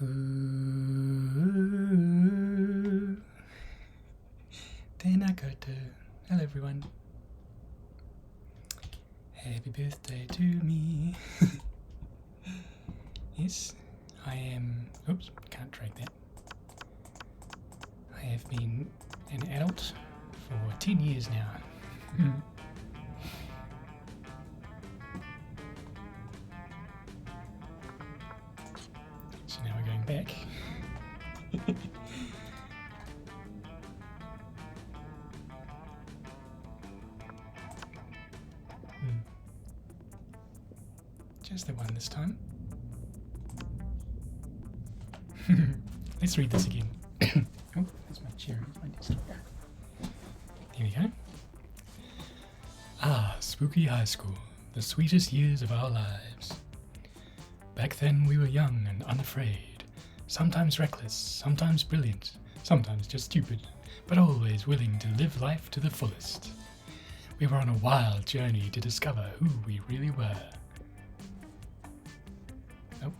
Ooh, Tenakoto. Hello everyone. Happy birthday to me. Yes, I am... Oops, can't drag that. I have been an adult for 10 years now. So now we're going back. Just the one this time. Let's read this again. Oh, there's my chair. There's my desktop. Here we go. Ah, spooky high school, the sweetest years of our lives. Back then we were young and unafraid, sometimes reckless, sometimes brilliant, sometimes just stupid, but always willing to live life to the fullest. We were on a wild journey to discover who we really were. Nope.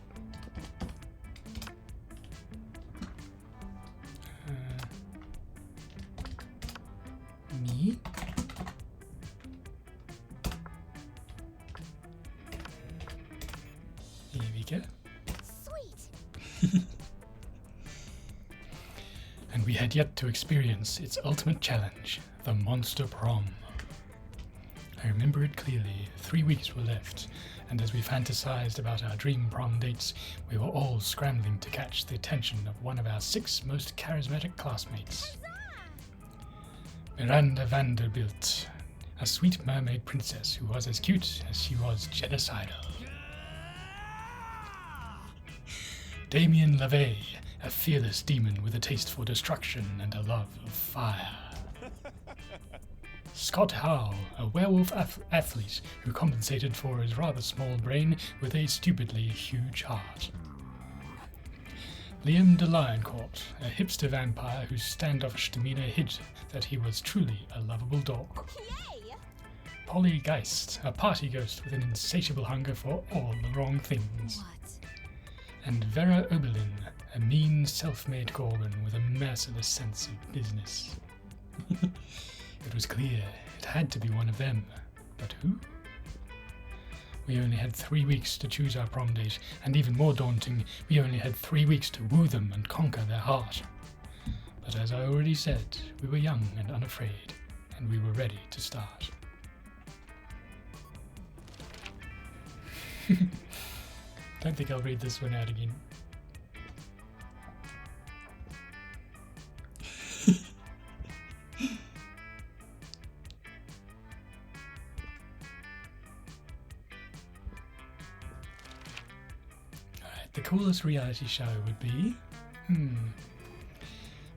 Me? Here we go. Sweet. And we had yet to experience its ultimate challenge, the monster prom. I remember it clearly. 3 weeks were left, and as we fantasized about our dream prom dates, we were all scrambling to catch the attention of one of our 6 most charismatic classmates. Miranda Vanderbilt, a sweet mermaid princess who was as cute as she was genocidal. Damien LaVey, a fearless demon with a taste for destruction and a love of fire. Scott Howe, a werewolf athlete who compensated for his rather small brain with a stupidly huge heart. Liam de Lioncourt, a hipster vampire whose standoffish demeanor hid that he was truly a lovable dog. Yay! Polly Geist, a party ghost with an insatiable hunger for all the wrong things. What? And Vera Oberlin, a mean self-made Gorgon with a merciless sense of business. It was clear it had to be one of them, but who? We only had 3 weeks to choose our prom date, and even more daunting, we only had 3 weeks to woo them and conquer their heart. But as I already said, we were young and unafraid, and we were ready to start. Don't think I'll read this one out again. The coolest reality show would be...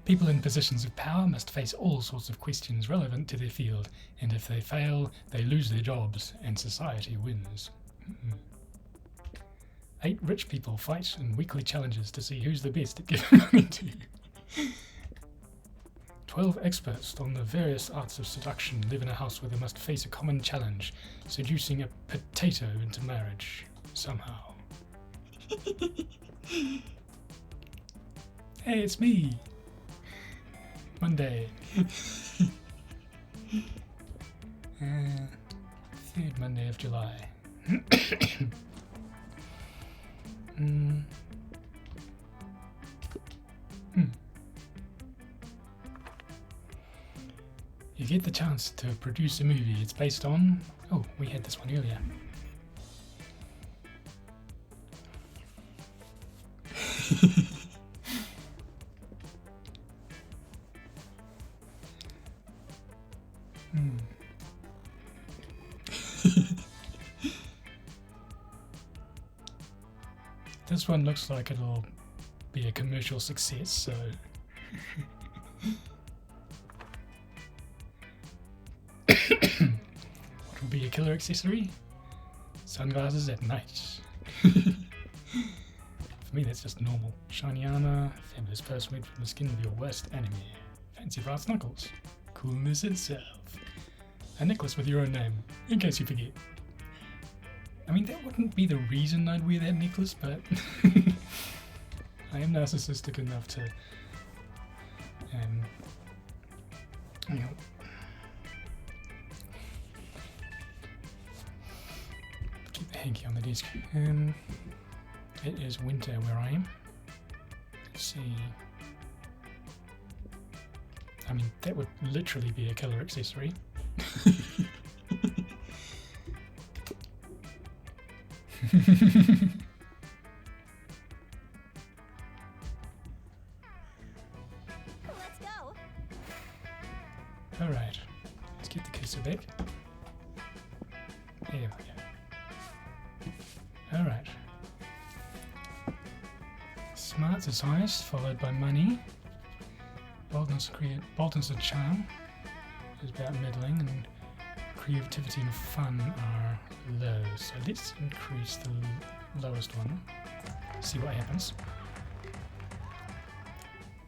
People in positions of power must face all sorts of questions relevant to their field, and if they fail, they lose their jobs, and society wins. 8 rich people fight in weekly challenges to see who's the best at giving money to. 12 experts on the various arts of seduction live in a house where they must face a common challenge, seducing a potato into marriage, somehow. Hey, it's me! Monday. 3rd Monday of July. You get the chance to produce a movie it's based on... Oh, we had this one earlier. This one looks like it'll be a commercial success, so... What will be a killer accessory? Sunglasses at night. For me, that's just normal. Shiny armor, fabulous purse made from the skin of your worst enemy. Fancy brass knuckles. Coolness itself. A necklace with your own name, in case you forget. I mean, that wouldn't be the reason I'd wear that necklace, but... I am narcissistic enough to, you know, keep the hanky on the desk. It is winter where I am. Let's see. I mean, that would literally be a killer accessory. Let's go. Alright, let's get the queso back. There we go. Alright. Smarts is highest, followed by money. Boldness and charm is about middling, and creativity and fun are low. So let's increase the lowest one. See what happens.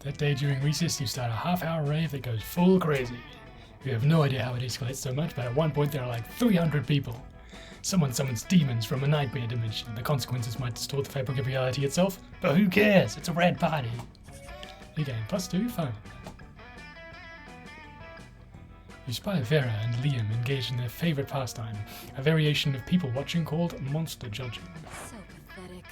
That day during recess, you start a half-hour rave that goes full crazy. You have no idea how it escalates so much, but at one point there are like 300 people. Someone summons demons from a nightmare dimension. The consequences might distort the fabric of reality itself, but who cares? It's a rad party. You gain +2 fun. You spy Vera and Liam engaged in their favourite pastime, a variation of people watching called monster judging. So pathetic.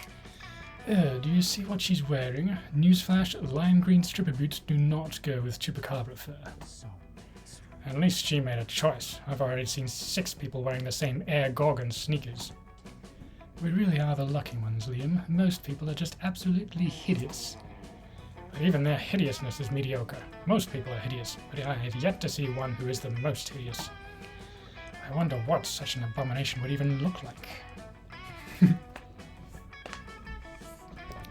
Do you see what she's wearing? Newsflash, lime green stripper boots do not go with chupacabra fur. At least she made a choice. I've already seen 6 people wearing the same Air Gorgon sneakers. We really are the lucky ones, Liam. Most people are just absolutely hideous. But even their hideousness is mediocre. Most people are hideous, but I have yet to see one who is the most hideous. I wonder what such an abomination would even look like.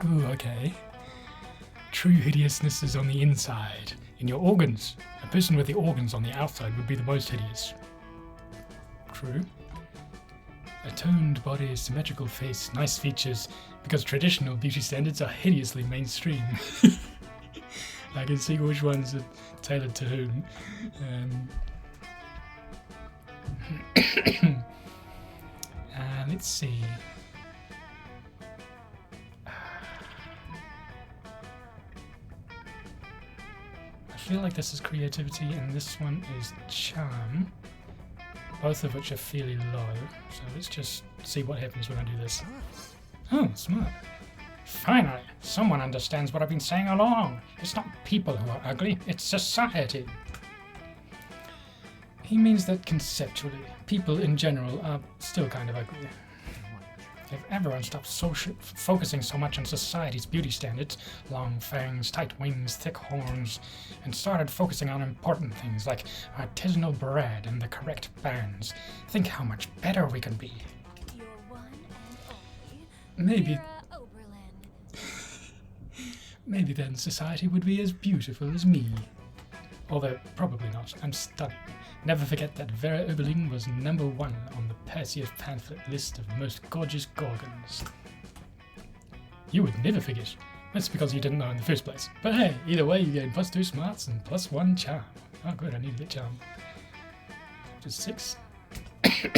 Ooh, okay. True hideousness is on the inside, in your organs. A person with the organs on the outside would be the most hideous. True. A toned body, symmetrical face, nice features, because traditional beauty standards are hideously mainstream. I can see which ones are tailored to whom. Let's see. I feel like this is creativity and this one is charm. Both of which are fairly low. So let's just see what happens when I do this. Oh, smart. Finally, someone understands what I've been saying all along. It's not people who are ugly, it's society. He means that conceptually, people in general are still kind of ugly. If everyone stopped focusing so much on society's beauty standards, long fangs, tight wings, thick horns, and started focusing on important things like artisanal bread and the correct bands, think how much better we can be. You're one and only. Maybe... Vera Oberlin. Maybe then society would be as beautiful as me. Although, probably not. I'm stunning. Never forget that Vera Oberlin was #1 on the Perseus pamphlet list of most gorgeous gorgons. You would never forget. That's because you didn't know in the first place. But hey, either way you gain +2 smarts and +1 charm. Oh good, I need a bit charm. Just 6. Let's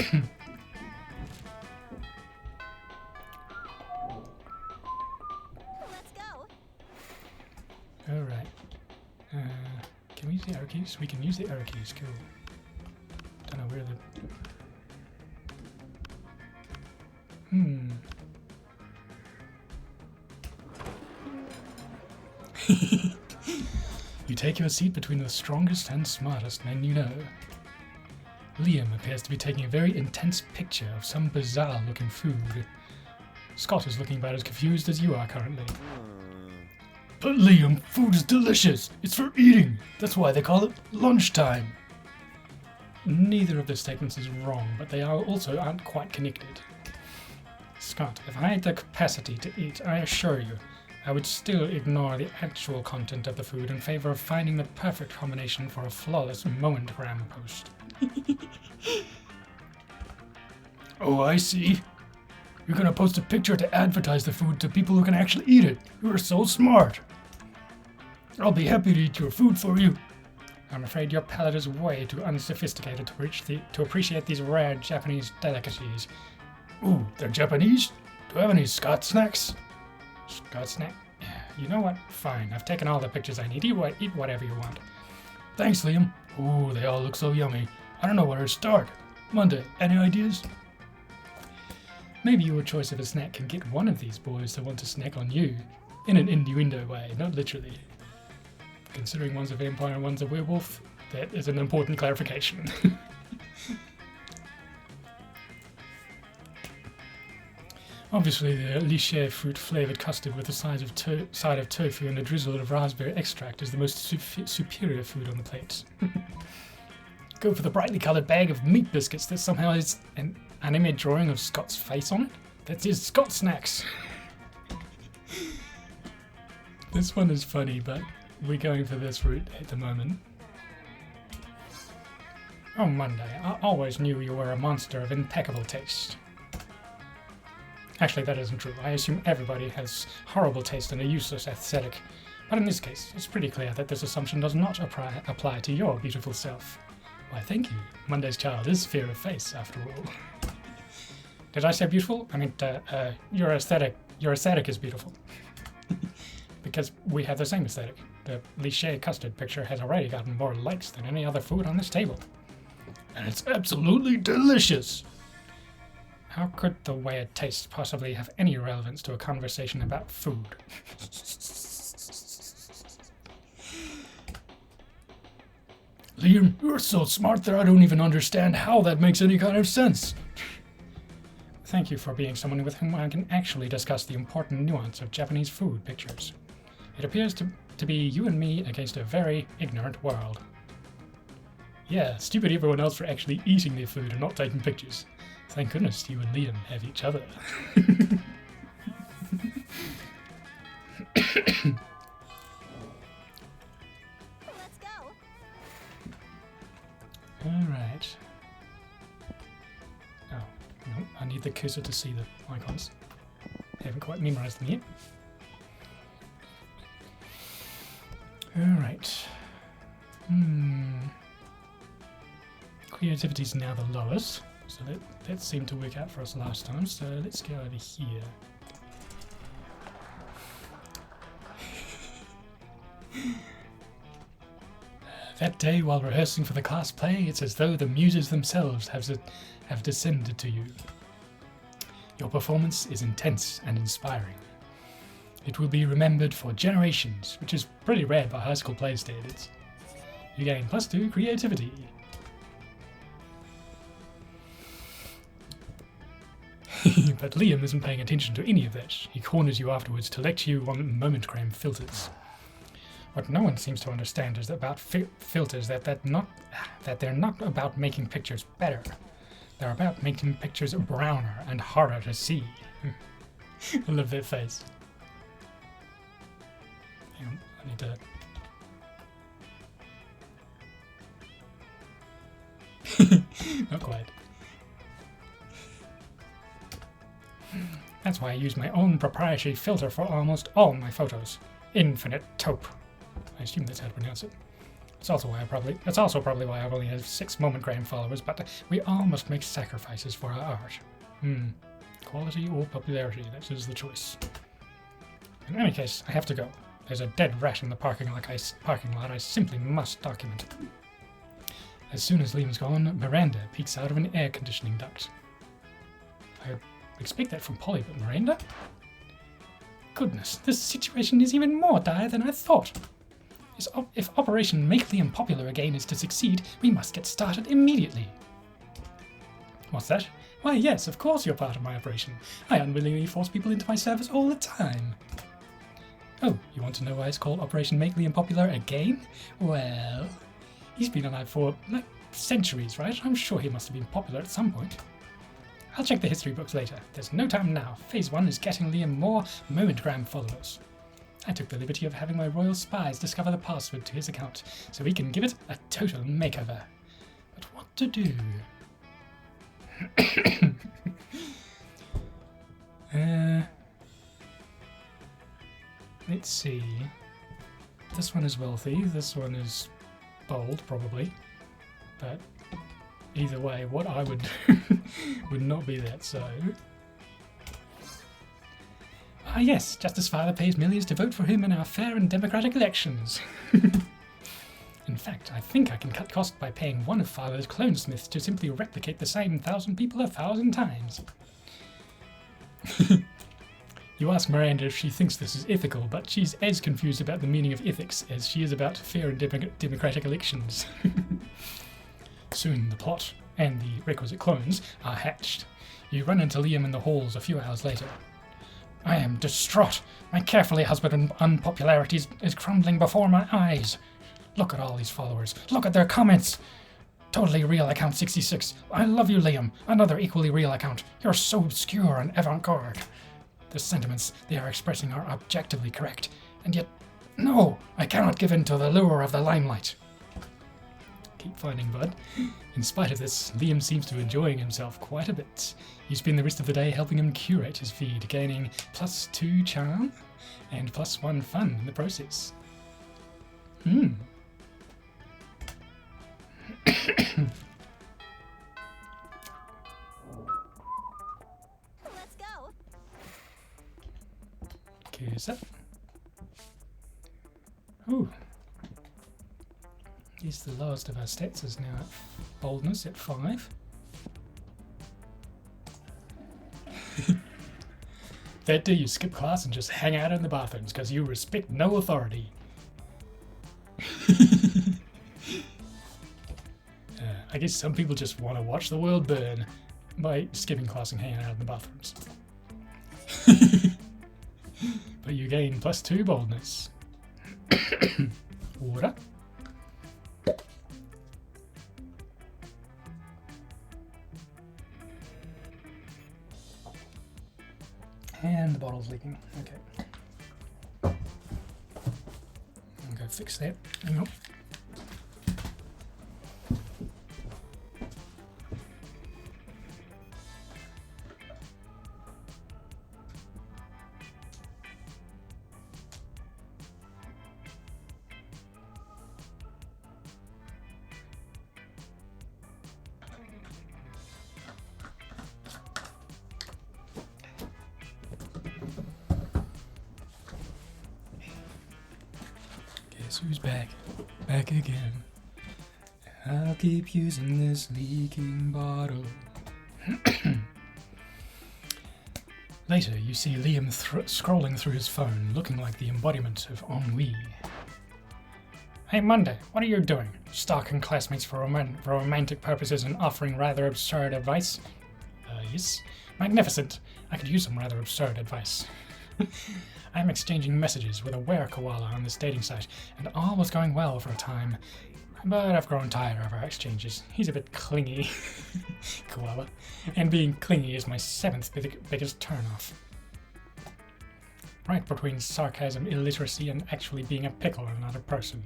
go. Alright. Can we use the arrow keys? We can use the arrow keys, cool. Don't know where the... You take your seat between the strongest and smartest men you know. Liam appears to be taking a very intense picture of some bizarre-looking food. Scott is looking about as confused as you are currently. But Liam, food is delicious. It's for eating. That's why they call it lunchtime. Neither of the statements is wrong, but they also aren't quite connected. Scott, if I had the capacity to eat, I assure you, I would still ignore the actual content of the food in favor of finding the perfect combination for a flawless momentgram post. Oh, I see. You're gonna post a picture to advertise the food to people who can actually eat it. You are so smart. I'll be happy to eat your food for you. I'm afraid your palate is way too unsophisticated to appreciate these rare Japanese delicacies. Ooh, they're Japanese? Do I have any Scott snacks? Scott snack? Yeah. You know what? Fine. I've taken all the pictures I need. Eat whatever you want. Thanks, Liam. Ooh, they all look so yummy. I don't know where to start. Monday, any ideas? Maybe your choice of a snack can get one of these boys to want to snack on you. In an innuendo way, not literally. Considering one's a vampire and one's a werewolf, that is an important clarification. Obviously, the liché fruit-flavored custard with a side of tofu and a drizzle of raspberry extract is the most superior food on the plate. Go for the brightly coloured bag of meat biscuits that somehow has an anime drawing of Scott's face on it. That is Scott Snacks. This one is funny, but we're going for this route at the moment. Oh, Monday, I always knew you were a monster of impeccable taste. Actually, that isn't true. I assume everybody has horrible taste and a useless aesthetic. But in this case, it's pretty clear that this assumption does not apply to your beautiful self. Why, thank you. Monday's child is fear of face, after all. Did I say beautiful? I mean, your aesthetic is beautiful. Because we have the same aesthetic. The liché custard picture has already gotten more likes than any other food on this table. And it's absolutely delicious! How could the way it tastes possibly have any relevance to a conversation about food? Liam, you're so smart that I don't even understand how that makes any kind of sense. Thank you for being someone with whom I can actually discuss the important nuance of Japanese food pictures. It appears to be you and me against a very ignorant world. Yeah, stupid everyone else for actually eating their food and not taking pictures. Thank goodness you and Liam have each other. Let's go. Alright. Oh, no, I need the cursor to see the icons. Haven't quite memorized them yet. Alright. Creativity's now the lowest. So that seemed to work out for us last time, so let's go over here. That day, while rehearsing for the class play, it's as though the muses themselves have descended to you. Your performance is intense and inspiring. It will be remembered for generations, which is pretty rare by high school play standards. You gain +2 creativity. But Liam isn't paying attention to any of that. He corners you afterwards to lecture you on momentgram filters. What no one seems to understand is about filters that they're not about making pictures better. They're about making pictures browner and harder to see. I love that face. Hang on, I need to... Not quite. That's why I use my own proprietary filter for almost all my photos. Infinite Taupe. I assume that's how to pronounce it. That's also probably why I only have 6 momentgram followers, but we all must make sacrifices for our art. Quality or popularity, that is the choice. In any case, I have to go. There's a dead rat in the parking lot I simply must document. As soon as Liam's gone, Miranda peeks out of an air conditioning duct. I expect that from Polly, but Miranda? Goodness, this situation is even more dire than I thought. If Operation Make Liam Popular again is to succeed, we must get started immediately. What's that? Why, yes, of course you're part of my operation. I unwillingly force people into my service all the time. Oh, you want to know why it's called Operation Make Liam Popular again? Well, he's been alive for, like, centuries, right? I'm sure he must have been popular at some point. I'll check the history books later. There's no time now. Phase 1 is getting Liam more momentgram followers. I took the liberty of having my royal spies discover the password to his account, so we can give it a total makeover. But what to do? Let's see. This one is wealthy, this one is bold, probably. But either way, what I would do would not be that so. Ah yes, Justice Father pays millions to vote for him in our fair and democratic elections. In fact, I think I can cut costs by paying one of Father's clonesmiths to simply replicate the same 1,000 people 1,000 times. You ask Miranda if she thinks this is ethical, but she's as confused about the meaning of ethics as she is about fair and democratic elections. Soon the plot and the requisite clones are hatched. You run into Liam in the halls a few hours later. I am distraught. My carefully husbanded unpopularity is crumbling before my eyes. Look at all these followers. Look at their comments. Totally real account 66. I love you, Liam. Another equally real account. You're so obscure and avant-garde. The sentiments they are expressing are objectively correct. And yet, no, I cannot give in to the lure of the limelight. Keep finding, bud. In spite of this, Liam seems to be enjoying himself quite a bit. You spend the rest of the day helping him curate his feed, gaining +2 charm and +1 fun in the process. Let's go. Okay, is that? Ooh. Yes, the lowest of our stats is now at boldness at 5. That day you skip class and just hang out in the bathrooms because you respect no authority. I guess some people just want to watch the world burn by skipping class and hanging out in the bathrooms. But you gain +2 boldness. Water. And the bottle's leaking. Okay. I'll go fix that. Hang on. Guess who's back? Back again. I'll keep using this leaking bottle. Later, you see Liam scrolling through his phone, looking like the embodiment of ennui. Hey Monday, what are you doing? Stalking classmates for romantic purposes and offering rather absurd advice? Yes. Magnificent. I could use some rather absurd advice. I'm exchanging messages with a were-koala on this dating site, and all was going well for a time. But I've grown tired of our exchanges. He's a bit clingy, koala, and being clingy is my 7th biggest turn-off. Right between sarcasm, illiteracy, and actually being a pickle and not a person.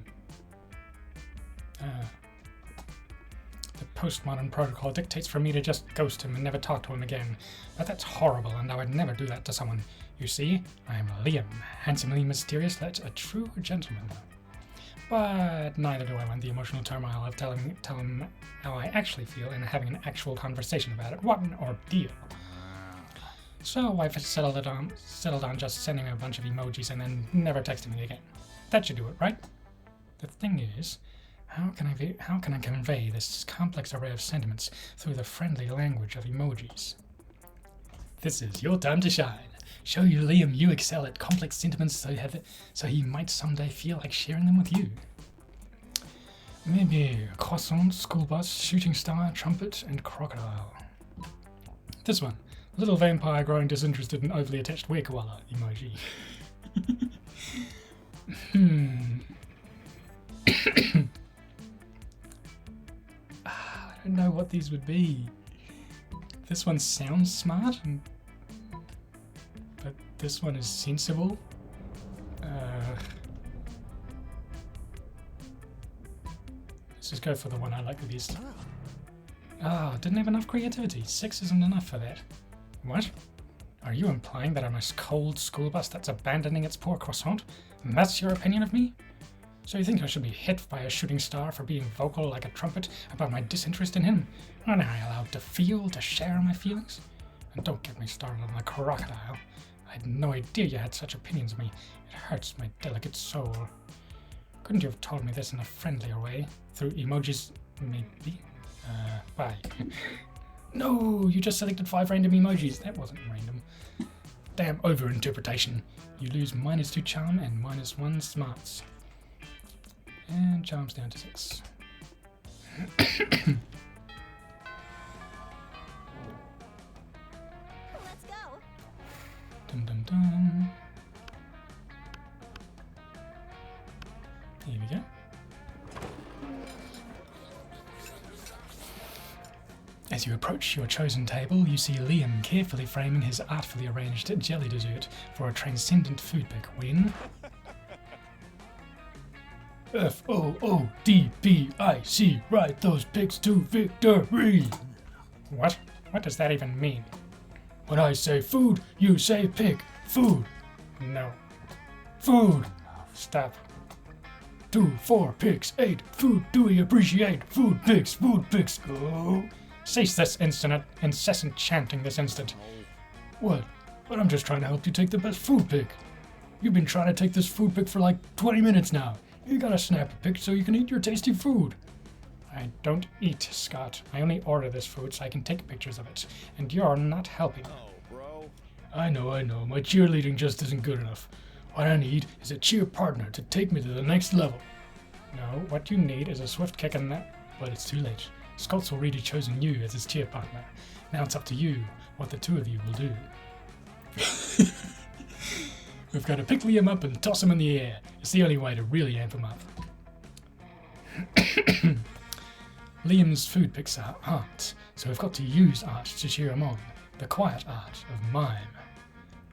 The postmodern protocol dictates for me to just ghost him and never talk to him again. But that's horrible, and I would never do that to someone. You see, I am Liam, handsomely mysterious, yet a true gentleman. But neither do I want the emotional turmoil of telling him how I actually feel and having an actual conversation about it. What an ordeal. So I've settled on just sending him a bunch of emojis and then never texting me again. That should do it, right? The thing is, how can I convey this complex array of sentiments through the friendly language of emojis? This is your time to shine. Show you Liam you excel at complex sentiments so he might someday feel like sharing them with you. Maybe a croissant, school bus, shooting star, trumpet, and crocodile. This one, little vampire growing disinterested and overly attached were-koala emoji. I don't know what these would be. This one sounds smart, but this one is sensible. Let's just go for the one I like the best. Didn't have enough creativity. 6 isn't enough for that. What? Are you implying that I'm a cold school bus that's abandoning its poor croissant? And that's your opinion of me? So you think I should be hit by a shooting star for being vocal like a trumpet about my disinterest in him? Aren't I allowed to feel, to share my feelings? And don't get me started on the crocodile. I had no idea you had such opinions of me. It hurts my delicate soul. Couldn't you have told me this in a friendlier way? Through emojis, maybe? Why? No, you just selected 5 random emojis. That wasn't random. Damn overinterpretation. You lose -2 charm and -1 smarts. And charm's down to 6. Let's go. Dum dum dum. Here we go. As you approach your chosen table, you see Liam carefully framing his artfully arranged jelly dessert for a transcendent food pick when FOODPIC, ride those picks to victory! What? What does that even mean? When I say food, you say pick. Food. No. Food. Stop. 2, 4 picks, 8. Food do we appreciate? Food picks, go. Cease this incessant chanting this instant. What? But I'm just trying to help you take the best food pick. You've been trying to take this food pick for like 20 minutes now. You gotta snap a pic so you can eat your tasty food. I don't eat, Scott. I only order this food so I can take pictures of it. And you're not helping. Oh, bro. I know. My cheerleading just isn't good enough. What I need is a cheer partner to take me to the next level. No, what you need is a swift kick in that. But it's too late. Scott's already chosen you as his cheer partner. Now it's up to you what the two of you will do. We've got to pick Liam up and toss him in the air. It's the only way to really amp him up. Liam's food picks are art, so we've got to use art to cheer him on. The quiet art of mime.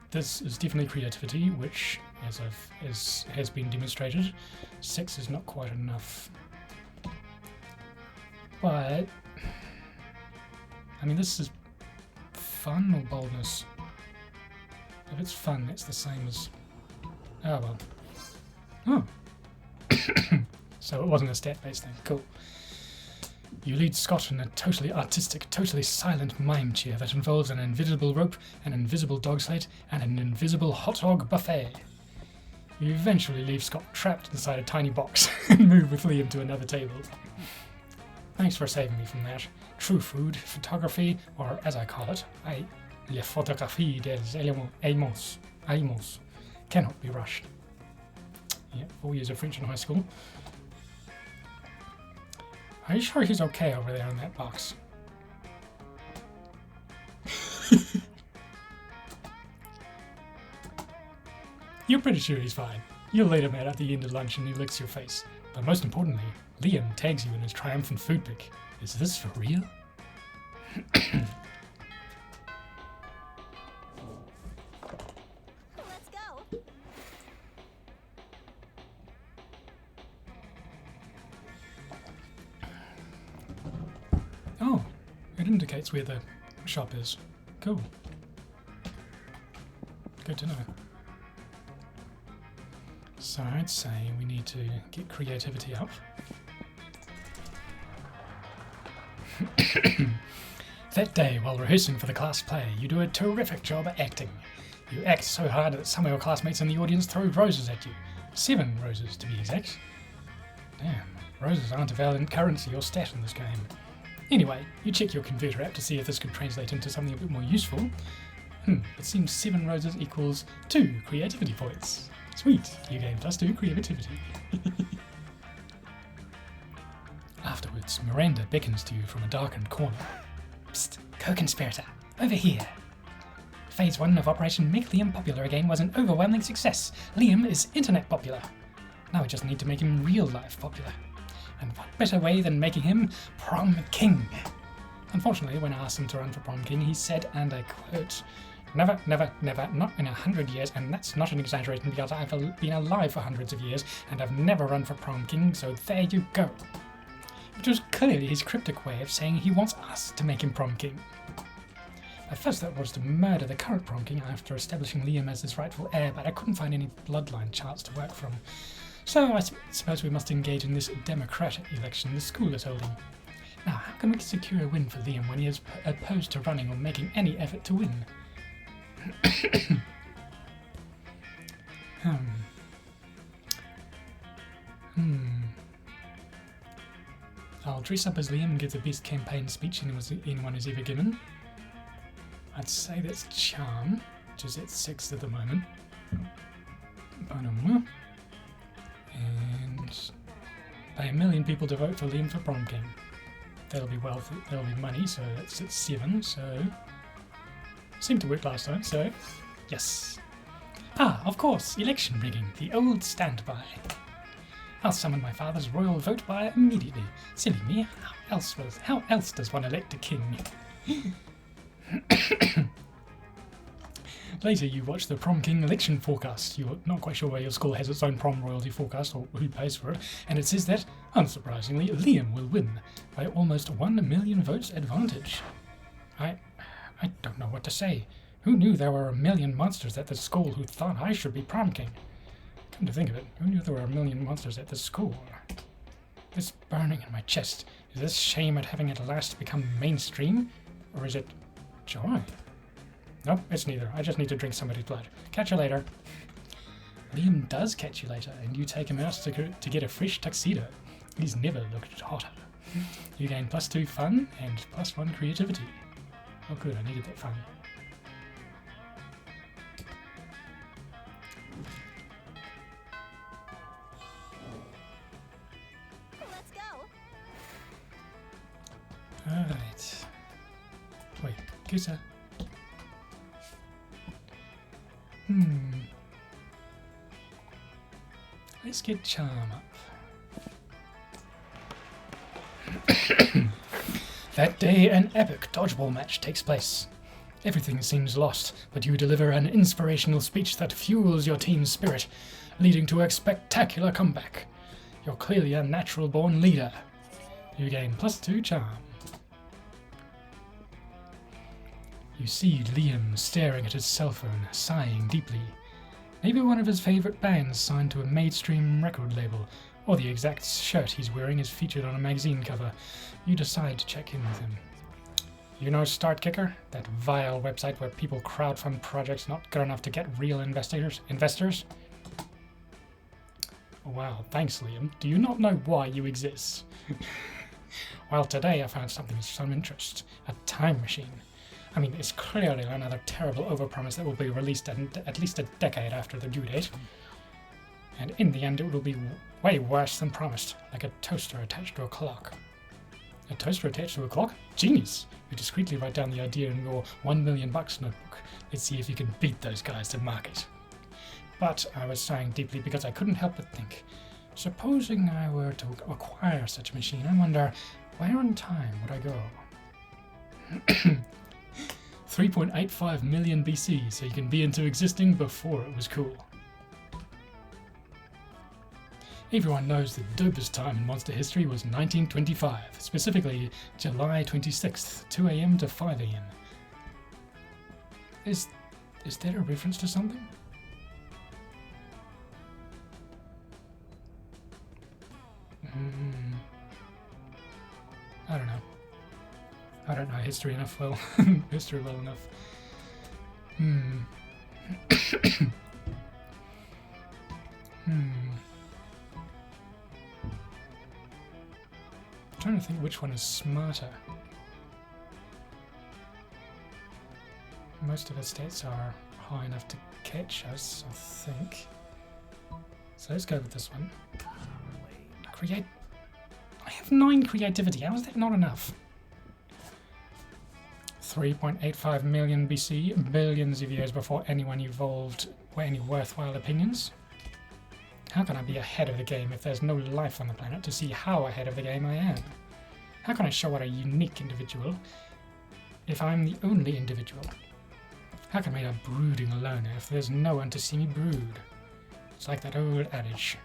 This is definitely creativity, which, as has been demonstrated, 6 is not quite enough. But I mean, this is fun or boldness? If it's fun, it's the same as... Oh, well. Oh. So it wasn't a stat-based thing. Cool. You lead Scott in a totally artistic, totally silent mime cheer that involves an invisible rope, an invisible dog sled, and an invisible hot dog buffet. You eventually leave Scott trapped inside a tiny box and move with Liam to another table. Thanks for saving me from that. True food, photography, or as I call it, la photographie des aliments, cannot be rushed. Yeah, 4 years of French in high school. Are you sure he's okay over there in that box? You're pretty sure he's fine. You'll later met at the end of lunch and he licks your face. But most importantly, Liam tags you in his triumphant food pick. Is this for real? Let's go. Oh, it indicates where the shop is. Cool. Good to know. So I'd say we need to get creativity up. That day, while rehearsing for the class play, you do a terrific job at acting. You act so hard that some of your classmates in the audience throw roses at you. 7 roses, to be exact. Damn, roses aren't a valid currency or stat in this game. Anyway, you check your converter app to see if this could translate into something a bit more useful. It seems 7 roses equals 2 creativity points. Sweet, you gain +2 creativity. Afterwards, Miranda beckons to you from a darkened corner. Psst, co-conspirator, over here. Phase 1 of Operation Make Liam Popular Again was an overwhelming success. Liam is internet popular. Now we just need to make him real life popular. And what better way than making him Prom King? Unfortunately, when I asked him to run for Prom King, he said, and I quote, "Never, never, never, not in 100 years, and that's not an exaggeration because I've been alive for hundreds of years, and I've never run for Prom King, so there you go." Which was clearly his cryptic way of saying he wants us to make him Prom King. At first that was to murder the current Prom King after establishing Liam as his rightful heir, but I couldn't find any bloodline charts to work from. So I suppose we must engage in this democratic election the school is holding. Now, how can we secure a win for Liam when he is opposed to running or making any effort to win? dress up as Liam and give the best campaign speech anyone has ever given. I'd say that's charm, which is at 6 at the moment. And pay 1 million people to vote for Liam for prom king. That'll be wealth, that'll be money, so that's at 7, so seemed to work last time, so yes. Ah, of course, election rigging, the old standby. I'll summon my father's royal vote buyer immediately. Silly me, how else does one elect a king? Later you watch the Prom King election forecast. You're not quite sure where your school has its own prom royalty forecast or who pays for it, and it says that, unsurprisingly, Liam will win by almost 1 million votes advantage. I don't know what to say. Who knew there were 1 million monsters at the school who thought I should be prom king? Come to think of it, who knew there were 1 million monsters at the school? This burning in my chest, is this shame at having at last become mainstream? Or is it joy? Nope, it's neither. I just need to drink somebody's blood. Catch you later. Liam does catch you later, and you take him out to get a fresh tuxedo. He's never looked hotter. You gain +2 fun and +1 creativity. Oh good, I needed that fun. Let's go. Alright. Wait, Kusa. Let's get charm up. That day, an epic dodgeball match takes place. Everything seems lost, but you deliver an inspirational speech that fuels your team's spirit, leading to a spectacular comeback. You're clearly a natural-born leader. You gain +2 charm. You see Liam staring at his cell phone, sighing deeply. Maybe one of his favourite bands signed to a mainstream record label, or the exact shirt he's wearing is featured on a magazine cover. You decide to check in with him. You know Start Kicker? That vile website where people crowdfund projects not good enough to get real investors? Oh, wow, thanks Liam. Do you not know why you exist? Well, today I found something of some interest. A time machine. I mean, it's clearly another terrible overpromise that will be released at least a decade after the due date. And in the end, it will be way worse than promised, like a toaster attached to a clock. A toaster attached to a clock? Genius! You discreetly write down the idea in your $1 million notebook. Let's see if you can beat those guys to market. But I was sighing deeply because I couldn't help but think, supposing I were to acquire such a machine, I wonder, where in time would I go? 3.85 million BC, so you can be into existing before it was cool. Everyone knows the dopest time in monster history was 1925, specifically July 26th, 2 AM to 5 AM. Is that a reference to something? I don't know. I don't know history enough well enough. I'm trying to think which one is smarter. Most of the stats are high enough to catch us, I think. So let's go with this one. I have 9 creativity. How is that not enough? 3.85 million BC, billions of years before anyone evolved any worthwhile opinions. How can I be ahead of the game if there's no life on the planet to see how ahead of the game I am? How can I show what a unique individual if I'm the only individual? How can I be a brooding loner if there's no one to see me brood? It's like that old adage,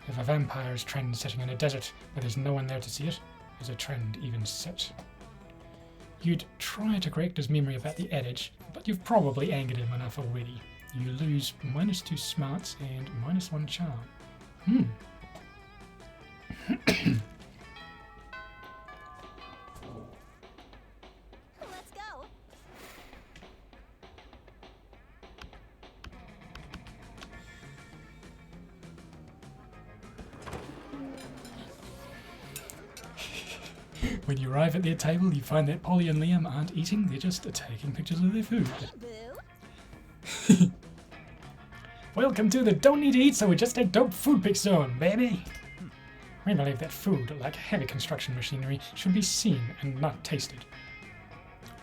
if a vampire is trend setting in a desert where there's no one there to see it, is a trend even set? You'd try to correct his memory about the adage, but you've probably angered him enough already. You lose -2 smarts and -1 charm. Let's go. When you arrive at their table, you find that Polly and Liam aren't eating, they're just taking pictures of their food. Boo. Welcome to the Don't Need to Eat, so we just a dope food pick zone, baby! We believe that food, like heavy construction machinery, should be seen and not tasted.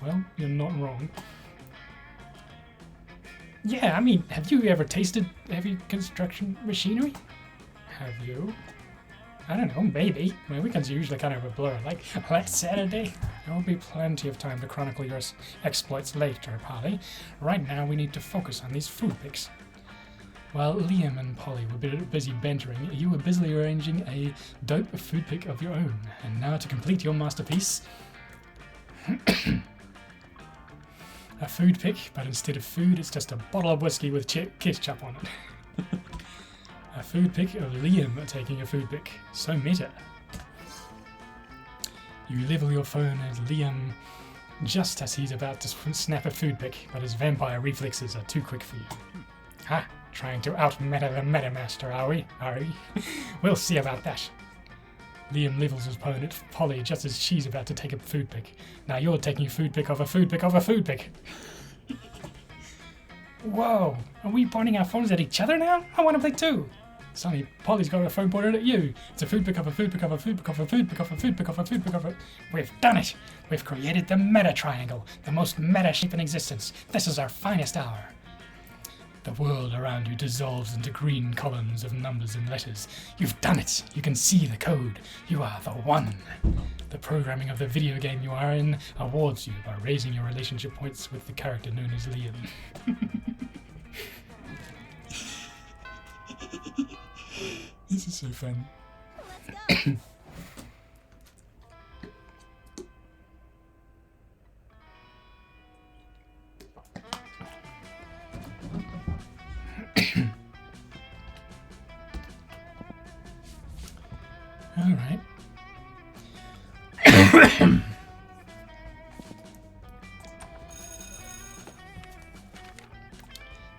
Well, you're not wrong. Yeah, I mean, have you ever tasted heavy construction machinery? Have you? I don't know, maybe. My weekends are usually kind of a blur. Like last Saturday, there will be plenty of time to chronicle your exploits later, Polly. Right now, we need to focus on these food picks. While Liam and Polly were busy bantering, you were busily arranging a dope food pick of your own. And now to complete your masterpiece, a food pick, but instead of food, it's just a bottle of whiskey with ketchup on it. A food pick of Liam taking a food pick. So meta. You level your phone at Liam just as he's about to snap a food pick, but his vampire reflexes are too quick for you. Ha! Trying to out-meta the Metamaster, are we? We'll see about that. Liam levels his phone at Polly just as she's about to take a food pick. Now you're taking a food pick of a food pick of a food pick. Whoa! Are we pointing our phones at each other now? I want to play too! Suddenly, Polly's got her phone pointed at you. It's a food pick of a food pick of a food pick of a food pick of a food pick of a food pick of a... We've done it! We've created the meta triangle, the most meta shape in existence. This is our finest hour. The world around you dissolves into green columns of numbers and letters. You've done it! You can see the code. You are the one. The programming of the video game you are in awards you by raising your relationship points with the character known as Liam. This is so fun. Let's go. All right.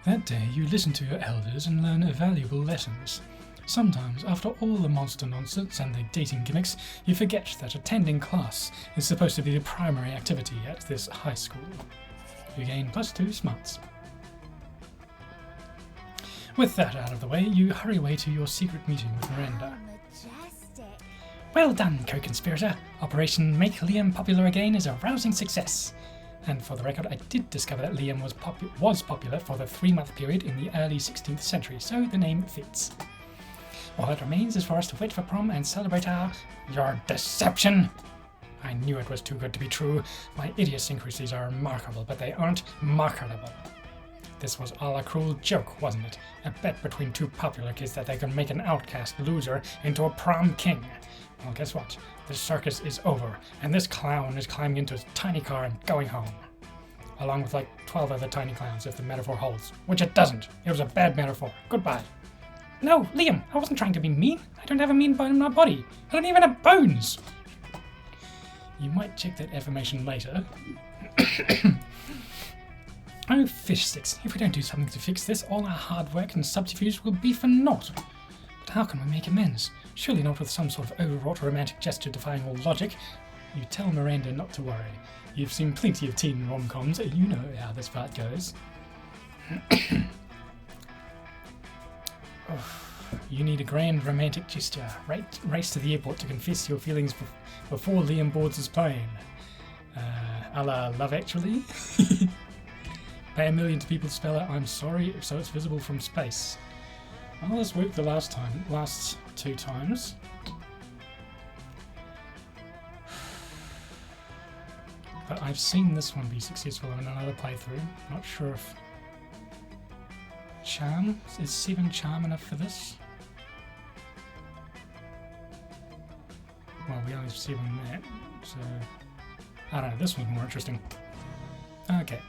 That day, you listen to your elders and learn valuable lessons. Sometimes, after all the monster nonsense and the dating gimmicks, you forget that attending class is supposed to be the primary activity at this high school. You gain +2 smarts. With that out of the way, you hurry away to your secret meeting with Miranda. Majestic. Well done, co-conspirator. Operation Make Liam Popular Again is a rousing success. And for the record, I did discover that Liam was popular for the 3-month period in the early 16th century, so the name fits. All that remains is for us to wait for prom and celebrate your deception! I knew it was too good to be true. My idiosyncrasies are remarkable, but they aren't marketable. This was all a cruel joke, wasn't it? A bet between two popular kids that they could make an outcast loser into a prom king. Well, guess what? The circus is over, and this clown is climbing into his tiny car and going home. Along with like 12 other tiny clowns, if the metaphor holds. Which it doesn't. It was a bad metaphor. Goodbye. No, Liam, I wasn't trying to be mean. I don't have a mean bone in my body. I don't even have bones. You might check that affirmation later. Oh, fish sticks. If we don't do something to fix this, all our hard work and subterfuge will be for naught. But how can we make amends? Surely not with some sort of overwrought romantic gesture defying all logic. You tell Miranda not to worry. You've seen plenty of teen rom-coms, you know how this part goes. You need a grand romantic gesture. Race to the airport to confess your feelings before Liam boards his plane. A la Love Actually. Pay $1 million people to spell out I'm sorry so it's visible from space. Well, this worked the last 2 times. But I've seen this one be successful in another playthrough. Not sure if charm is 7 charm enough for this. Well, we only have 7 that, so I don't know. This one's more interesting. Okay.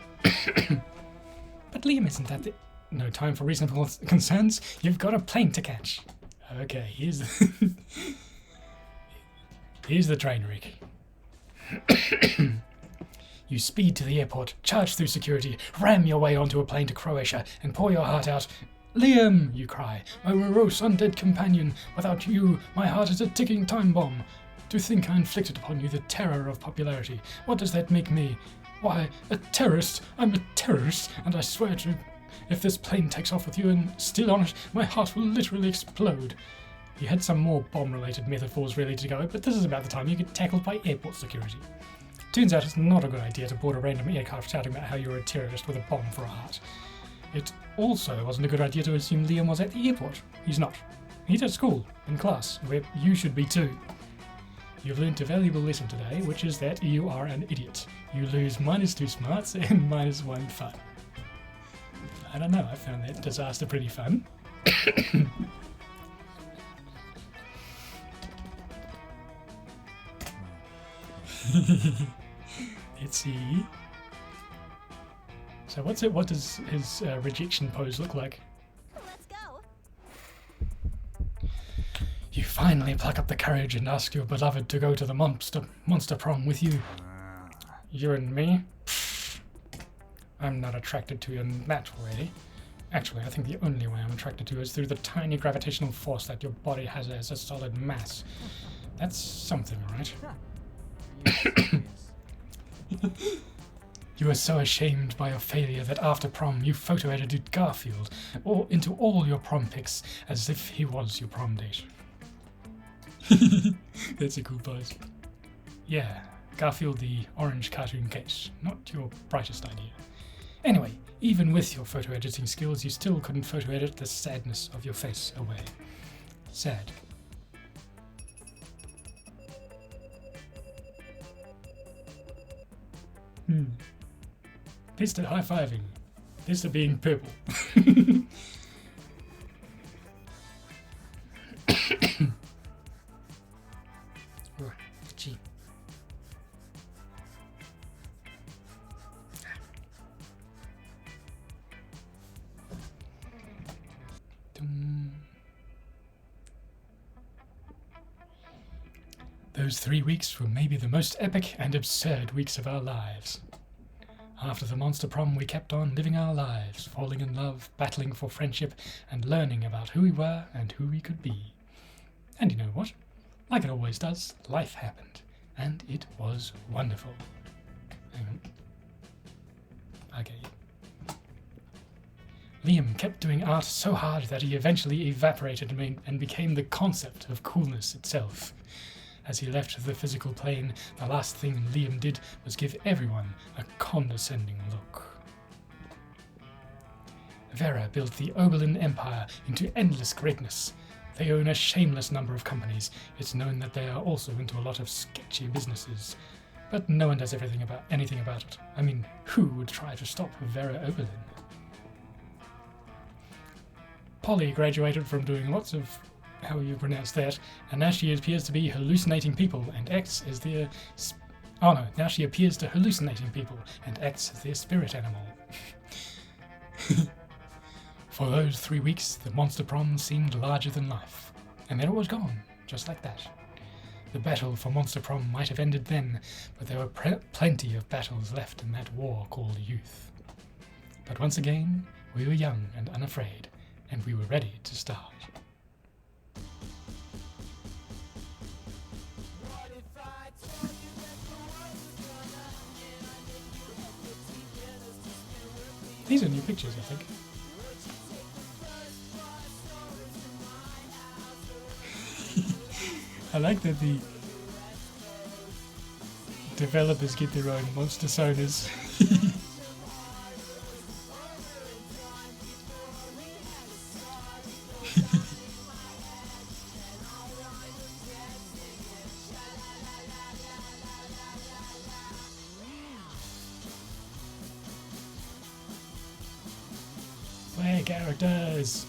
But Liam isn't that the... No time for reasonable concerns. You've got a plane to catch. Okay, here's the... here's the train wreck. You speed to the airport, charge through security, ram your way onto a plane to Croatia, and pour your heart out. Liam, you cry, my morose undead companion. Without you, my heart is a ticking time bomb. To think I inflicted upon you the terror of popularity. What does that make me? Why, a terrorist! I'm a terrorist, and I swear to... If this plane takes off with you and still on it, my heart will literally explode. He had some more bomb-related metaphors ready to go, but this is about the time you get tackled by airport security. Turns out it's not a good idea to board a random aircraft shouting about how you're a terrorist with a bomb for a heart. It also wasn't a good idea to assume Liam was at the airport. He's not. He's at school, in class, where you should be too. You've learnt a valuable lesson today, which is that you are an idiot. You lose -2 smarts and -1 fun. I don't know, I found that disaster pretty fun. Let's see. So what does his rejection pose look like? Let's go. You finally pluck up the courage and ask your beloved to go to the monster prom with you. You and me? Pfft. I'm not attracted to you in that way. Actually, I think the only way I'm attracted to you is through the tiny gravitational force that your body has as a solid mass. That's something, right? You were so ashamed by your failure that after prom you photo edited Garfield into all your prom pics as if he was your prom date. That's a cool pose. Yeah, Garfield the orange cartoon case, not your brightest idea. Anyway, even with your photo editing skills, you still couldn't photo edit the sadness of your face away. Sad. Best at high-fiving. Best at being purple. Oh, gee. Those 3 weeks were maybe the most epic and absurd weeks of our lives. After the monster prom, we kept on living our lives, falling in love, battling for friendship, and learning about who we were and who we could be. And you know what? Like it always does, life happened, and it was wonderful. Hang on. Okay. Liam kept doing art so hard that he eventually evaporated and became the concept of coolness itself. As he left the physical plane, the last thing Liam did was give everyone a condescending look. Vera built the Oberlin Empire into endless greatness. They own a shameless number of companies. It's known that they are also into a lot of sketchy businesses. But no one does anything about it. I mean, who would try to stop Vera Oberlin? Polly graduated from doing lots of how you pronounce that, and now she appears to be hallucinating people and acts as their... now she appears to hallucinating people and acts as their spirit animal. For those 3 weeks, the monster prom seemed larger than life, and then it was gone, just like that. The battle for monster prom might have ended then, but there were plenty of battles left in that war called youth. But once again, we were young and unafraid, and we were ready to start. These are new pictures, I think. I like that the developers get their own monster sonars. Play characters!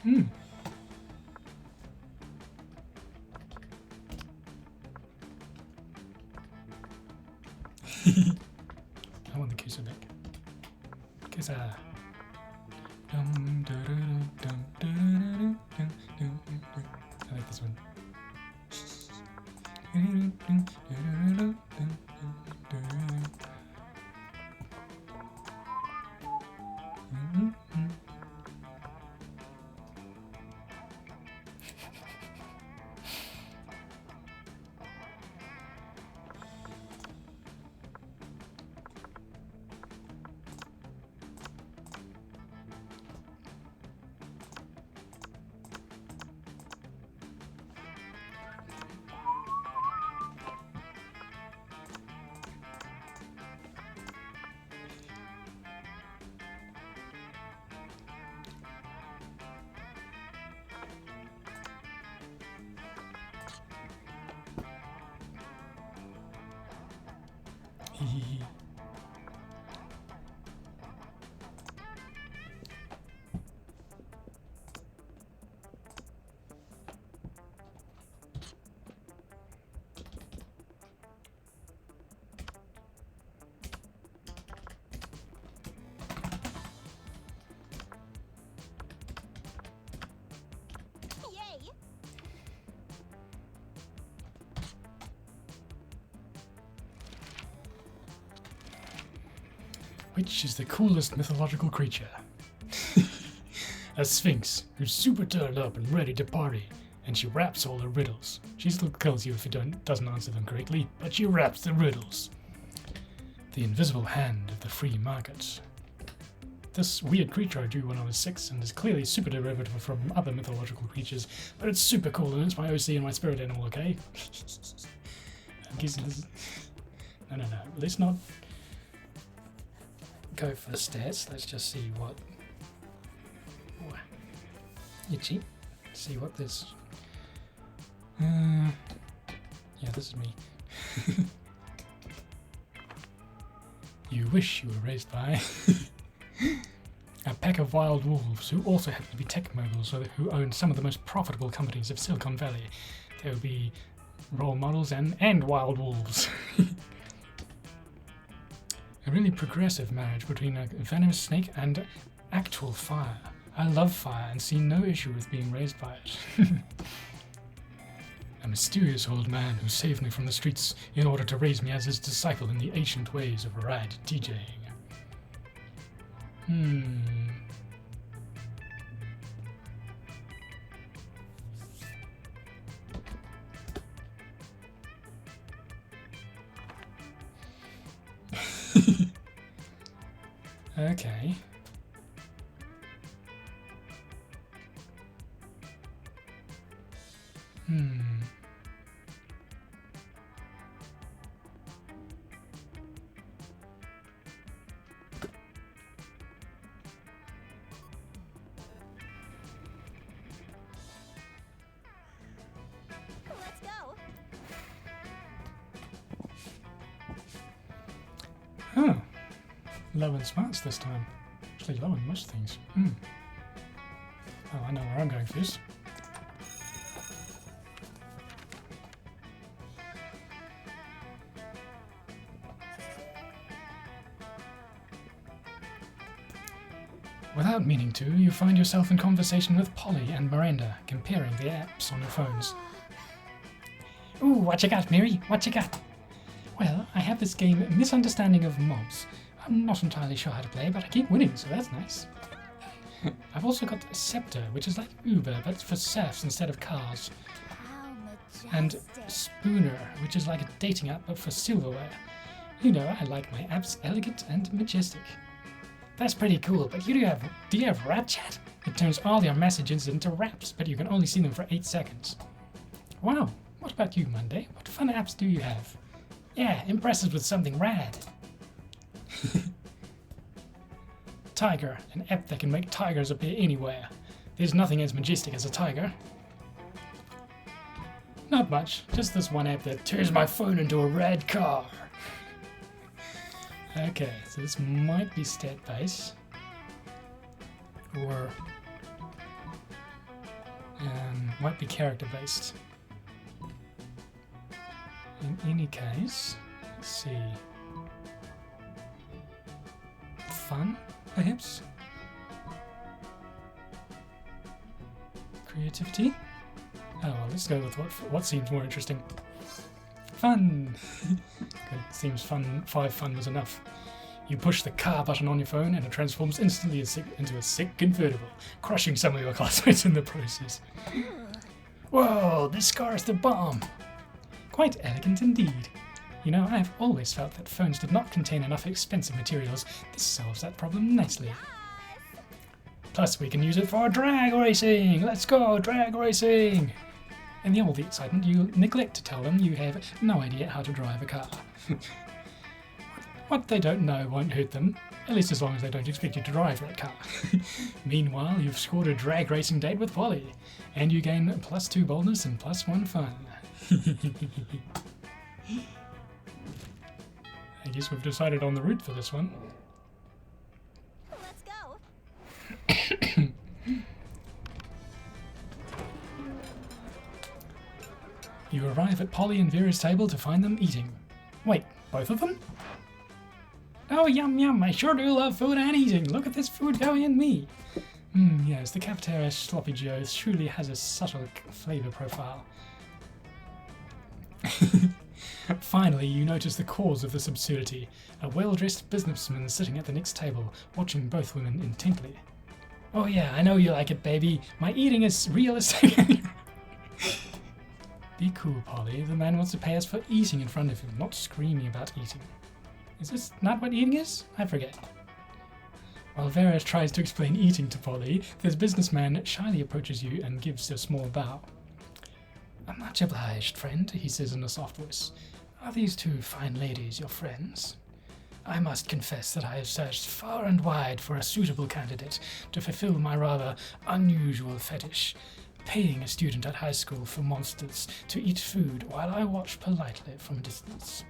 Hmm. I want the kisser back. Kisser. I like this one. Yay! Which is the coolest mythological creature? A sphinx who's super turned up and ready to party, and she raps all her riddles. She still kills you if you doesn't answer them correctly, but she raps the riddles. The invisible hand of the free market. This weird creature I drew when I was 6 and is clearly super derivative from other mythological creatures, but it's super cool and it's my OC and my spirit animal, okay? I'm guessing this. No. Let's not go for the stats. Let's just see what. Itchy. See what this. Yeah, this is me. You wish you were raised by a pack of wild wolves who also happen to be tech moguls, who own some of the most profitable companies of Silicon Valley. They would be role models and wild wolves. A really progressive marriage between a venomous snake and actual fire. I love fire and see no issue with being raised by it. A mysterious old man who saved me from the streets in order to raise me as his disciple in the ancient ways of rad DJing. Okay. Let's go. Huh. Low and smarts this time. Actually low in most things. Oh, I know where I'm going first. Without meaning to, you find yourself in conversation with Polly and Miranda, comparing the apps on your phones. Ooh, what you got, Mary? What you got? Well, I have this game, Misunderstanding of Mobs. I'm not entirely sure how to play, but I keep winning, so that's nice. I've also got Scepter, which is like Uber, but for serfs instead of cars. How majestic. And Spooner, which is like a dating app, but for silverware. You know, I like my apps elegant and majestic. That's pretty cool, but do you have Rap Chat? It turns all your messages into raps, but you can only see them for 8 seconds. Wow, what about you, Monday? What fun apps do you have? Yeah, impress us with something rad. Tiger, an app that can make tigers appear anywhere. There's nothing as majestic as a tiger. Not much, just this one app that turns my phone into a rad car. Okay, so this might be stat based, or Might be character based. In any case, let's see. Fun, perhaps? Creativity? Oh well, let's go with what seems more interesting. Fun! Good, seems fun. 5 fun was enough. You push the car button on your phone and it transforms instantly into a sick convertible, crushing some of your classmates in the process. Whoa, this car is the bomb! Quite elegant indeed. You know, I've always felt that phones did not contain enough expensive materials. This solves that problem nicely. Plus, we can use it for drag racing! Let's go, drag racing! In all the excitement, you neglect to tell them you have no idea how to drive a car. What they don't know won't hurt them, at least as long as they don't expect you to drive that car. Meanwhile, you've scored a drag racing date with Polly, and you gain +2 boldness and +1 fun. I guess we've decided on the route for this one. Let's go. You arrive at Polly and Vera's table to find them eating. Wait, both of them? Oh, yum yum, I sure do love food and eating. Look at this food going in me. Yes, the cafeteria sloppy joe truly has a subtle flavour profile. Finally, you notice the cause of this absurdity. A well-dressed businessman sitting at the next table, watching both women intently. Oh yeah, I know you like it, baby. My eating is realistic. Be cool, Polly. The man wants to pay us for eating in front of him, not screaming about eating. Is this not what eating is? I forget. While Vera tries to explain eating to Polly, this businessman shyly approaches you and gives a small bow. I'm much obliged, friend, he says in a soft voice. Are these two fine ladies your friends? I must confess that I have searched far and wide for a suitable candidate to fulfill my rather unusual fetish, paying a student at high school for monsters to eat food while I watch politely from a distance.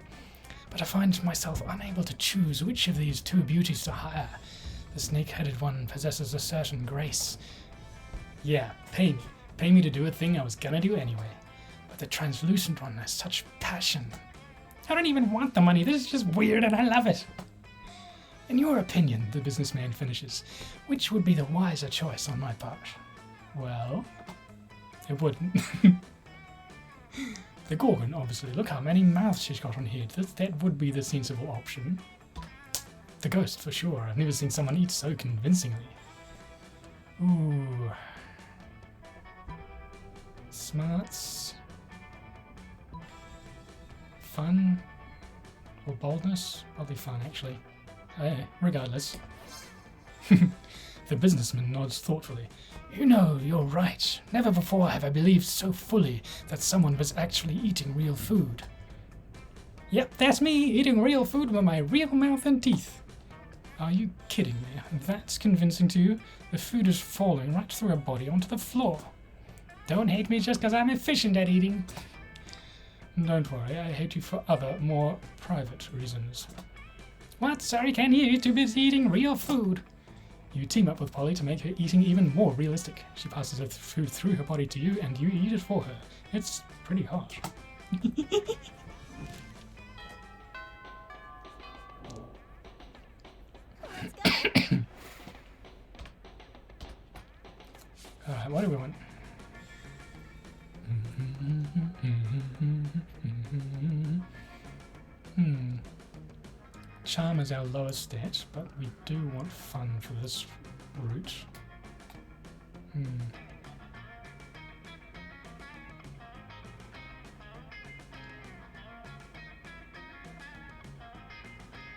But I find myself unable to choose which of these two beauties to hire. The snake-headed one possesses a certain grace. Yeah, pay me. Pay me to do a thing I was gonna do anyway. But the translucent one has such passion. I don't even want the money. This is just weird and I love it. In your opinion, the businessman finishes, which would be the wiser choice on my part? Well, it wouldn't. The Gorgon, obviously. Look how many mouths she's got on here. That would be the sensible option. The ghost, for sure. I've never seen someone eat so convincingly. Ooh. Smarts. Fun. Or boldness. Probably fun, actually. Regardless. The businessman nods thoughtfully. You know, you're right. Never before have I believed so fully that someone was actually eating real food. Yep, that's me, eating real food with my real mouth and teeth. Are you kidding me? That's convincing to you? The food is falling right through her body onto the floor. Don't hate me just because I'm efficient at eating. Don't worry, I hate you for other, more private reasons. What? Sorry, can't hear you. Too busy eating real food. You team up with Polly to make her eating even more realistic. She passes her food through her body to you, and you eat it for her. It's pretty hot. Alright, what do we want? Charm is our lowest stat, but we do want fun for this route.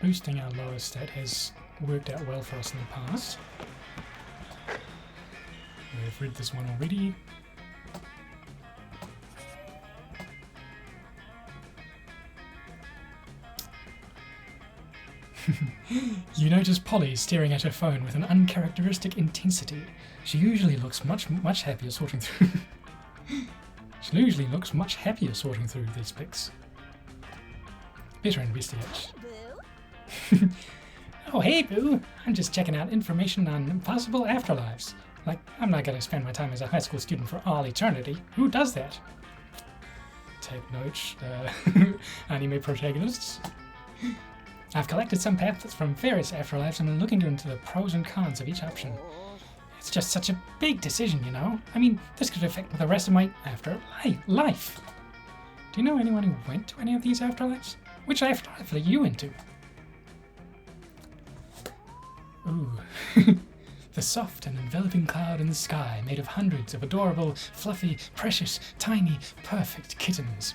Boosting our lowest stat has worked out well for us in the past. We've read this one already. You notice Polly staring at her phone with an uncharacteristic intensity. She usually looks much happier sorting through. She usually looks much happier sorting through these pics. Better investigate. Boo. Oh hey Boo, I'm just checking out information on possible afterlives. Like, I'm not gonna spend my time as a high school student for all eternity. Who does that? Take notes, anime protagonists. I've collected some pamphlets from various afterlives and I'm looking into the pros and cons of each option. It's just such a big decision, you know? I mean, this could affect the rest of my life. Do you know anyone who went to any of these afterlives? Which afterlife are you into? Ooh. The soft and enveloping cloud in the sky, made of hundreds of adorable, fluffy, precious, tiny, perfect kittens.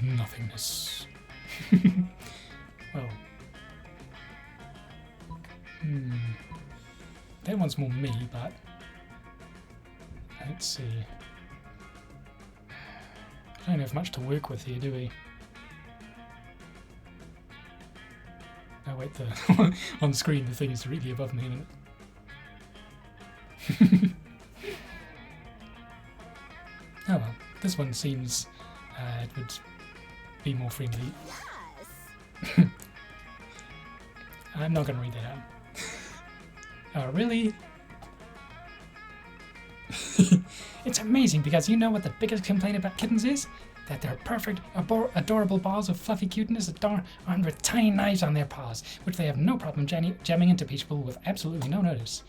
Nothingness. Well. That one's more me, but let's see. I don't have much to work with here, do we? Oh wait, the on screen the thing is directly above me, isn't it? Oh well, this one seems it would be more friendly. Yes. I'm not going to read that out. Oh, really? It's amazing because you know what the biggest complaint about kittens is? That they're perfect, adorable balls of fluffy cuteness armed with tiny knives on their paws, which they have no problem jamming into people with absolutely no notice.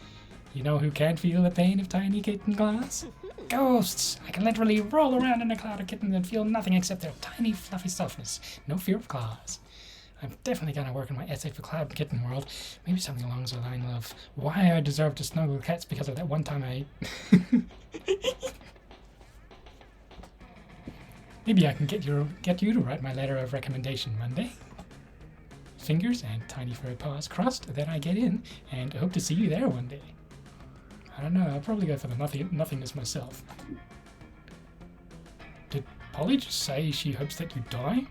You know who can't feel the pain of tiny kitten claws? Ghosts! I can literally roll around in a cloud of kittens and feel nothing except their tiny fluffy softness. No fear of claws. I'm definitely going to work on my essay for Cloud Kitten World. Maybe something along the line of why I deserve to snuggle cats because of that one time I... Maybe I can get you to write my letter of recommendation Monday. Fingers and tiny furry paws crossed that I get in, and hope to see you there one day. I don't know, I'll probably go for the nothingness myself. Did Polly just say she hopes that you die?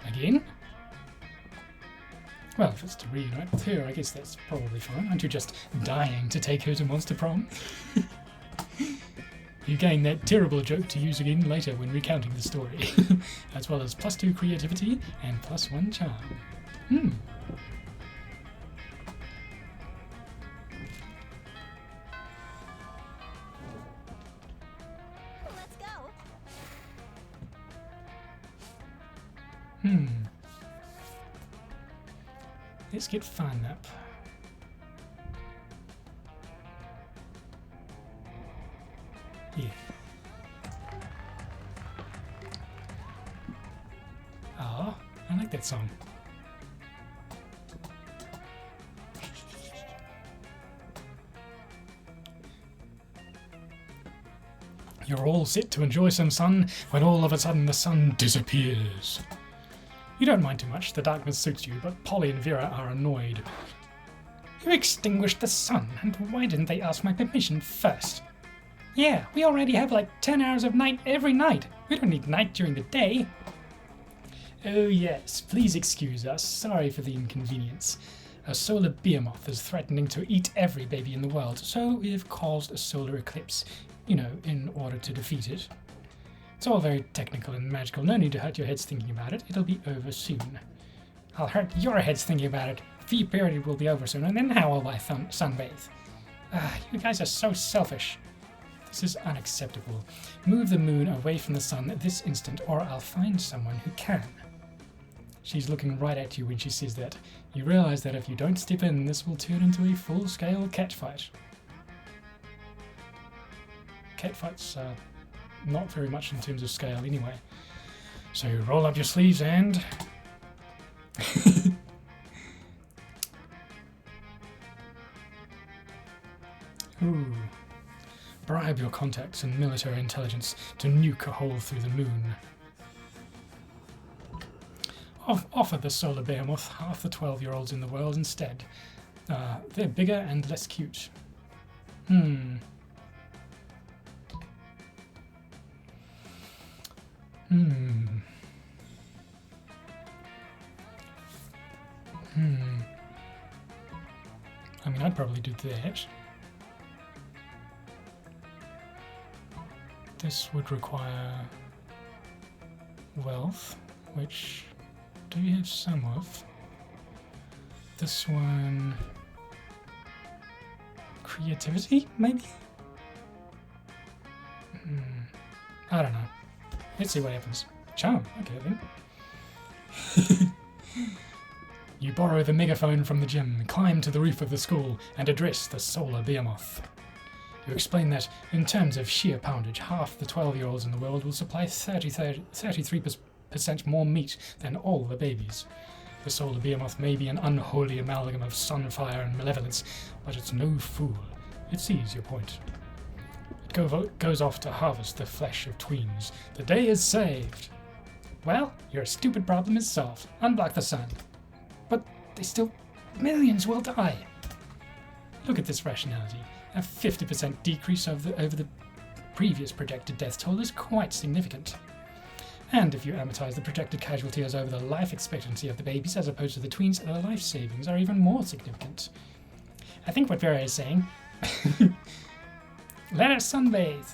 Again? Well, if it's to reunite with her, I guess that's probably fine. Aren't you just dying to take her to Monster Prom? You gain that terrible joke to use again later when recounting the story, as well as +2 creativity and +1 charm. Let's go. Let's get fun up. Yeah. Oh, I like that song. You're all set to enjoy some sun when all of a sudden the sun disappears. You don't mind too much, the darkness suits you, but Polly and Vera are annoyed. You extinguished the sun, and why didn't they ask my permission first? Yeah, we already have like 10 hours of night every night. We don't need night during the day. Oh yes, please excuse us. Sorry for the inconvenience. A solar behemoth is threatening to eat every baby in the world, so we have caused a solar eclipse, you know, in order to defeat it. It's all very technical and magical. No need to hurt your heads thinking about it. It'll be over soon. I'll hurt your heads thinking about it. The period will be over soon, and then how will I sunbathe? You guys are so selfish. This is unacceptable. Move the moon away from the sun this instant, or I'll find someone who can. She's looking right at you when she says that. You realize that if you don't step in, this will turn into a full-scale catfight. Catfights are not very much in terms of scale anyway. So roll up your sleeves and... Ooh. Bribe your contacts in military intelligence to nuke a hole through the moon. Offer the solar behemoth half the 12-year-olds in the world instead. They're bigger and less cute. I mean, I'd probably do that. This would require wealth, which do you have some of? This one... creativity, maybe? I don't know. Let's see what happens. Charm, okay then. You borrow the megaphone from the gym, climb to the roof of the school, and address the solar behemoth. You explain that, in terms of sheer poundage, half the 12-year-olds in the world will supply 33% more meat than all the babies. The solar behemoth may be an unholy amalgam of sunfire and malevolence, but it's no fool. It sees your point. It goes off to harvest the flesh of tweens. The day is saved. Well, your stupid problem is solved. Unblock the sun. But they still... millions will die. Look at this rationality. A 50% decrease over the previous projected death toll is quite significant. And if you amortize the projected casualties over the life expectancy of the babies as opposed to the tweens, the life savings are even more significant. I think what Vera is saying... Let us sunbathe!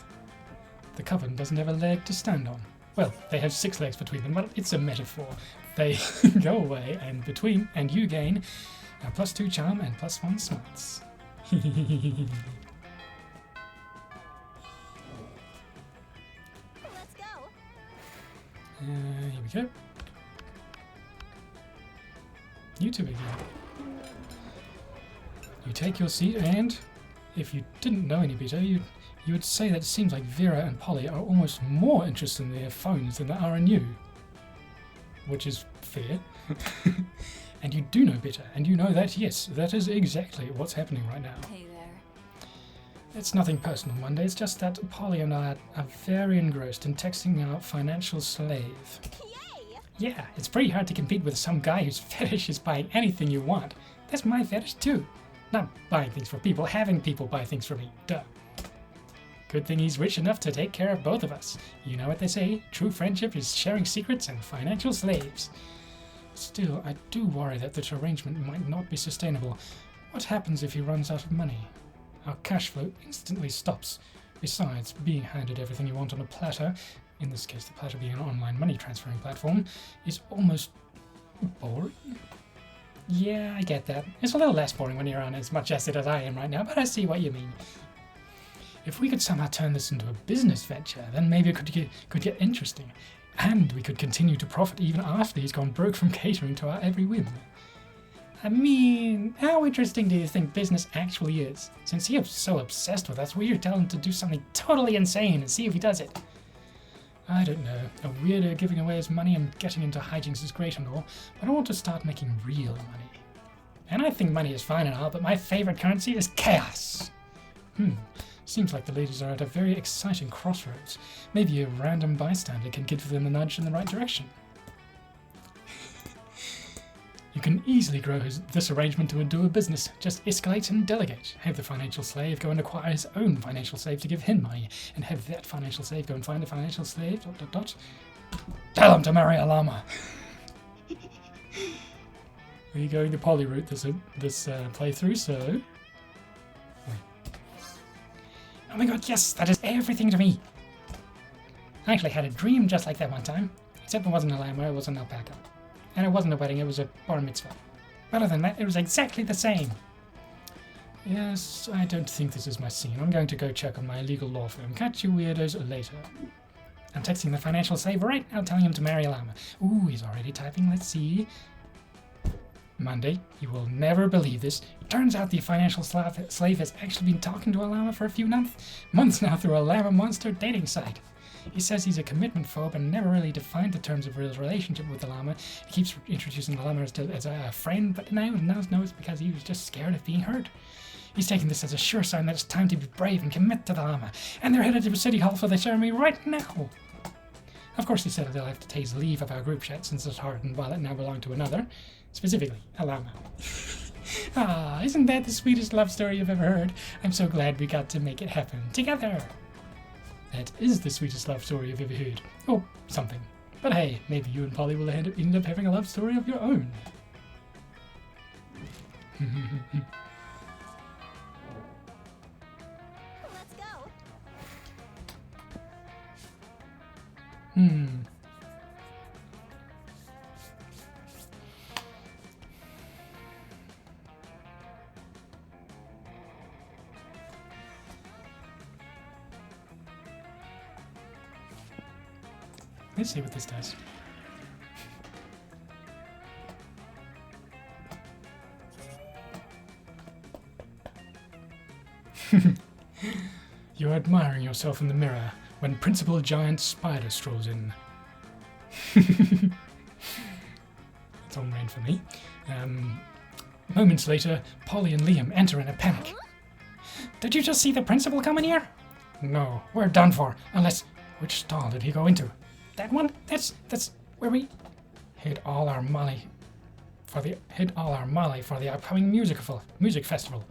The coven doesn't have a leg to stand on. Well, they have 6 legs between them, but it's a metaphor. They go away, and you gain a +2 charm and +1 smarts. Here we go. You two again. You take your seat, and if you didn't know any better, you would say that it seems like Vera and Polly are almost more interested in their phones than they are in you. Which is fair. And you do know better, and you know that, yes, that is exactly what's happening right now. Hey there. It's nothing personal, Monday. It's just that Polly and I are very engrossed in texting our financial slave. Yay! Yeah, it's pretty hard to compete with some guy whose fetish is buying anything you want. That's my fetish too. Not buying things for people, having people buy things for me. Duh. Good thing he's rich enough to take care of both of us. You know what they say, true friendship is sharing secrets and financial slaves. Still, I do worry that this arrangement might not be sustainable. What happens if he runs out of money? Our cash flow instantly stops. Besides, being handed everything you want on a platter, in this case the platter being an online money transferring platform, is almost boring. Yeah, I get that. It's a little less boring when you're on as much asset as I am right now, but I see what you mean. If we could somehow turn this into a business venture, then maybe it could get interesting. And we could continue to profit even after he's gone broke from catering to our every whim. I mean, how interesting do you think business actually is? Since you're so obsessed with us, we should tell him to do something totally insane and see if he does it. I don't know. A weirdo giving away his money and getting into hijinks is great and all, but I want to start making real money. And I think money is fine and all, but my favorite currency is chaos. Seems like the ladies are at a very exciting crossroads. Maybe a random bystander can give them a nudge in the right direction. You can easily grow this arrangement into a business. Just escalate and delegate. Have the financial slave go and acquire his own financial slave to give him money, and have that financial slave go and find a financial slave, ... Tell him to marry a llama! We're going the poly route this playthrough, so... Oh my god, yes! That is everything to me! I actually had a dream just like that one time. Except it wasn't a llama, it was an alpaca. And it wasn't a wedding, it was a bar mitzvah. But other than that, it was exactly the same. Yes, I don't think this is my scene. I'm going to go check on my legal law firm. Catch you weirdos later. I'm texting the financial slave right now telling him to marry a llama. Ooh, he's already typing, let's see. Monday, you will never believe this. Turns out the financial slave has actually been talking to a llama for a few months now through a llama monster dating site. He says he's a commitment phobe and never really defined the terms of his relationship with the llama. He keeps introducing the llama as a friend, but now it's because he was just scared of being hurt. He's taking this as a sure sign that it's time to be brave and commit to the llama, and they're headed to City Hall for the ceremony right now. Of course, he said they'll have to take leave of our group chat since it's hardened while it now belonged to another, specifically a llama. Ah, isn't that the sweetest love story you've ever heard? I'm so glad we got to make it happen together. That is the sweetest love story you've ever heard. Or something. But hey, maybe you and Polly will end up having a love story of your own. Let's go. Let's see what this does. You're admiring yourself in the mirror when Principal Giant Spider strolls in. It's on rain for me. Moments later, Polly and Liam enter in a panic. Did you just see the principal coming here? No, we're done for. Unless, which stall did he go into? That one? That's where we hid all our molly for the upcoming music festival.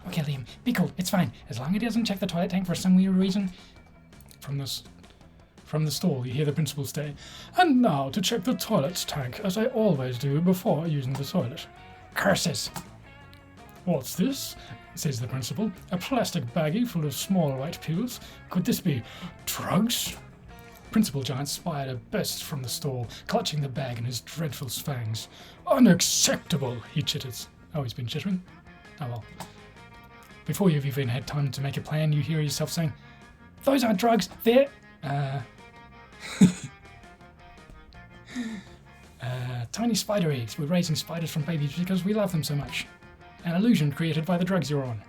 Okay, Liam, be cool. It's fine as long as he doesn't check the toilet tank for some weird reason. From the stall, you hear the principal say, "And now to check the toilet tank, as I always do before using the toilet." Curses! What's this? Says the principal. A plastic baggie full of small white pills. Could this be drugs? Principal Giant Spider bursts from the stall, clutching the bag in his dreadful fangs. Unacceptable, he chitters. Oh, he's been chittering? Oh well. Before you've even had time to make a plan, you hear yourself saying, "Those aren't drugs, they're... tiny spider eggs. We're raising spiders from babies because we love them so much. An illusion created by the drugs you're on."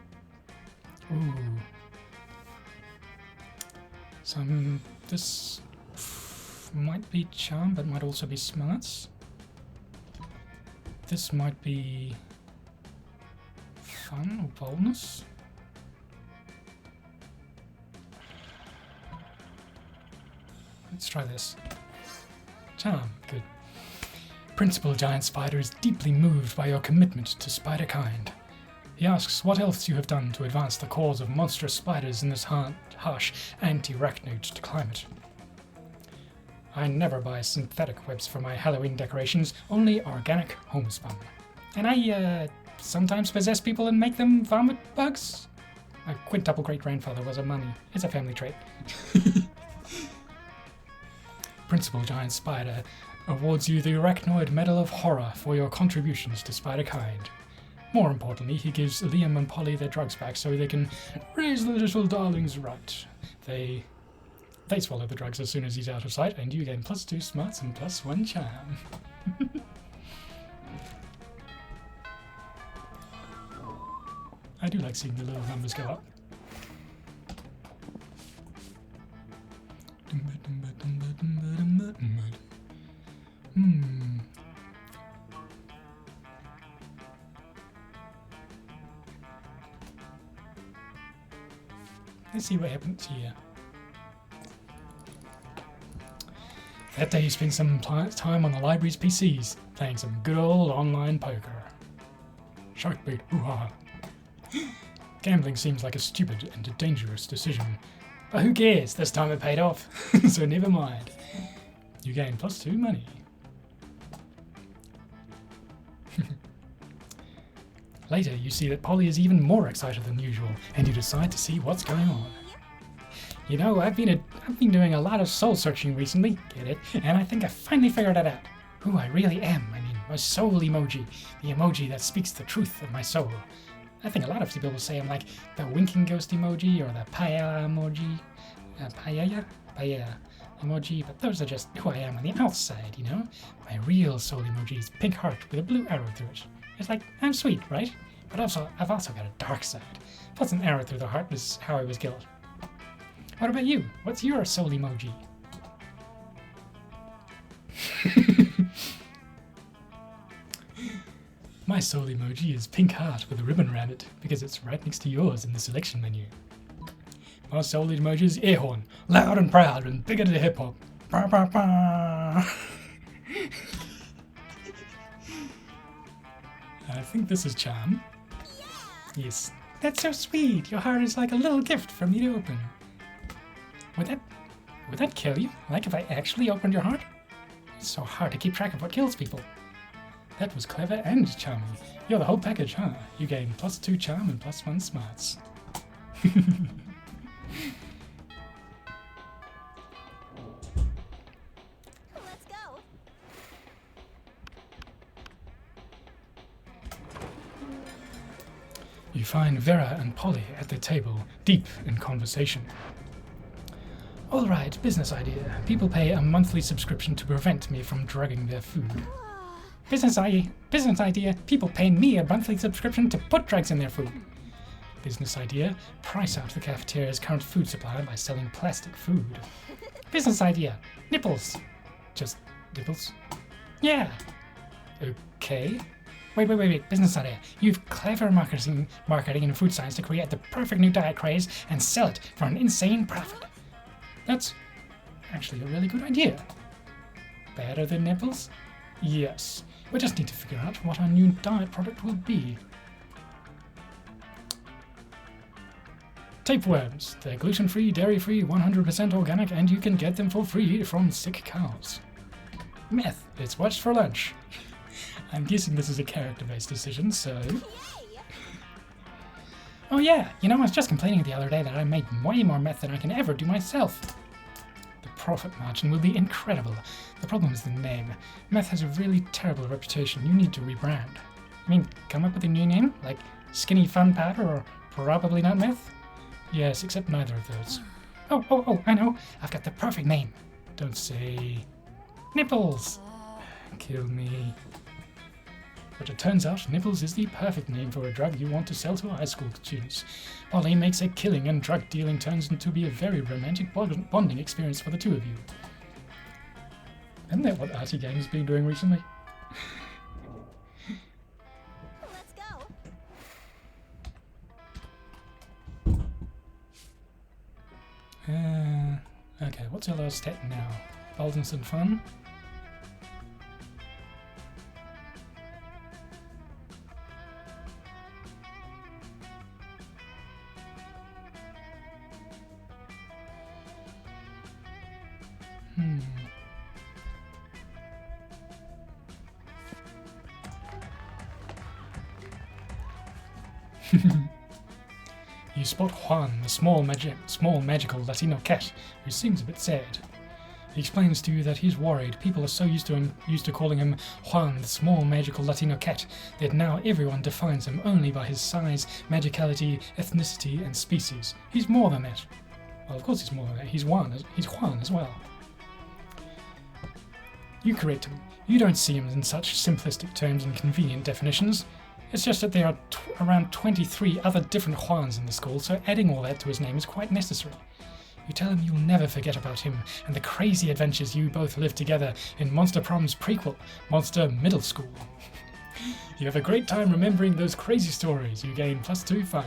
Ooh. This might be charm, but might also be smarts. This might be fun or boldness. Let's try this. Charm, good. Principal Giant Spider is deeply moved by your commitment to spiderkind. He asks what else you have done to advance the cause of monstrous spiders in this harsh, anti-arachnid climate. I never buy synthetic webs for my Halloween decorations, only organic homespun. And I sometimes possess people and make them vomit bugs. My quintuple great-grandfather was a mummy. It's a family trait. Principal Giant Spider awards you the Arachnoid Medal of Horror for your contributions to spiderkind. More importantly, he gives Liam and Polly their drugs back so they can raise the little darlings right. They swallow the drugs as soon as he's out of sight, and you gain +2 smarts and +1 charm. I do like seeing the little numbers go up. Let's see what happens here. That day you spent some time on the library's PCs, playing some good old online poker. Shark bait, hoo-ha. Gambling seems like a stupid and a dangerous decision. But who cares? This time it paid off, so never mind. You gain +2 money. Later, you see that Polly is even more excited than usual, and you decide to see what's going on. You know, I've been doing a lot of soul searching recently, get it? And I think I finally figured it out. Who I really am. I mean, my soul emoji, the emoji that speaks the truth of my soul. I think a lot of people will say I'm like the winking ghost emoji or the paella emoji, paella emoji, but those are just who I am on the outside, you know? My real soul emoji is pink heart with a blue arrow through it. It's like, I'm sweet, right? But I've also got a dark side. Plus an arrow through the heart is how I was killed. What about you? What's your soul emoji? My soul emoji is pink heart with a ribbon around it because it's right next to yours in the selection menu. My soul emoji is air horn, loud and proud and bigger than hip hop. Bah, bah, bah. I think this is charm. Yeah. Yes. That's so sweet. Your heart is like a little gift for me to open. Would that kill you? Like if I actually opened your heart? It's so hard to keep track of what kills people. That was clever and charming. You're the whole package, huh? You gain +2 charm and +1 smarts. Let's go. You find Vera and Polly at their table, deep in conversation. Alright, business idea. People pay a monthly subscription to prevent me from drugging their food. Business idea. People pay me a monthly subscription to put drugs in their food. Business idea. Price out the cafeteria's current food supply by selling plastic food. Business idea. Nipples. Just nipples? Yeah. Okay. Wait. Business idea. Use clever marketing and food science to create the perfect new diet craze and sell it for an insane profit. That's actually a really good idea. Better than nipples? Yes. We just need to figure out what our new diet product will be. Tapeworms. They're gluten-free, dairy-free, 100% organic, and you can get them for free from sick cows. Meth. It's what's for lunch. I'm guessing this is a character-based decision, so... Oh yeah, you know, I was just complaining the other day that I made way more meth than I can ever do myself. The profit margin will be incredible. The problem is the name. Meth has a really terrible reputation. You need to rebrand. I mean, come up with a new name? Like Skinny Fun Powder or Probably Not Meth? Yes, except neither of those. Oh, I know. I've got the perfect name. Don't say... Nipples! Kill me. But it turns out Nipples is the perfect name for a drug you want to sell to high school students. Polly makes a killing and drug dealing turns into be a very romantic bonding experience for the two of you. Isn't that what Artie Games has been doing recently? Let's go. Okay, what's your last stat now? Boldness and fun? You spot Juan, the small magical Latino cat, who seems a bit sad. He explains to you that he's worried people are so used to calling him Juan, the small magical Latino cat, that now everyone defines him only by his size, magicality, ethnicity, and species. He's more than that. Well, of course he's more than that. He's Juan as well. You correct him. You don't see him in such simplistic terms and convenient definitions. It's just that there are around 23 other different Juans in the school, so adding all that to his name is quite necessary. You tell him you'll never forget about him and the crazy adventures you both lived together in Monster Prom's prequel, Monster Middle School. You have a great time remembering those crazy stories. You gain +2 fun.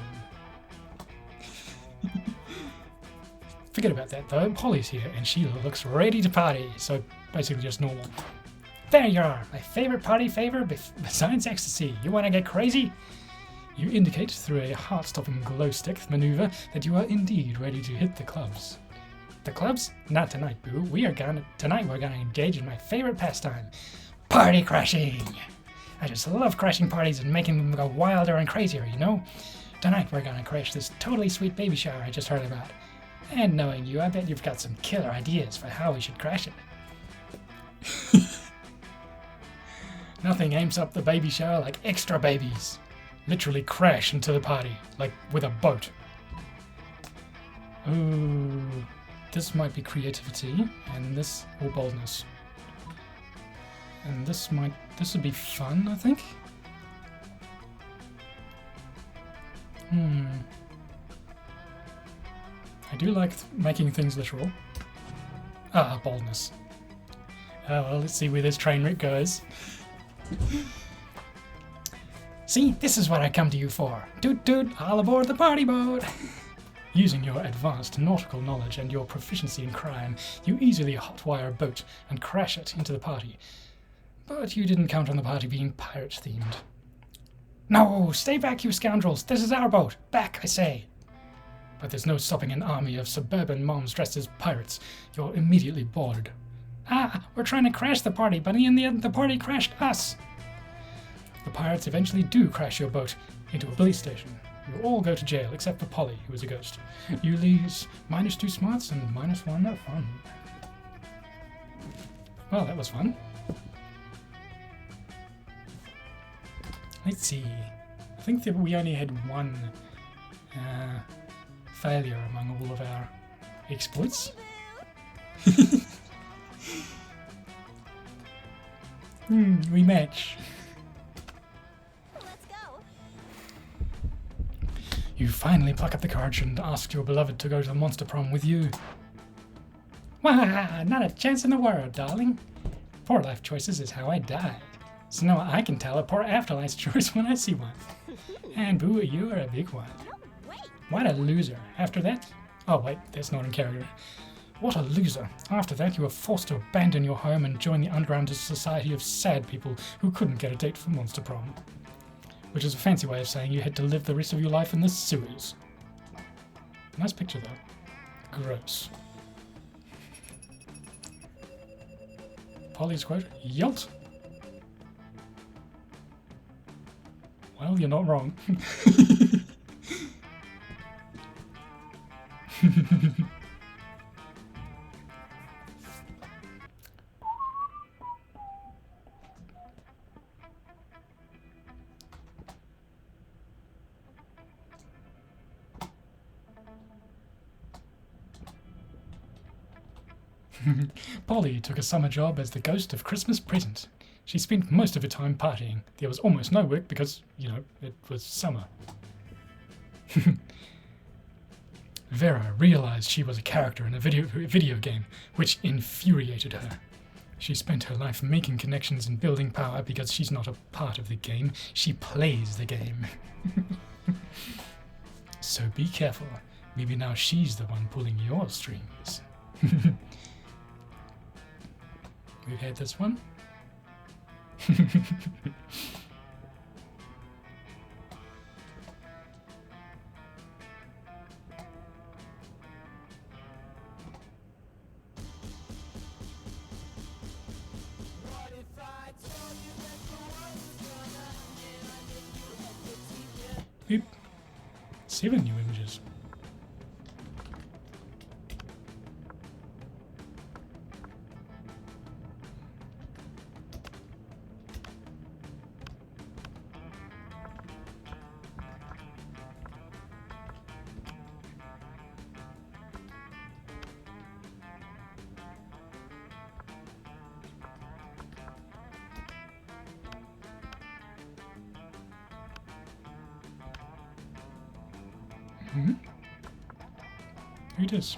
Forget about that though, Polly's here and she looks ready to party, so basically just normal. There you are, my favorite party favor besides ecstasy. You want to get crazy? You indicate through a heart-stopping glow stick maneuver that you are indeed ready to hit the clubs. The clubs? Not tonight, boo. Tonight we're gonna engage in my favorite pastime, party crashing. I just love crashing parties and making them go wilder and crazier, you know? Tonight we're gonna crash this totally sweet baby shower I just heard about. And knowing you, I bet you've got some killer ideas for how we should crash it. Nothing amps up the baby shower like extra babies. Literally crash into the party, like with a boat. Ooh, this might be creativity, and this, or boldness. And this would be fun, I think? I do like making things literal. Ah, boldness. Oh, well, let's see where this train wreck goes. See, this is what I come to you for. Toot toot, all aboard the party boat. Using your advanced nautical knowledge and your proficiency in crime, you easily hotwire a boat and crash it into the party. But you didn't count on the party being pirate-themed. No, stay back, you scoundrels. This is our boat. Back, I say. But there's no stopping an army of suburban moms dressed as pirates. You're immediately boarded. Ah, we're trying to crash the party, but in the end, the party crashed us. The pirates eventually do crash your boat into a police station. You all go to jail, except for Polly, who is a ghost. You lose -2 smarts and -1 fun. Well, that was fun. Let's see. I think that we only had one failure among all of our exploits. Rematch. Let's go. You finally pluck up the courage and ask your beloved to go to the monster prom with you. Wah! Not a chance in the world, darling. Poor life choices is how I died. So now I can tell a poor afterlife choice when I see one. And boo, you're a big one. No, wait. What a loser. After that... Oh wait, that's not in character. What a loser. After that you were forced to abandon your home and join the underground society of sad people who couldn't get a date for monster prom. Which is a fancy way of saying you had to live the rest of your life in the sewers. Nice picture though. Gross. Polly's quote, Yelt. Well, you're not wrong. Polly took a summer job as the ghost of Christmas present. She spent most of her time partying. There was almost no work because, you know, it was summer. Vera realized she was a character in a video game, which infuriated her. She spent her life making connections and building power because she's not a part of the game, she plays the game. So be careful. Maybe now she's the one pulling your strings. We've had this one. Beep. 7 new images. Hmm? Who it is?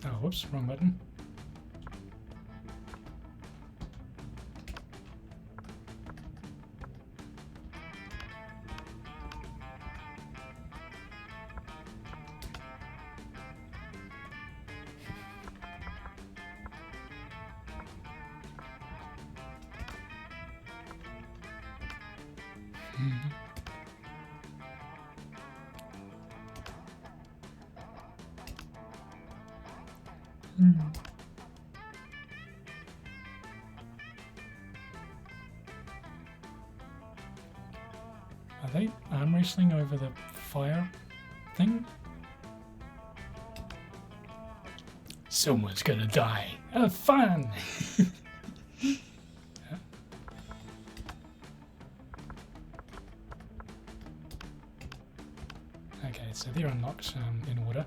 Oh, whoops, wrong button. Are they arm wrestling over the fire thing? Someone's gonna die. Have fun! Okay, so they're unlocked in order.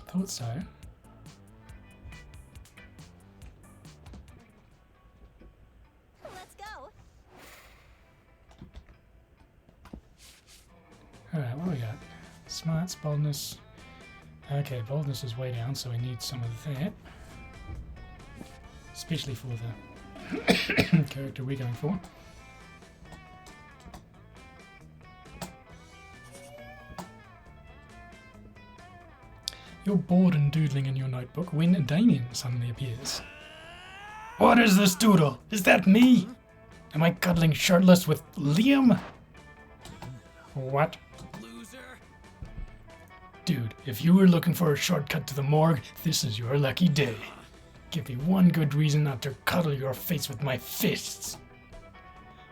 Thought so. Let's go. Alright, what do we got? Smarts, boldness. Okay, boldness is way down, so we need some of that. Especially for the character we're going for. You're bored and doodling in your notebook when Damien suddenly appears. What is this doodle? Is that me? Am I cuddling shirtless with Liam? What? Loser. Dude, if you were looking for a shortcut to the morgue, this is your lucky day. Give me one good reason not to cuddle your face with my fists.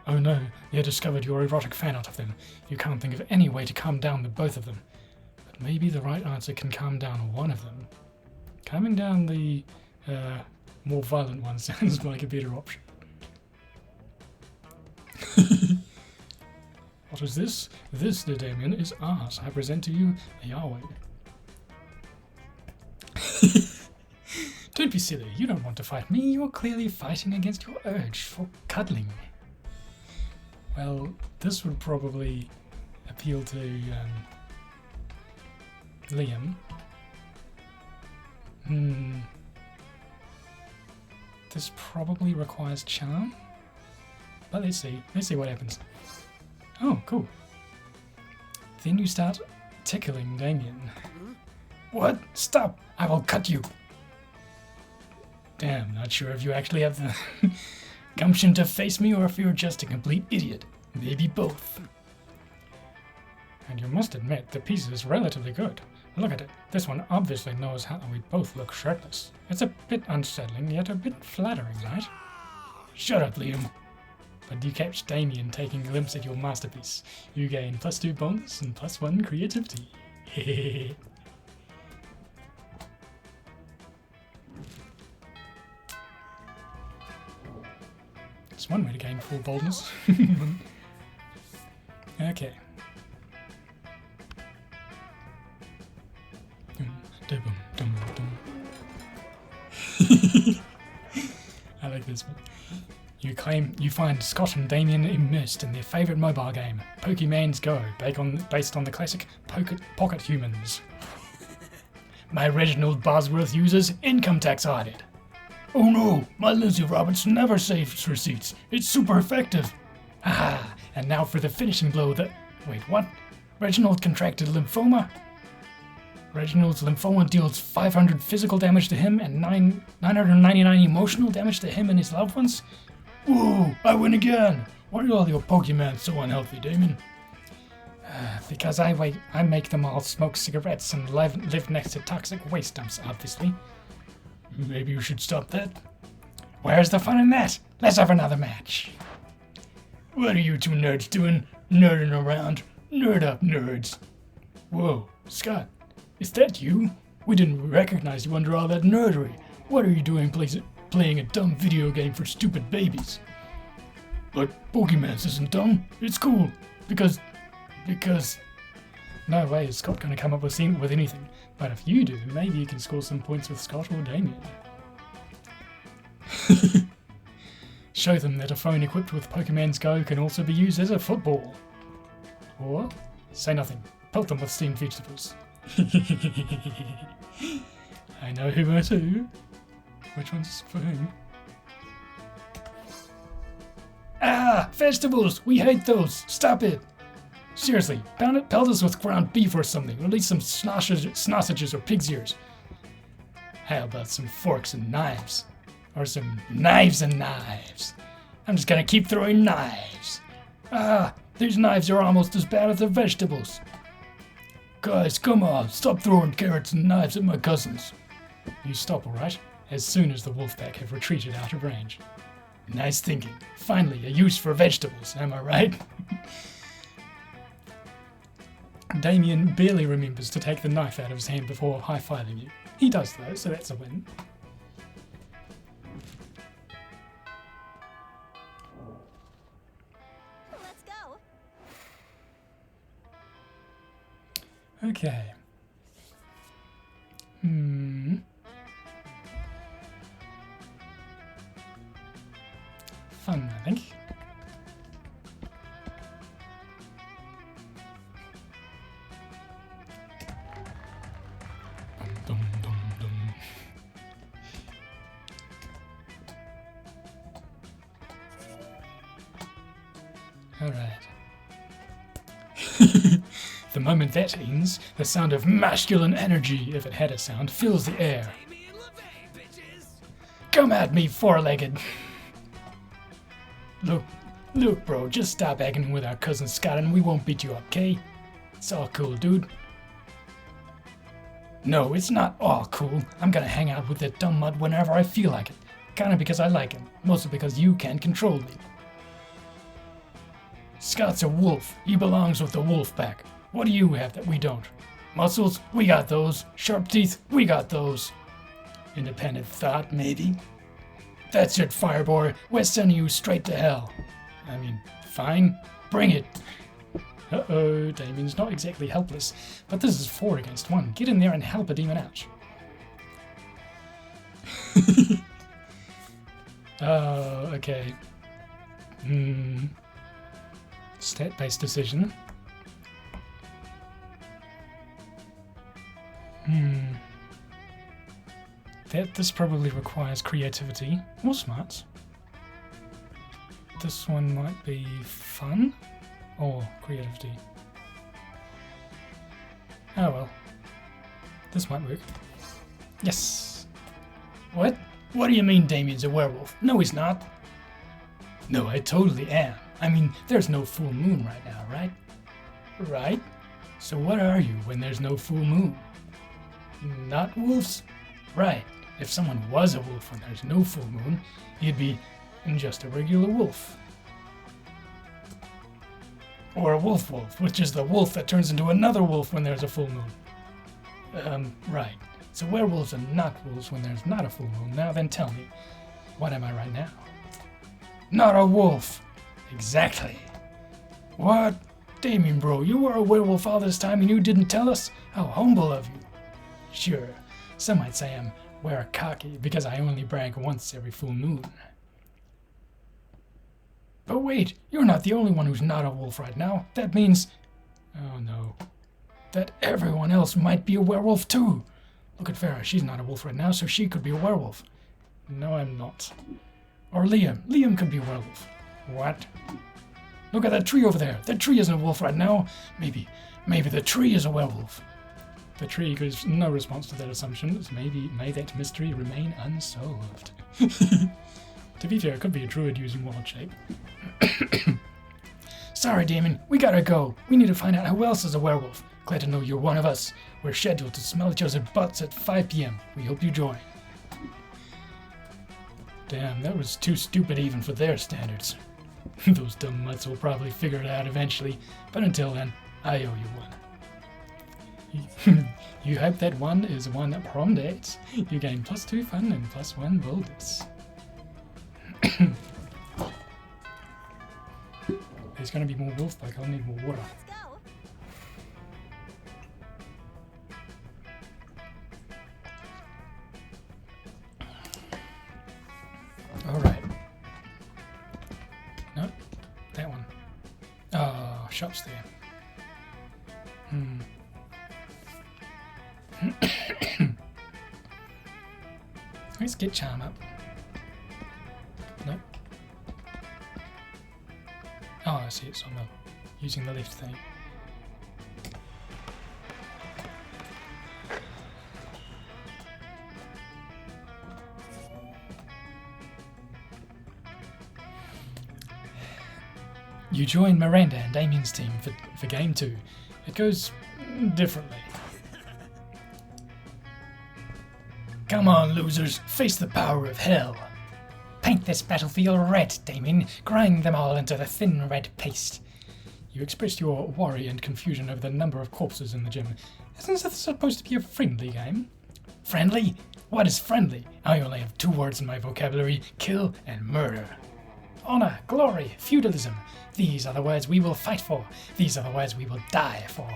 Oh no, you discovered your erotic fan art of them. You can't think of any way to calm down the both of them. But maybe the right answer can calm down one of them. Calming down the more violent one sounds like a better option. What is this? This, dear Damien, is art. I present to you a Yahweh. Don't be silly. You don't want to fight me. You're clearly fighting against your urge for cuddling. Well, this would probably appeal to Liam. This probably requires charm. But let's see. Let's see what happens. Oh, cool. Then you start tickling Damien. What? Stop! I will cut you! Damn, not sure if you actually have the gumption to face me or if you're just a complete idiot. Maybe both. And you must admit, the piece is relatively good. Look at it. This one obviously knows how we both look shirtless. It's a bit unsettling, yet a bit flattering, right? Shut up, Liam. But you catch Damien taking a glimpse at your masterpiece. You gain +2 bonus and +1 creativity. Hehehe. It's one way to gain full boldness. Okay. I like this one. You find Scott and Damien immersed in their favourite mobile game, Pokemon's Go, based on the classic Pocket Humans. My Reginald Bosworth uses income tax audit. Oh no, my Lindsay Roberts never saves receipts. It's super effective. Aha, and now for the finishing blow wait, what? Reginald contracted lymphoma? Reginald's lymphoma deals 500 physical damage to him and 999 emotional damage to him and his loved ones? Whoa, I win again! Why are all your Pokemon so unhealthy, Damon? Because I make them all smoke cigarettes and live next to toxic waste dumps, obviously. Maybe you should stop that. Where's the fun in that? Let's have another match. What are you two nerds doing? Nerding around? Nerd up, nerds. Whoa, Scott, is that you? We didn't recognize you under all that nerdery. What are you doing playing a dumb video game for stupid babies? But Pokemon isn't dumb. It's cool. Because... No way is Scott going to come up with anything. But if you do, maybe you can score some points with Scott or Damien. Show them that a phone equipped with Pokemon's Go can also be used as a football. Or, say nothing. Pelt them with steamed vegetables. I know who are too. Which one's for whom? Ah! Vegetables! We hate those! Stop it! Seriously, pelt us with ground beef or something, or at least some sausages or pig's ears. How about some forks and knives? Or some knives and knives? I'm just gonna keep throwing knives. Ah, these knives are almost as bad as the vegetables. Guys, come on, stop throwing carrots and knives at my cousins. You stop, alright? As soon as the wolf pack have retreated out of range. Nice thinking. Finally, a use for vegetables, am I right? Damien barely remembers to take the knife out of his hand before high-fiving you. He does though, so that's a win. Let's go. Okay. Fun, I think. Dum, dum, dum. All right. The moment that ends, the sound of masculine energy, if it had a sound, fills the air. Come at me, four-legged. Look, bro, just stop acting with our cousin Scott and we won't beat you up, okay? It's all cool, dude. No, it's not all cool. I'm gonna hang out with that dumb mutt whenever I feel like it. Kinda because I like him, mostly because you can't control me. Scott's a wolf. He belongs with the wolf pack. What do you have that we don't? Muscles? We got those. Sharp teeth? We got those. Independent thought, maybe? That's it, Fireboy. We're sending you straight to hell. I mean, fine. Bring it. Uh-oh, Damien's not exactly helpless, but this is 4 against 1. Get in there and help a demon out. Oh, okay. Stat-based decision. This probably requires creativity or smarts. This one might be fun or creativity. Oh well. This might work. Yes! What? What do you mean Damien's a werewolf? No, he's not. No, I totally am. I mean, there's no full moon right now, right? Right? So what are you when there's no full moon? Not wolves? Right. If someone was a wolf when there's no full moon, he'd be just a regular wolf. Or a wolf, which is the wolf that turns into another wolf when there's a full moon. Right. So werewolves are not wolves when there's not a full moon. Now then tell me, what am I right now? Not a wolf! Exactly. What? Damien, bro, you were a werewolf all this time and you didn't tell us? How humble of you. Sure, some might say I'm cocky because I only brag once every full moon. But wait, you're not the only one who's not a wolf right now. That means... oh no. That everyone else might be a werewolf too. Look at Farah, she's not a wolf right now, so she could be a werewolf. No, I'm not. Or Liam. Liam could be a werewolf. What? Look at that tree over there. That tree isn't a wolf right now. Maybe the tree is a werewolf. The tree gives no response to that assumption. May that mystery remain unsolved. To be fair, it could be a druid using wild shape. Sorry, Damon. We gotta go. We need to find out who else is a werewolf. Glad to know you're one of us. We're scheduled to smell each other's butts at 5 p.m. We hope you join. Damn, that was too stupid even for their standards. Those dumb mutts will probably figure it out eventually, but until then, I owe you one. You hope that one is one that prom dates. You gain +2 fun and +1 boldness. There's gonna be more wolf bike, I'll need more water. Let's go. Alright. No, that one. Oh, shop's there. Let's get charm up. Nope. Oh, I see it's on using the left thing. You join Miranda and Damien's team for game 2. It goes differently. Come on, losers, face the power of hell. Paint this battlefield red, Damien. Grind them all into the thin red paste. You expressed your worry and confusion over the number of corpses in the gym. Isn't this supposed to be a friendly game? Friendly? What is friendly? I only have 2 words in my vocabulary: kill and murder. Honor, glory, feudalism. These are the words we will fight for. These are the words we will die for.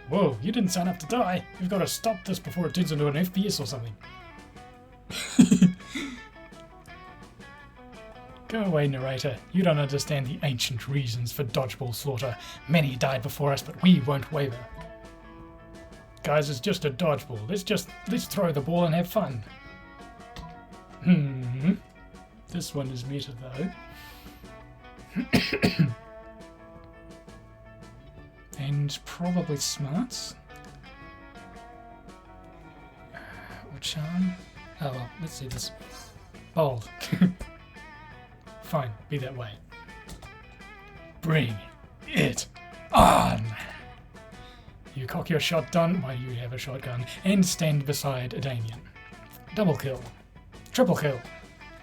Whoa, you didn't sign up to die. We've got to stop this before it turns into an FPS or something. Go away, narrator. You don't understand the ancient reasons for dodgeball slaughter. Many died before us, but we won't waver. Guys, it's just a dodgeball. Let's throw the ball and have fun. This one is meta though. And probably smarts. Or charm. Oh well, let's see this. Bold. Fine, be that way. Bring it on! You cock your shotgun while you have a shotgun and stand beside a Damien. Double kill. Triple kill.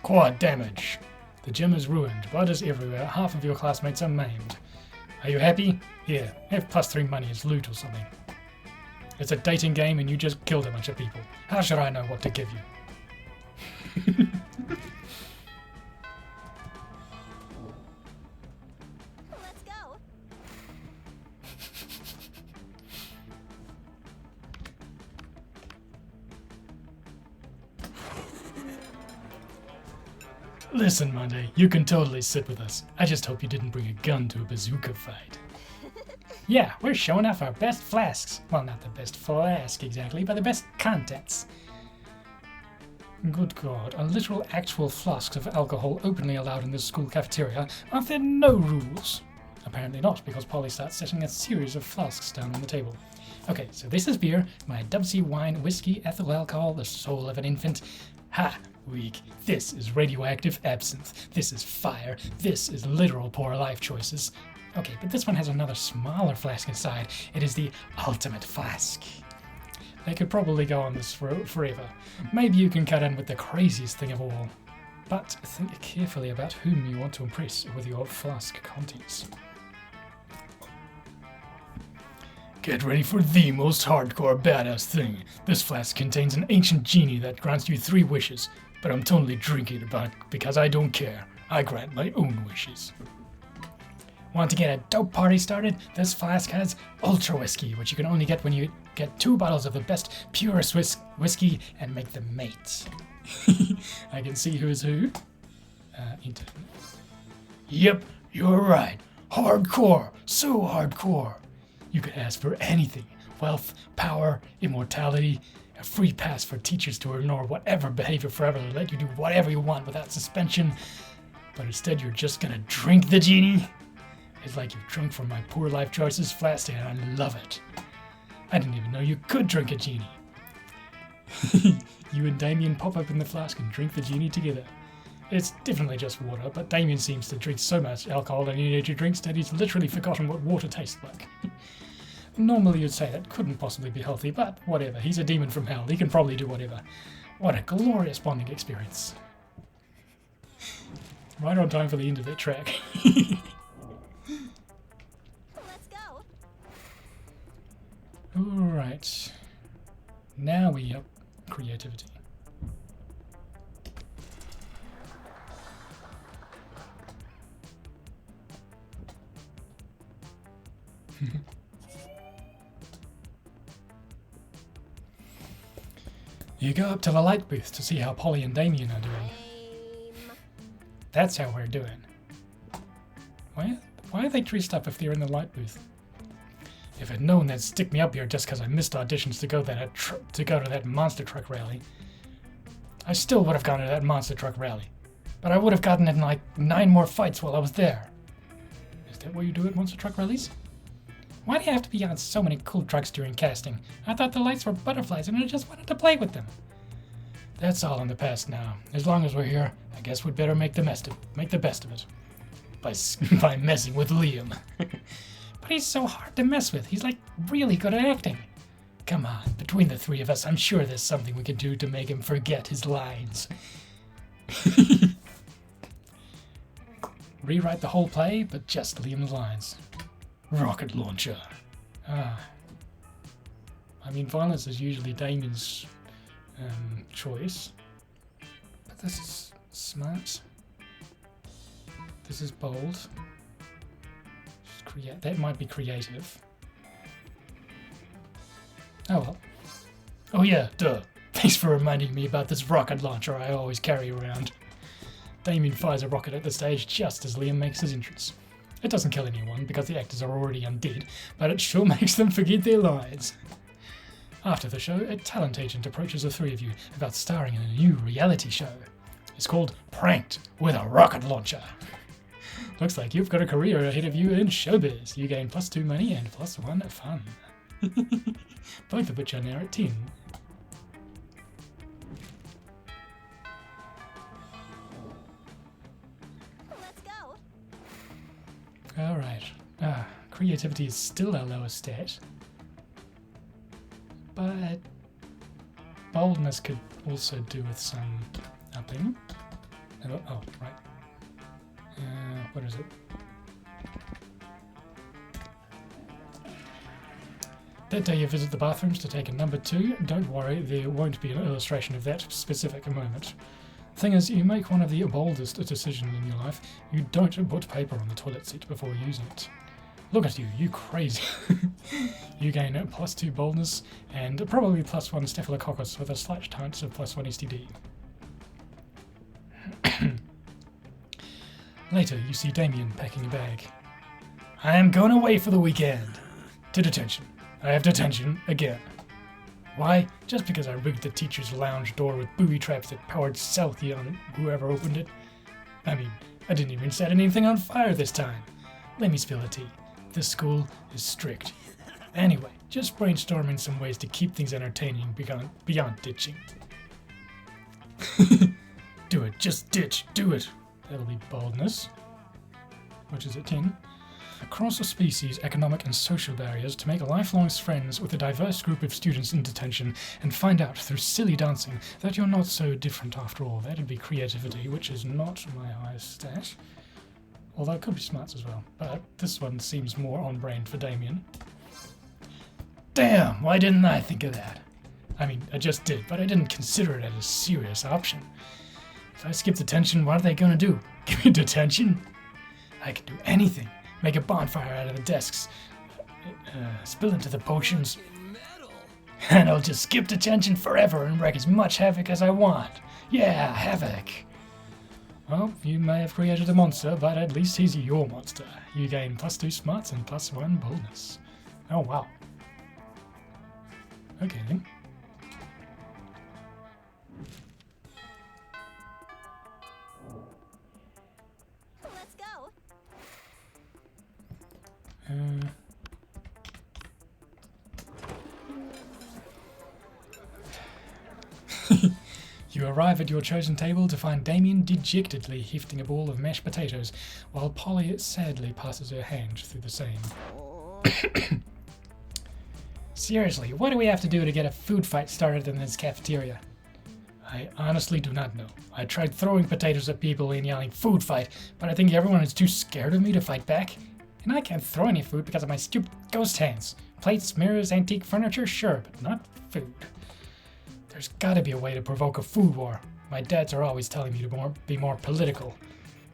Quad damage. The gym is ruined. Blood is everywhere. Half of your classmates are maimed. Are you happy? Here, have +3 money as loot or something. It's a dating game and you just killed a bunch of people. How should I know what to give you? Let's go. Listen, Monday, you can totally sit with us. I just hope you didn't bring a gun to a bazooka fight. Yeah, we're showing off our best flasks. Well, not the best flask exactly, but the best contents. Good God, are literal actual flasks of alcohol openly allowed in this school cafeteria? Are there no rules? Apparently not, because Polly starts setting a series of flasks down on the table. Okay, so this is beer, my Dubsy wine, whiskey, ethyl alcohol, the soul of an infant. Ha! Weak. This is radioactive absinthe. This is fire. This is literal poor life choices. Okay, but this one has another smaller flask inside. It is the ultimate flask. They could probably go on this forever. Maybe you can cut in with the craziest thing of all. But think carefully about whom you want to impress with your flask contents. Get ready for the most hardcore badass thing. This flask contains an ancient genie that grants you 3 wishes, but I'm totally drinking it because I don't care. I grant my own wishes. Want to get a dope party started? This flask has Ultra Whiskey, which you can only get when you get 2 bottles of the best, purest whiskey and make them mates. I can see who's who. Internet. Yep, you're right. Hardcore. So hardcore. You could ask for anything. Wealth, power, immortality, a free pass for teachers to ignore whatever behavior forever to let you do whatever you want without suspension. But instead you're just gonna drink the genie? It's like you've drunk from my poor life choices flask and I love it. I didn't even know you could drink a genie. You and Damien pop up in the flask and drink the genie together. It's definitely just water, but Damien seems to drink so much alcohol and energy drinks that he's literally forgotten what water tastes like. Normally you'd say that couldn't possibly be healthy, but whatever, he's a demon from hell, he can probably do whatever. What a glorious bonding experience. Right on time for the end of that track. Let's go. Alright. Now we up creativity. You go up to the light booth to see how Polly and Damien are doing. That's how we're doing. Why are they dressed up if they're in the light booth? If I'd known they'd stick me up here just because I missed auditions to go to that monster truck rally, I still would have gone to that monster truck rally. But I would have gotten in like 9 more fights while I was there. Is that what you do at monster truck rallies? Why do you have to be on so many cool trucks during casting? I thought the lights were butterflies and I just wanted to play with them. That's all in the past now. As long as we're here, I guess we'd better make the best of it. By messing with Liam. But he's so hard to mess with. He's like really good at acting. Come on, between the 3 of us, I'm sure there's something we can do to make him forget his lines. Rewrite the whole play, but just Liam's lines. Rocket launcher. I mean, violence is usually Damien's choice. But this is smart. This is bold. That might be creative. Oh well. Oh yeah, duh. Thanks for reminding me about this rocket launcher I always carry around. Damien fires a rocket at the stage just as Liam makes his entrance. It doesn't kill anyone because the actors are already undead, but it sure makes them forget their lines. After the show, a talent agent approaches the three of you about starring in a new reality show. It's called Pranked with a Rocket Launcher. Looks like you've got a career ahead of you in showbiz. You gain +2 money and +1 fun. Both of which are now at 10. Let's go. Alright. Creativity is still our lowest stat. But boldness could also do with some upping. Oh, right. What is it? That day you visit the bathrooms to take a number 2. Don't worry, there won't be an illustration of that specific moment. Thing is, you make one of the boldest decisions in your life. You don't put paper on the toilet seat before using it. Look at you, you crazy. You gain +2 boldness and probably +1 staphylococcus with a slight chance of +1 STD. Later, you see Damien packing a bag. I am going away for the weekend. To detention. I have detention again. Why? Just because I rigged the teacher's lounge door with booby traps that powered Southie on whoever opened it. I mean, I didn't even set anything on fire this time. Let me spill the tea. This school is strict. Anyway, just brainstorming some ways to keep things entertaining beyond ditching. Do it, just ditch, do it. That'll be boldness. Which is at 10. Across a species, economic and social barriers to make lifelong friends with a diverse group of students in detention and find out through silly dancing that you're not so different after all. That'd be creativity, which is not my highest stat. Although it could be smarts as well, but this one seems more on brand for Damien. Damn, why didn't I think of that? I mean, I just did, but I didn't consider it as a serious option. If I skip detention, what are they gonna do? Give me detention? I can do anything. Make a bonfire out of the desks. Spill into the potions. And I'll just skip detention forever and wreak as much havoc as I want. Yeah, havoc. Well, you may have created a monster, but at least he's your monster. You gain +2 smarts and +1 boldness. Oh, wow. Okay, then. Let's go. You arrive at your chosen table to find Damien dejectedly hefting a ball of mashed potatoes, while Polly sadly passes her hand through the same. Seriously, what do we have to do to get a food fight started in this cafeteria? I honestly do not know. I tried throwing potatoes at people and yelling food fight, but I think everyone is too scared of me to fight back. And I can't throw any food because of my stupid ghost hands. Plates, mirrors, antique furniture, sure, but not food. There's gotta be a way to provoke a food war. My dads are always telling me to be more political.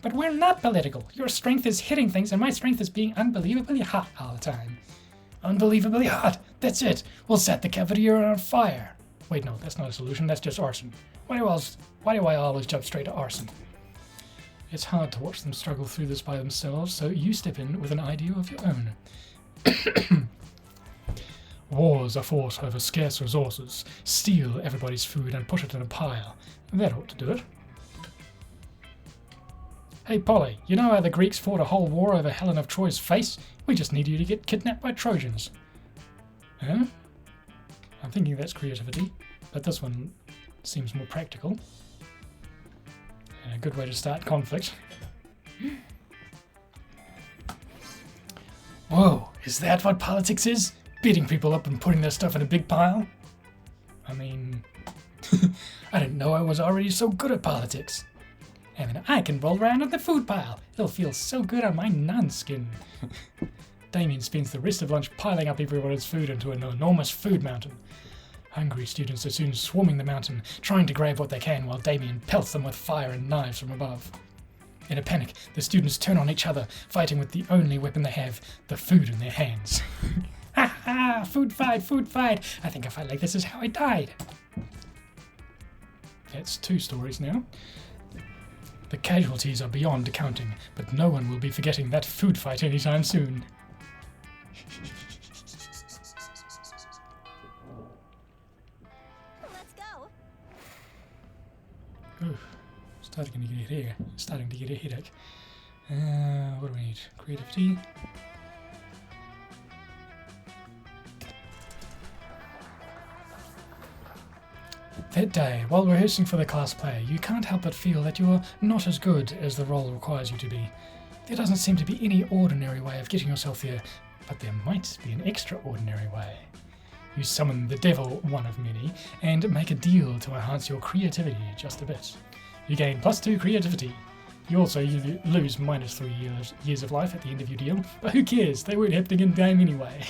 But we're not political. Your strength is hitting things and my strength is being unbelievably hot all the time. Unbelievably hot. That's it. We'll set the cafeteria on fire. Wait, no, that's not a solution. That's just arson. Why do I always jump straight to arson? It's hard to watch them struggle through this by themselves, so you step in with an idea of your own. Wars are fought over scarce resources. Steal everybody's food and put it in a pile. That ought to do it. Hey Polly, you know how the Greeks fought a whole war over Helen of Troy's face? We just need you to get kidnapped by Trojans. Huh? I'm thinking that's creativity, but this one seems more practical. And a good way to start conflict. Whoa, is that what politics is? Beating people up and putting their stuff in a big pile? I mean, I didn't know I was already so good at politics. And then I can roll around on the food pile. It'll feel so good on my non-skin. Damien spends the rest of lunch piling up everyone's food into an enormous food mountain. Hungry students are soon swarming the mountain, trying to grab what they can while Damien pelts them with fire and knives from above. In a panic, the students turn on each other, fighting with the only weapon they have, the food in their hands. Ha! ha! Food fight, food fight! I think a fight like this is how I died. That's 2 stories now. The casualties are beyond counting, but no one will be forgetting that food fight anytime soon. Let's go. Ooh, starting to get a headache. What do we need? Creativity. That day, while rehearsing for the class play, you can't help but feel that you're not as good as the role requires you to be. There doesn't seem to be any ordinary way of getting yourself there, but there might be an extraordinary way. You summon the devil, one of many, and make a deal to enhance your creativity just a bit. You gain +2 creativity. You also lose -3 years of life at the end of your deal, but who cares? They weren't happening in game anyway.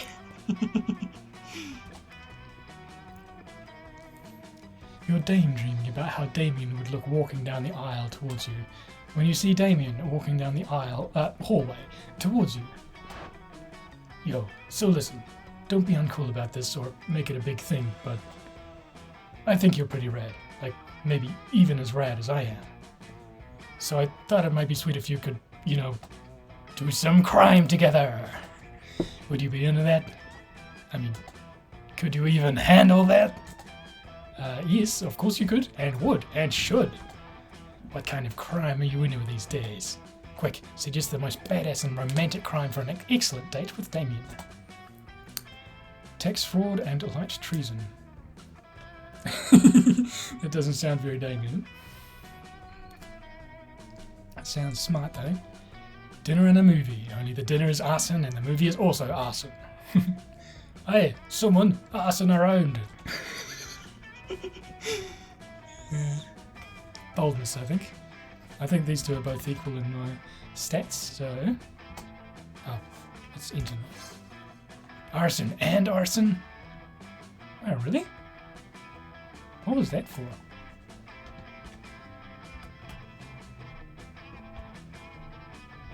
You're daydreaming about how Damien would look walking down the aisle towards you. When you see Damien walking down the hallway towards you. Yo, so listen, don't be uncool about this or make it a big thing, but I think you're pretty rad. Like, maybe even as rad as I am. So I thought it might be sweet if you could, you know, do some crime together. Would you be into that? I mean, could you even handle that? Yes, of course you could, and would, and should. What kind of crime are you into these days? Quick, suggest the most badass and romantic crime for an excellent date with Damien. Tax fraud and light treason. That doesn't sound very Damien. That sounds smart though. Dinner and a movie, only the dinner is arson and the movie is also arson. Hey, someone arson around. Yeah. Boldness, I think. I think these two are both equal in my stats, so... Oh, it's internet. Arson and arson? Oh, really? What was that for?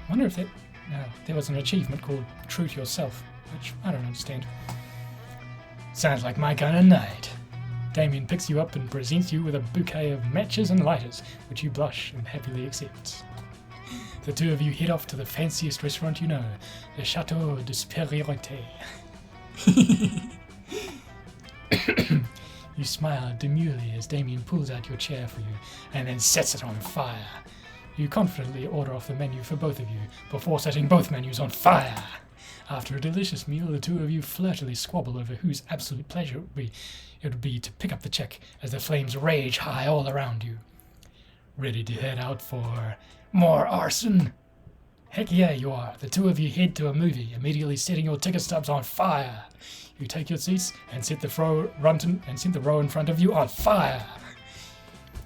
I wonder if that... No, there was an achievement called True to Yourself, which I don't understand. Sounds like my kind of night. Damien picks you up and presents you with a bouquet of matches and lighters, which you blush and happily accept. The two of you head off to the fanciest restaurant you know, the Chateau de Supériorité. You smile demurely as Damien pulls out your chair for you and then sets it on fire. You confidently order off the menu for both of you before setting both menus on fire. After a delicious meal, the two of you flirtily squabble over whose absolute pleasure it would be to pick up the check as the flames rage high all around you. Ready to head out for more arson? Heck yeah, you are. The two of you head to a movie, immediately setting your ticket stubs on fire. You take your seats and set the row in front of you on fire.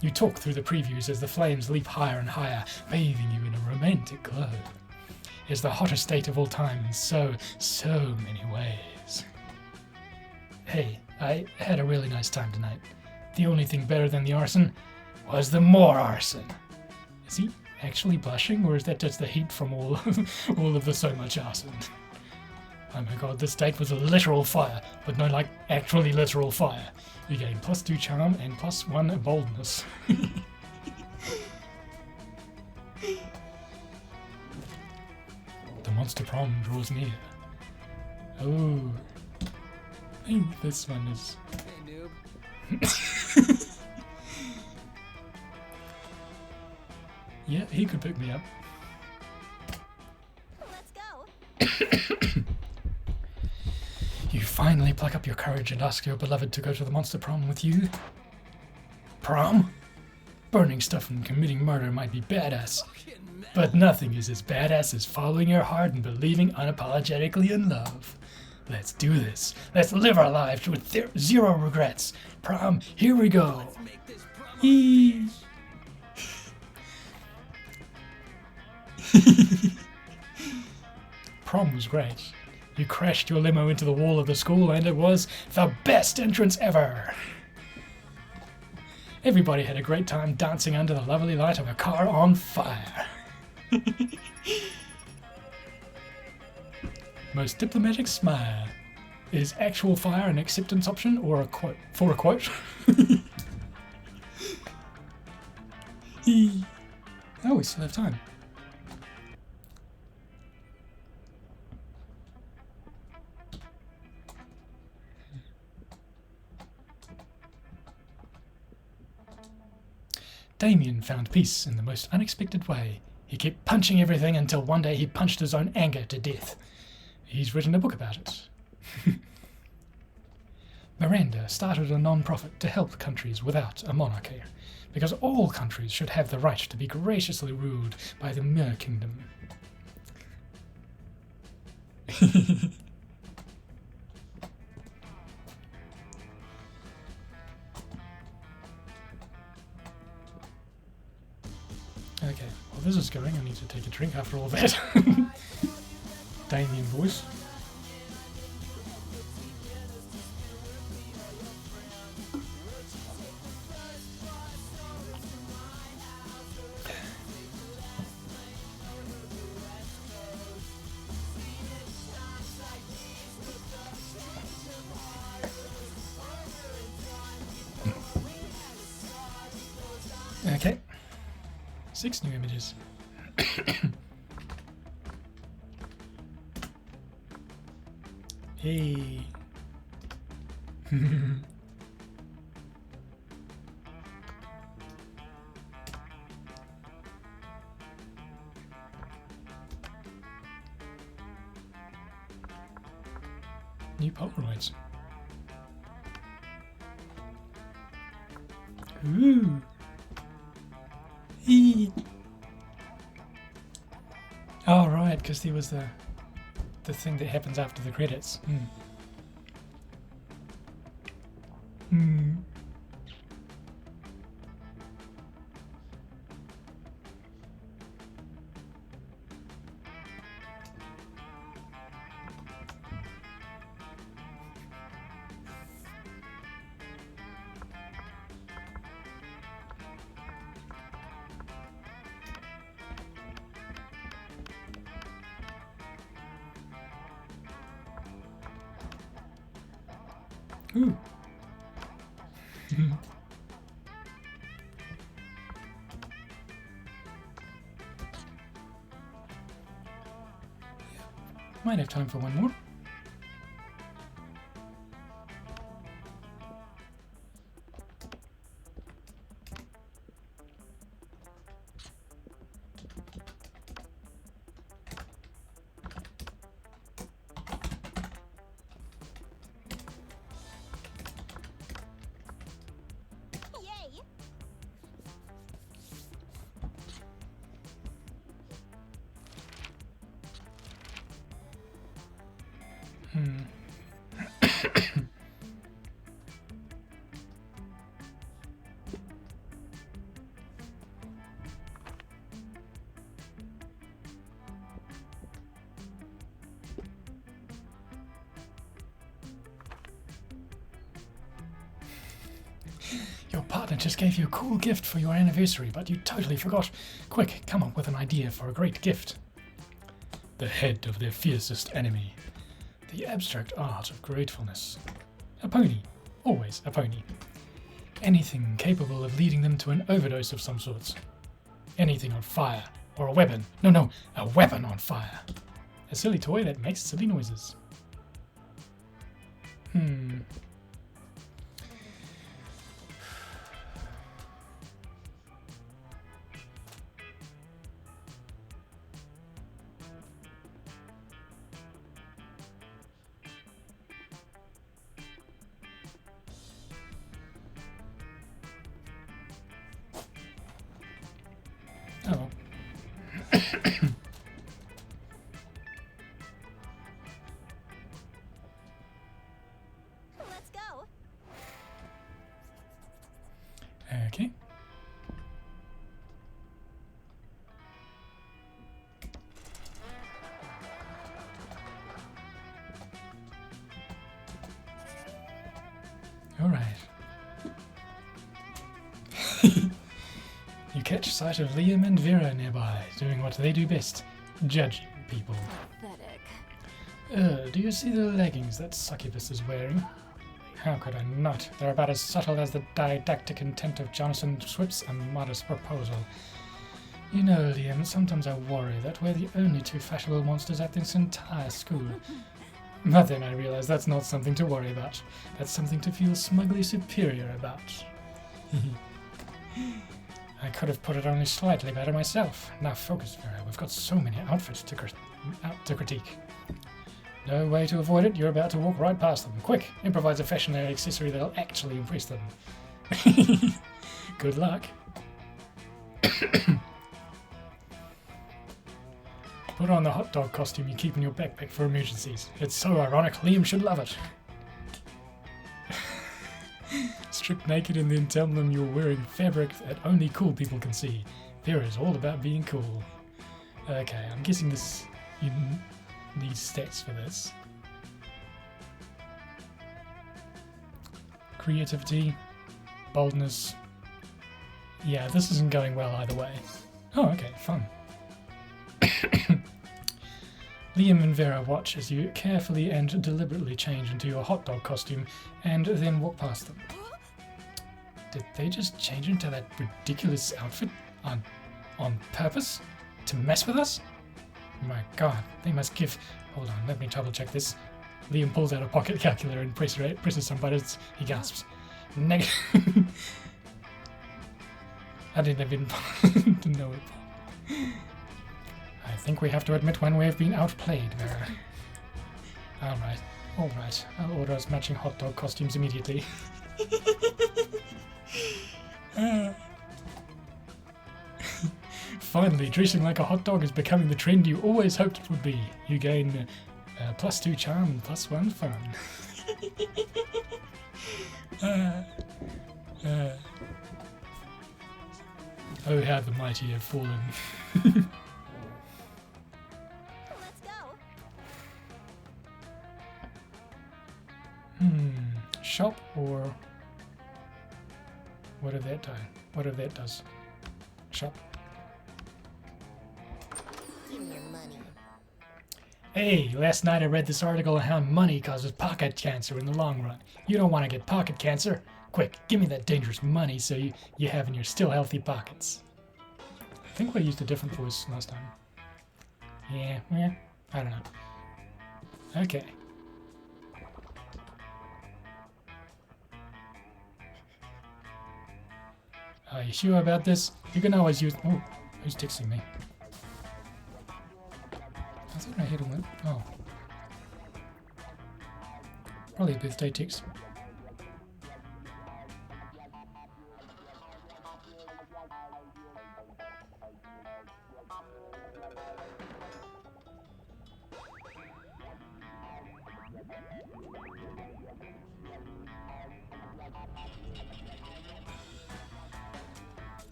You talk through the previews as the flames leap higher and higher, bathing you in a romantic glow. It's the hottest date of all time in so many ways. Hey, I had a really nice time tonight. The only thing better than the arson was the more arson. Is he actually blushing, or is that just the heat from all of the so much arson? Oh my god, this date was a literal fire, but no, like, actually literal fire. You gain +2 charm and +1 boldness. The monster prom draws near. Oh, I think this one is... Hey, noob. Yeah, he could pick me up. Let's go. You finally pluck up your courage and ask your beloved to go to the monster prom with you. Prom? Burning stuff and committing murder might be badass, but nothing is as badass as following your heart and believing unapologetically in love. Let's do this. Let's live our lives with zero regrets. Prom, here we go. Eee. Prom was great. You crashed your limo into the wall of the school and it was the best entrance ever. Everybody had a great time dancing under the lovely light of a car on fire. Most diplomatic smile. Is actual fire an acceptance option or a quote for a quote? Oh, we still have time. Damien found peace in the most unexpected way. He kept punching everything until one day he punched his own anger to death. He's written a book about it. Miranda started a non-profit to help countries without a monarchy, because all countries should have the right to be graciously ruled by the Mer Kingdom. Okay, well this is going. I need to take a drink after all that. Damien voice. Okay. 6 new images. Hey. New Polaroids. Ooh. Eee. Oh right, because there was the thing that happens after the credits. Ooh. Might have time for one more. Yay! Your partner just gave you a cool gift for your anniversary, but you totally forgot. Quick, come up with an idea for a great gift. The head of their fiercest enemy. The abstract art of gratefulness. A pony. Always a pony. Anything capable of leading them to an overdose of some sort. Anything on fire. Or a weapon. No, a weapon on fire. A silly toy that makes silly noises. Oh. Let's go. Okay. All right. You catch sight of Liam and Vera nearby, doing what they do best, judging people. Pathetic. Do you see the leggings that Succubus is wearing? How could I not? They're about as subtle as the didactic intent of Jonathan Swift's modest proposal. You know, Liam, sometimes I worry that we're the only two fashionable monsters at this entire school. But then I realize that's not something to worry about. That's something to feel smugly superior about. I could have put it only slightly better myself. Now focus, Vera. We've got so many outfits to critique. No way to avoid it. You're about to walk right past them. Quick, improvise a fashionable accessory that'll actually impress them. Good luck. Put on the hot dog costume you keep in your backpack for emergencies. It's so ironic. Liam should love it. Strip naked and then tell them you're wearing fabric that only cool people can see. Vera is all about being cool. Okay, I'm guessing this... you need stats for this. Creativity. Boldness. Yeah, this isn't going well either way. Oh, okay, fun. Liam and Vera watch as you carefully and deliberately change into your hot dog costume and then walk past them. Did they just change into that ridiculous outfit on purpose? To mess with us? My god, they must give... Hold on, let me double check this. Liam pulls out a pocket calculator and presses some buttons. He gasps. Negative... I didn't even know it. I think we have to admit when we have been outplayed, Vera. Alright. I'll order us matching hot dog costumes immediately. Finally, dressing like a hot dog is becoming the trend you always hoped it would be. You gain +2 charm and +1 fun. Oh, how the mighty have fallen. Let's go. Shop or... Whatever that does. Shop. Give me your money. Hey, last night I read this article on how money causes pocket cancer in the long run. You don't want to get pocket cancer. Quick, give me that dangerous money so you have in your still healthy pockets. I think we used a different voice last time. Yeah, I don't know. Okay. Are you sure about this? You can always use... Oh, who's texting me? I thought I hit him. Oh. Probably a birthday text.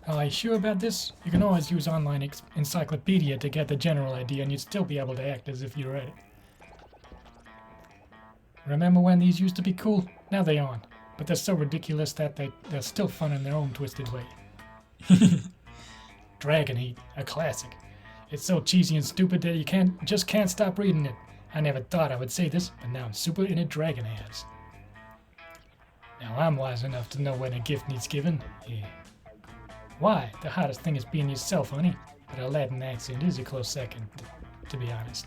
Are you sure about this? You can always use online encyclopedia to get the general idea and you'd still be able to act as if you read it. Remember when these used to be cool? Now they aren't. But they're so ridiculous that they're still fun in their own twisted way. Dragon Heat, a classic. It's so cheesy and stupid that you just can't stop reading it. I never thought I would say this, but now I'm super into dragon ads. Now I'm wise enough to know when a gift needs given. Yeah. Why? The hardest thing is being yourself, honey. But a Latin accent is a close second, to be honest.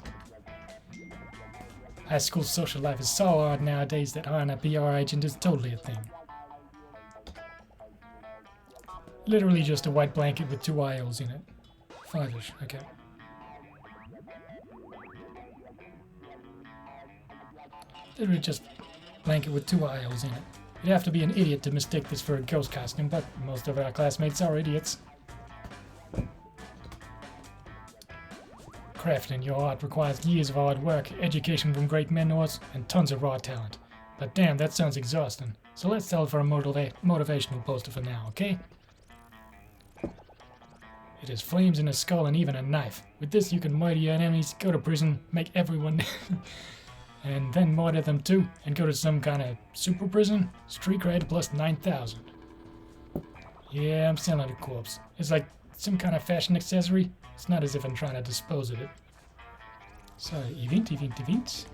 High school social life is so hard nowadays that hiring a PR agent is totally a thing. Literally just a white blanket with 2 IOs in it. 5-ish, okay. Literally just blanket with 2 IOs in it. You'd have to be an idiot to mistake this for a ghost costume, but most of our classmates are idiots. Crafting your art requires years of hard work, education from great mentors, and tons of raw talent. But damn, that sounds exhausting. So let's settle for a motivational poster for now, okay? It has flames in a skull and even a knife. With this you can murder your enemies, go to prison, make everyone... and then murder them too, and go to some kind of super prison. Street cred plus 9,000. Yeah, I'm selling a corpse. It's like some kind of fashion accessory. It's not as if I'm trying to dispose of it. So, event.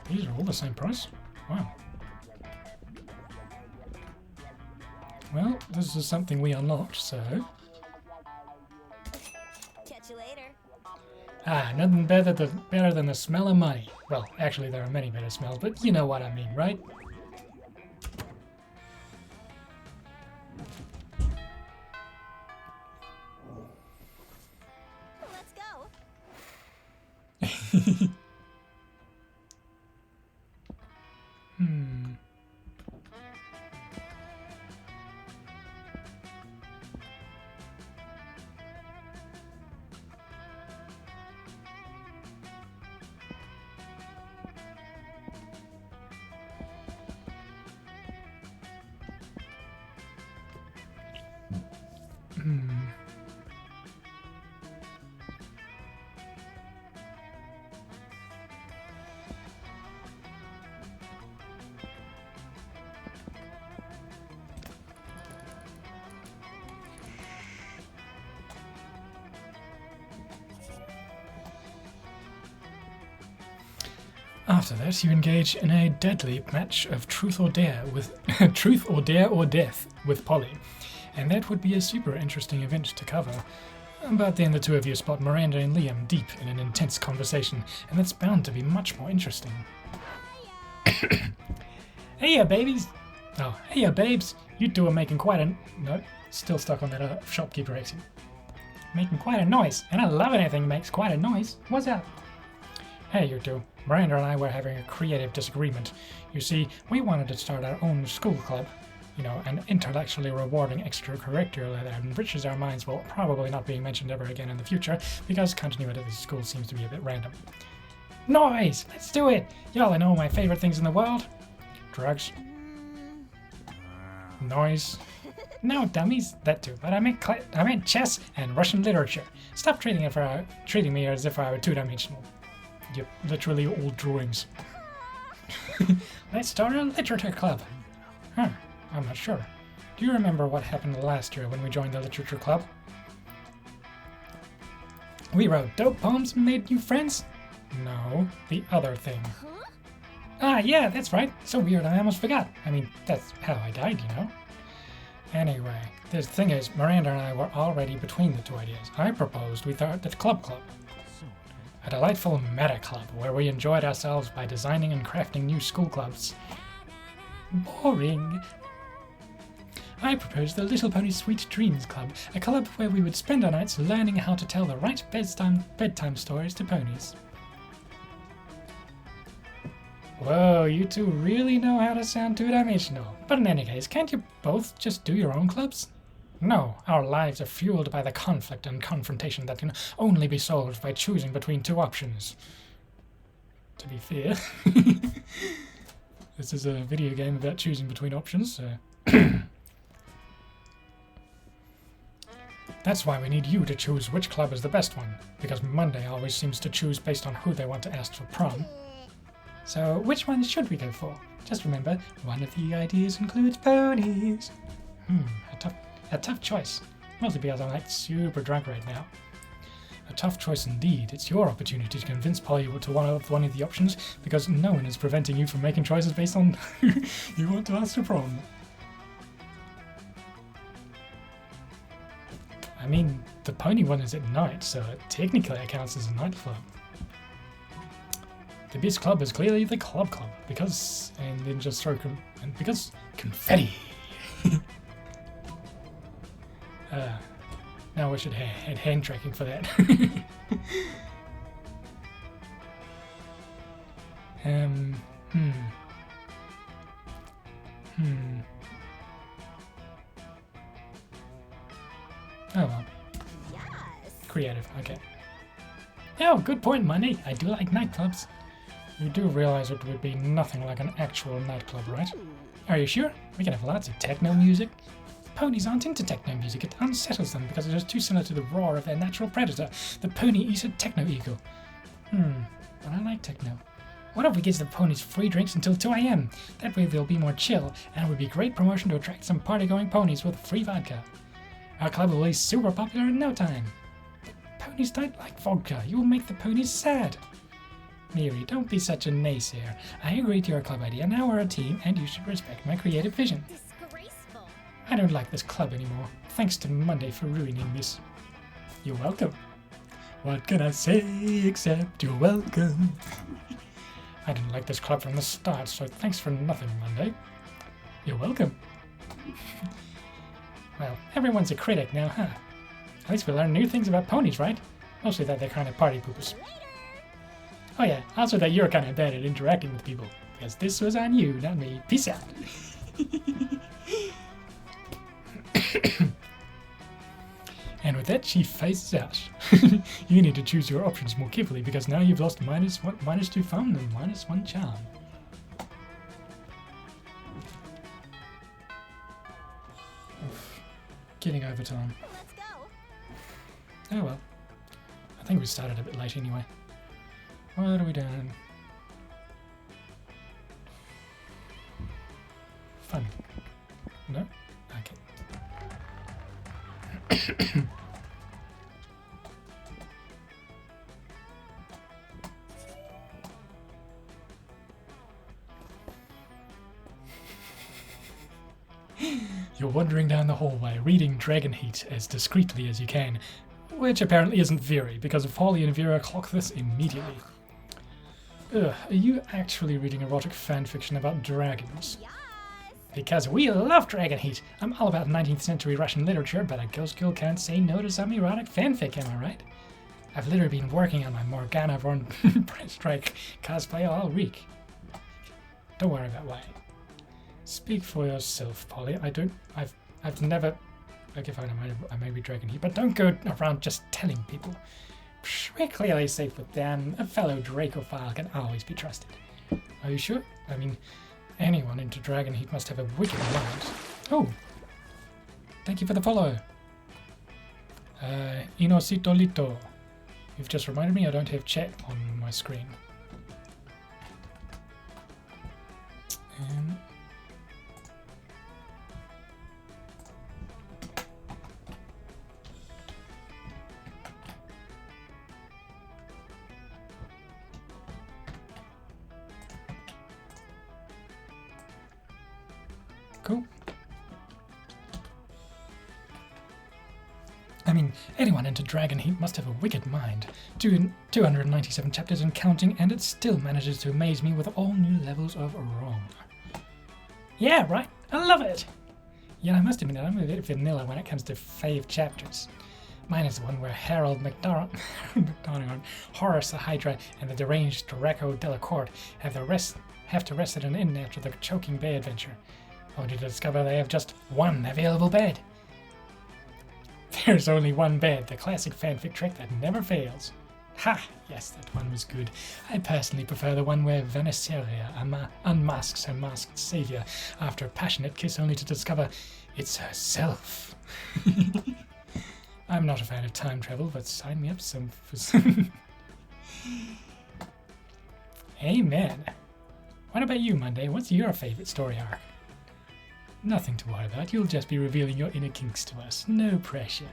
These are all the same price? Wow. Well, this is something we unlocked, so... Catch you later. Ah, nothing better than the smell of money. Well, actually there are many better smells, but you know what I mean, right? Let's go. Hmm. After that, you engage in a deadly match of truth or dare with truth or dare or death with Polly, and that would be a super interesting event to cover. But then the two of you spot Miranda and Liam deep in an intense conversation, and that's bound to be much more interesting. Hey babies! Oh, hey babes! You two are making quite a... No, still stuck on that shopkeeper accent. Making quite a noise, and I love anything that makes quite a noise. What's up? Hey, you two. Miranda and I were having a creative disagreement. You see, we wanted to start our own school club. You know, an intellectually rewarding extracurricular that enriches our minds while probably not being mentioned ever again in the future, because continuity of the school seems to be a bit random. Noise! Let's do it! Y'all know my favorite things in the world. Drugs. Noise. No, dummies. That too. But I meant chess and Russian literature. Stop treating me as if I were two-dimensional. Yep, literally all drawings. Let's start a literature club. Huh, I'm not sure. Do you remember what happened last year when we joined the literature club? We wrote dope poems and made new friends? No, the other thing. Ah, yeah, that's right. So weird, I almost forgot. I mean, that's how I died, you know? Anyway, the thing is, Miranda and I were already between the two ideas. I proposed we start the club. A delightful meta club where we enjoyed ourselves by designing and crafting new school clubs. Boring. I proposed the Little Pony Sweet Dreams Club, a club where we would spend our nights learning how to tell the right bedtime stories to ponies. Whoa, you two really know how to sound two-dimensional. But in any case, can't you both just do your own clubs? No, our lives are fueled by the conflict and confrontation that can only be solved by choosing between two options. To be fair, this is a video game about choosing between options, so... That's why we need you to choose which club is the best one, because Monday always seems to choose based on who they want to ask for prom. So which one should we go for? Just remember, one of the ideas includes ponies. A tough choice, mostly because I'm like super drunk right now. A tough choice indeed. It's your opportunity to convince Polly to one of the options, because no one is preventing you from making choices based on who you want to ask for prom. I mean, the pony one is at night, so technically it counts as a nightclub. The best club is clearly the club, because, and then just throw, because confetti. Now we should have hand tracking for that. Oh well. Yes. Creative, okay. Oh, good point, Money. I do like nightclubs. You do realize it would be nothing like an actual nightclub, right? Are you sure? We can have lots of techno music, Ponies aren't into techno music. It unsettles them because it is too similar to the roar of their natural predator, the pony-eater techno eagle. But I like techno. What if we give the ponies free drinks until 2 a.m? That way they'll be more chill, and it would be great promotion to attract some party-going ponies with free vodka. Our club will be super popular in no time. Ponies don't like vodka. You will make the ponies sad. Miri, don't be such a naysayer. I agree to your club idea. Now we're a team, and you should respect my creative vision. Disgraceful. I don't like this club anymore. Thanks to Monday for ruining this. You're welcome. What can I say except you're welcome? I didn't like this club from the start, so thanks for nothing, Monday. You're welcome. Well, everyone's a critic now, huh? At least we learn new things about ponies, right? Mostly that they're kind of party poopers. Oh yeah, also that you're kind of bad at interacting with people. Because this was on you, not me. Peace out. And with that, she phases out. You need to choose your options more carefully because now you've lost -2 fun and -1 charm. Oof. Getting overtime. Let's go. Oh well. I think we started a bit late anyway. What are we doing? Fun. No? Okay. You're wandering down the hallway, reading Dragon Heat as discreetly as you can, which apparently isn't very, because Polly and Vera clock this immediately. Ugh, are you actually reading erotic fanfiction about dragons? Yes. Because we love Dragon Heat. I'm all about 19th century Russian literature, but a ghost girl can't say no to some erotic fanfic, am I right? I've literally been working on my Morgana von Strike cosplay all week. Don't worry about why. Speak for yourself, Polly. I've never... Okay, fine, I may be Dragon Heat, but don't go around just telling people. Psh, we're clearly safe with them. A fellow Dracophile can always be trusted. Are you sure? I mean, anyone into Dragon Heat must have a wicked mind. Oh! Thank you for the follow. Inosito Lito. You've just reminded me I don't have chat on my screen. Cool. I mean, anyone into Dragon Heat must have a wicked mind. 297 chapters and counting, and it still manages to amaze me with all new levels of wrong. Yeah, right? I love it! Yeah, I must admit, I'm a bit vanilla when it comes to fave chapters. Mine is the one where Harold McDonald, Horace the Hydra, and the deranged Draco Delacourt have to rest at an inn after the choking bay adventure. Only to discover they have just one available bed. There's only one bed, the classic fanfic trick that never fails. Ha! Yes, that one was good. I personally prefer the one where Vaniceria unmasks her masked savior after a passionate kiss only to discover it's herself. I'm not a fan of time travel, but sign me up for some... Amen. What about you, Monday? What's your favorite story arc? Nothing to worry about. You'll just be revealing your inner kinks to us. No pressure.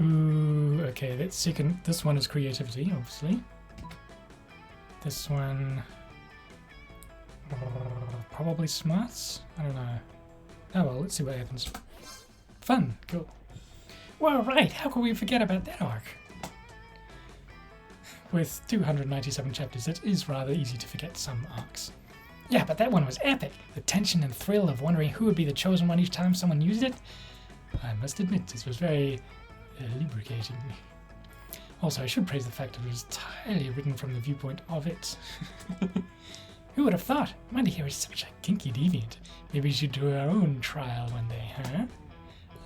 Ooh, okay, that's second. This one is creativity, obviously. This one... probably smarts? I don't know. Oh well, let's see what happens. Fun, cool. Well, right, how could we forget about that arc? With 297 chapters, it is rather easy to forget some arcs. Yeah, but that one was epic. The tension and thrill of wondering who would be the chosen one each time someone used it. I must admit, this was very lubricating. Also, I should praise the fact that it was entirely written from the viewpoint of it. Who would have thought? Monday here is such a kinky deviant. Maybe we should do our own trial one day, huh?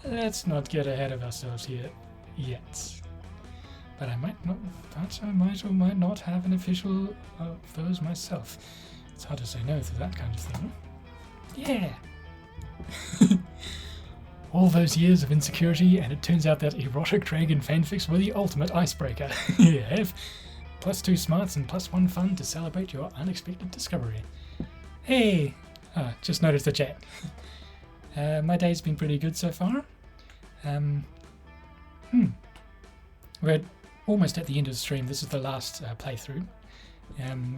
Let's not get ahead of ourselves here yet. But I might not. But I might or might not have an official of those myself. It's hard to say no to that kind of thing. Yeah. All those years of insecurity, and it turns out that erotic dragon fanfics were the ultimate icebreaker. You have +2 smarts and +1 fun to celebrate your unexpected discovery. Hey! Just noticed the chat. My day's been pretty good so far. We're almost at the end of the stream. This is the last playthrough.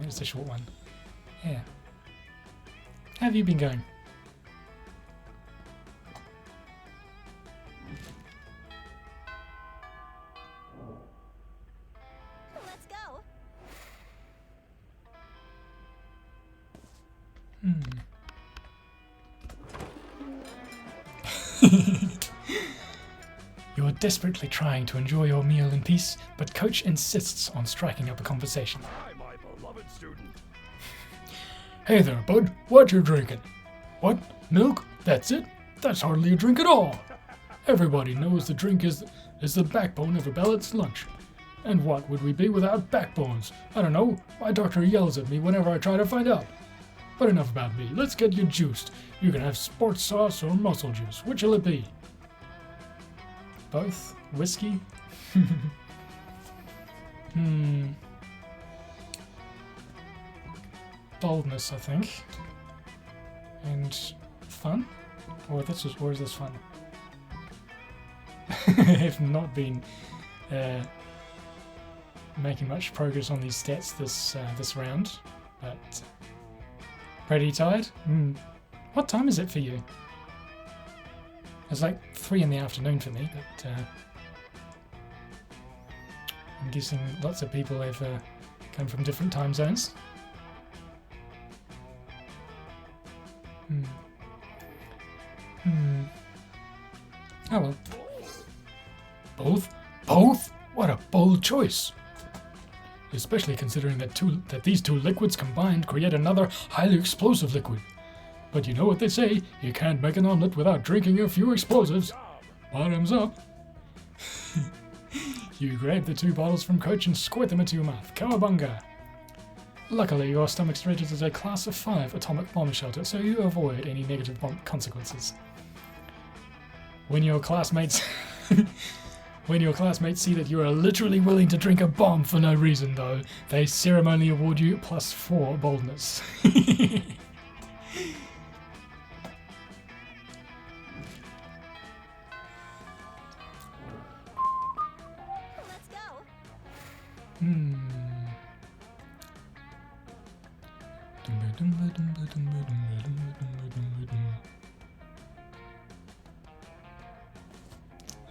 It's a short one. Yeah. How have you been going? Let's go. You're desperately trying to enjoy your meal in peace, but Coach insists on striking up a conversation. Hi, my beloved student. Hey there, bud. What you drinking? What? Milk? That's it? That's hardly a drink at all. Everybody knows the drink is the backbone of a balanced lunch. And what would we be without backbones? I don't know. My doctor yells at me whenever I try to find out. But enough about me. Let's get you juiced. You can have sports sauce or muscle juice. Which'll it be? Both? Whiskey? Boldness, I think. And fun? Or is this fun? I've not been making much progress on these stats this round, but pretty tired. What time is it for you? It's like 3 in the afternoon for me, but I'm guessing lots of people have come from different time zones. Oh well. Both? Both? What a bold choice! Especially considering that these two liquids combined create another highly explosive liquid. But you know what they say, you can't make an omelet without drinking a few explosives. Bottoms up. You grab the 2 bottles from Coach and squirt them into your mouth. Cowabunga! Luckily, your stomach's rated as a class of 5 atomic bomb shelter, so you avoid any negative bomb consequences. When your classmates see that you are literally willing to drink a bomb for no reason, though, they ceremonially award you +4 boldness. Let's go.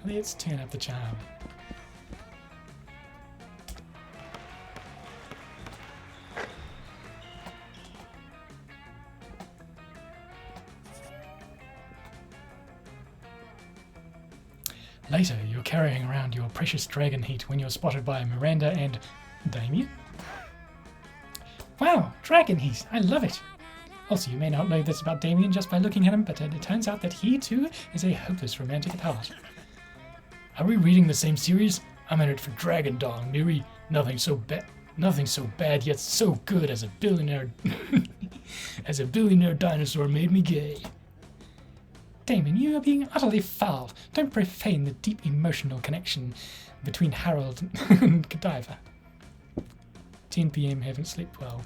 Let's turn up the charm. Later, you're carrying around your precious dragon heat when you're spotted by Miranda and Damien. Wow, dragon heat! I love it! Also, you may not know this about Damien just by looking at him, but it turns out that he, too, is a hopeless romantic at heart. Are we reading the same series? I'm in it for Dragon Dong, Miri. Nothing so bad yet so good as a billionaire dinosaur made me gay. Damon, you are being utterly foul. Don't profane the deep emotional connection between Harold and Godiva. 10 PM, haven't slept well.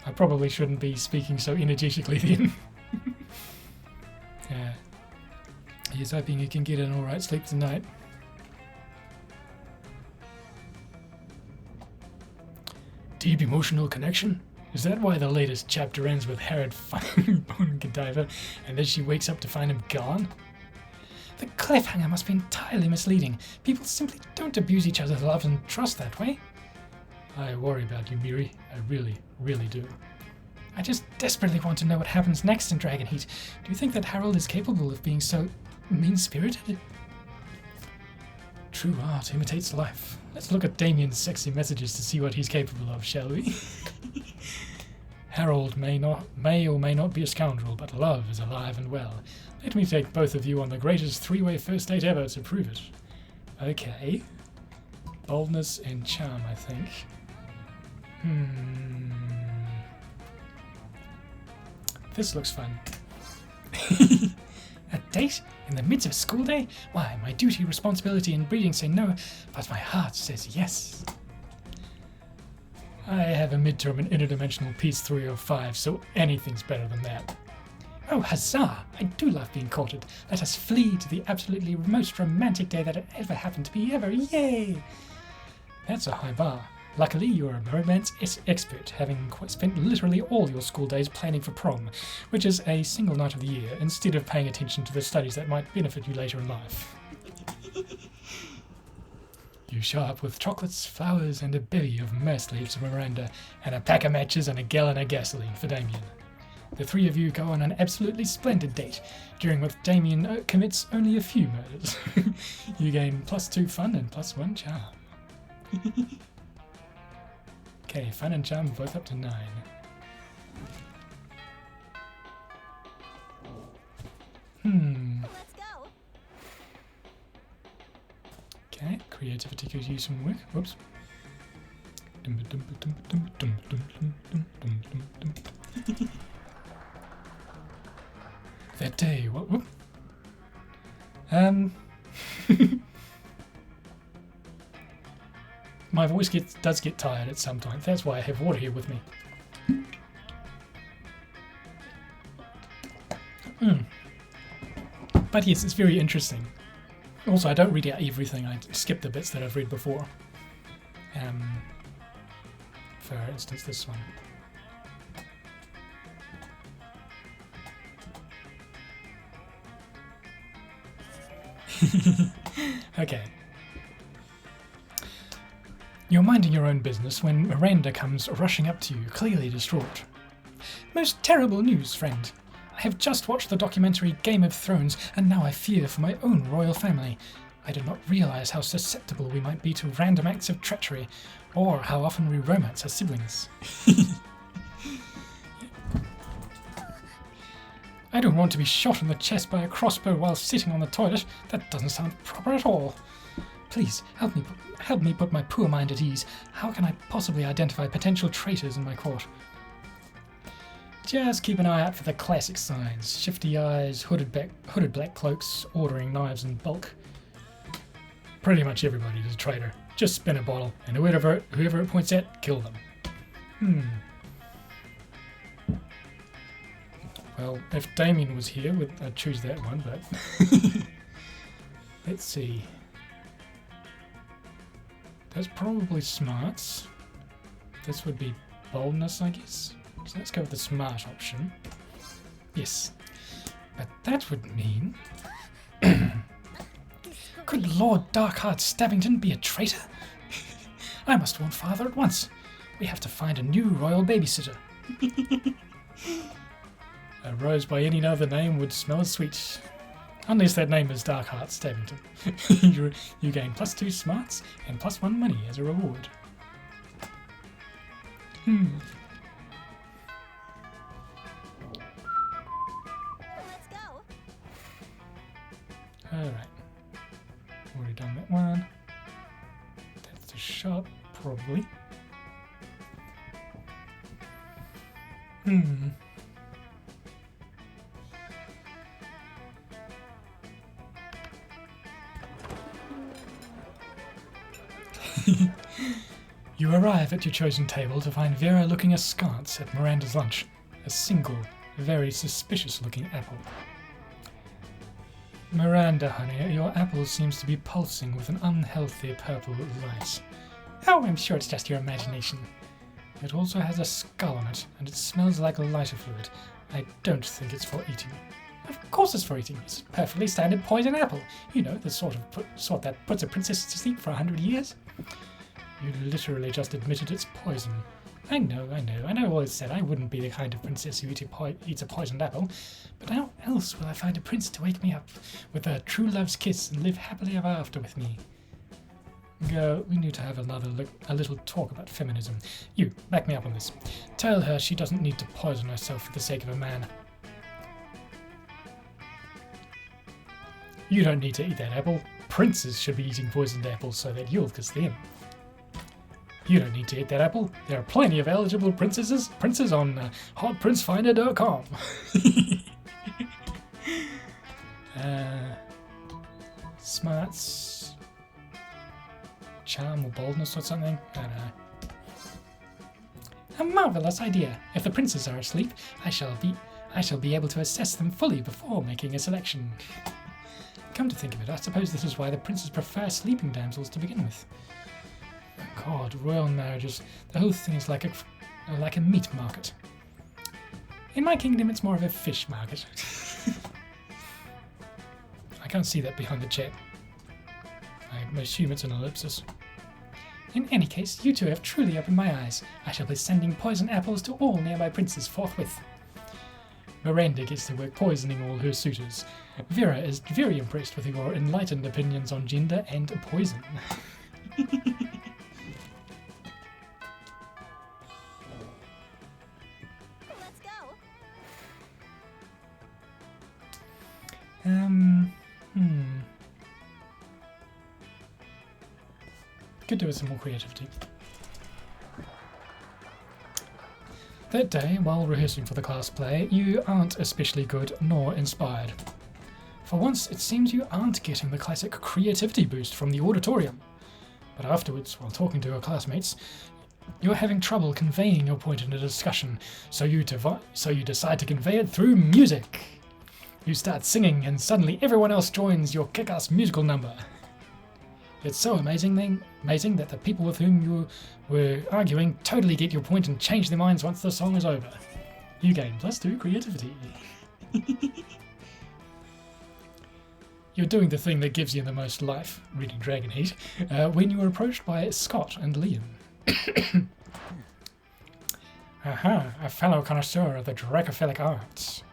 I probably shouldn't be speaking so energetically then. He's hoping you can get an alright sleep tonight. Deep emotional connection? Is that why the latest chapter ends with Harrod finding Bone Godiva and then she wakes up to find him gone? The cliffhanger must be entirely misleading. People simply don't abuse each other's love and trust that way. I worry about you, Miri. I really, really do. I just desperately want to know what happens next in Dragon Heat. Do you think that Harold is capable of being so mean-spirited? True art imitates life. Let's look at Damien's sexy messages to see what he's capable of, shall we? Harold may or may not be a scoundrel, but love is alive and well. Let me take both of you on the greatest three-way first date ever to prove it. Okay. Boldness and charm, I think. This looks fun. A date? In the midst of school day? Why, my duty, responsibility, and breeding say no, but my heart says yes. I have a midterm in interdimensional peace 305, so anything's better than that. Oh, huzzah! I do love being courted. Let us flee to the absolutely most romantic day that ever happened to me ever. Yay! That's a high bar. Luckily, you're a romance expert, having spent literally all your school days planning for prom, which is a single night of the year, instead of paying attention to the studies that might benefit you later in life. You show up with chocolates, flowers, and a bevy of mess leaves for Miranda, and a pack of matches and a gallon of gasoline for Damien. The three of you go on an absolutely splendid date, during which Damien commits only a few murders. You gain +2 fun and +1 charm. Okay, fun and charm both up to 9. Let's go. Okay, creativity could use some work. Whoops. That day, whoop. My voice does get tired at some time. That's why I have water here with me. But yes, it's very interesting. Also, I don't read out everything. I skip the bits that I've read before. For instance, this one. Okay. You're minding your own business when Miranda comes rushing up to you, clearly distraught. Most terrible news, friend. I have just watched the documentary Game of Thrones, and now I fear for my own royal family. I did not realize how susceptible we might be to random acts of treachery, or how often we romance our siblings. I don't want to be shot in the chest by a crossbow while sitting on the toilet. That doesn't sound proper at all. Please, help me put my poor mind at ease. How can I possibly identify potential traitors in my court? Just keep an eye out for the classic signs. Shifty eyes, hooded black cloaks, ordering knives in bulk. Pretty much everybody is a traitor. Just spin a bottle, and whoever it points at, kill them. Well, if Damien was here, I'd choose that one, but... Let's see. That's probably smarts. This would be boldness, I guess. So let's go with the smart option. Yes. But that would mean... Good Lord, Darkheart Stabbington be a traitor? I must warn Father at once. We have to find a new royal babysitter. A rose by any other name would smell as sweet. Unless that name is Darkheart Stabbington. You gain +2 smarts and +1 money as a reward. Let's go. Alright. Already done that one. That's the shop, probably. You arrive at your chosen table to find Vera looking askance at Miranda's lunch. A single, very suspicious-looking apple. Miranda, honey, your apple seems to be pulsing with an unhealthy purple light. Oh, I'm sure it's just your imagination. It also has a skull on it, and it smells like a lighter fluid. I don't think it's for eating. Of course it's for eating. It's a perfectly standard poison apple. You know, the sort that puts a princess to sleep for 100 years. You literally just admitted it's poison. I know. I always said I wouldn't be the kind of princess who eats a poisoned apple. But how else will I find a prince to wake me up with a true love's kiss and live happily ever after with me? We need to have a little talk about feminism. You, back me up on this. Tell her she doesn't need to poison herself for the sake of a man. You don't need to eat that apple. Princes should be eating poisoned apples so that you'll kiss them. You don't need to eat that apple. There are plenty of eligible princes on hotprincefinder.com. Smarts, charm or boldness or something. I don't know. A marvelous idea. If the princes are asleep, I shall be able to assess them fully before making a selection. Come to think of it, I suppose this is why the princes prefer sleeping damsels to begin with. God, royal marriages, the whole thing is like a meat market. In my kingdom, it's more of a fish market. I can't see that behind the chat. I assume it's an ellipsis. In any case, you two have truly opened my eyes. I shall be sending poison apples to all nearby princes forthwith. Miranda gets to work poisoning all her suitors. Vera is very impressed with your enlightened opinions on gender and poison. Let's go. Could do with some more creativity. That day, while rehearsing for the class play, you aren't especially good nor inspired. For once, it seems you aren't getting the classic creativity boost from the auditorium. But afterwards, while talking to your classmates, you're having trouble conveying your point in a discussion, so you decide to convey it through music. You start singing, and suddenly everyone else joins your kick-ass musical number. It's so amazing that the people with whom you were arguing totally get your point and change their minds once the song is over. You gain +2 creativity. You're doing the thing that gives you the most life, reading Dragon Heat, when you were approached by Scott and Liam. Aha, a fellow connoisseur of the Dracophilic arts.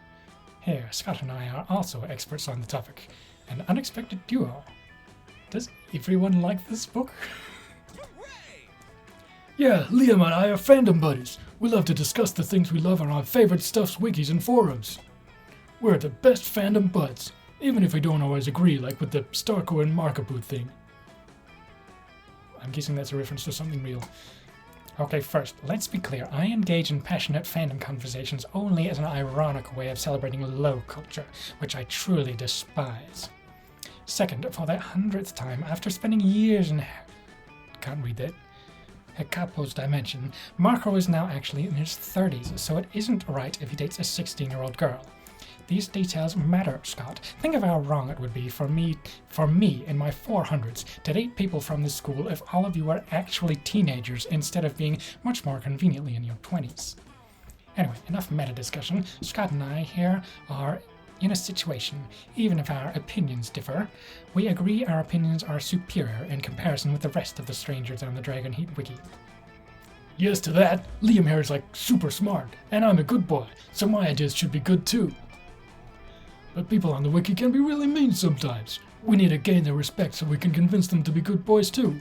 Here, Scott and I are also experts on the topic. An unexpected duo. Does everyone like this book? Yeah, Liam and I are fandom buddies. We love to discuss the things we love on our favorite stuffs, wikis, and forums. We're the best fandom buds, even if we don't always agree, like with the Starco and Markaboo thing. I'm guessing that's a reference to something real. Okay, first, let's be clear. I engage in passionate fandom conversations only as an ironic way of celebrating low culture, which I truly despise. Second, for the 100th time, after spending years in Hekapo's dimension, Marco is now actually in his 30s, so it isn't right if he dates a 16-year-old girl. These details matter, Scott. Think of how wrong it would be for me in my 400s to date people from this school if all of you were actually teenagers instead of being much more conveniently in your 20s. Anyway, enough meta discussion. Scott and I here are in a situation, even if our opinions differ, we agree our opinions are superior in comparison with the rest of the strangers on the Dragon Heat Wiki. Yes to that, Liam here is like super smart, and I'm a good boy, so my ideas should be good too. But people on the wiki can be really mean sometimes. We need to gain their respect so we can convince them to be good boys too.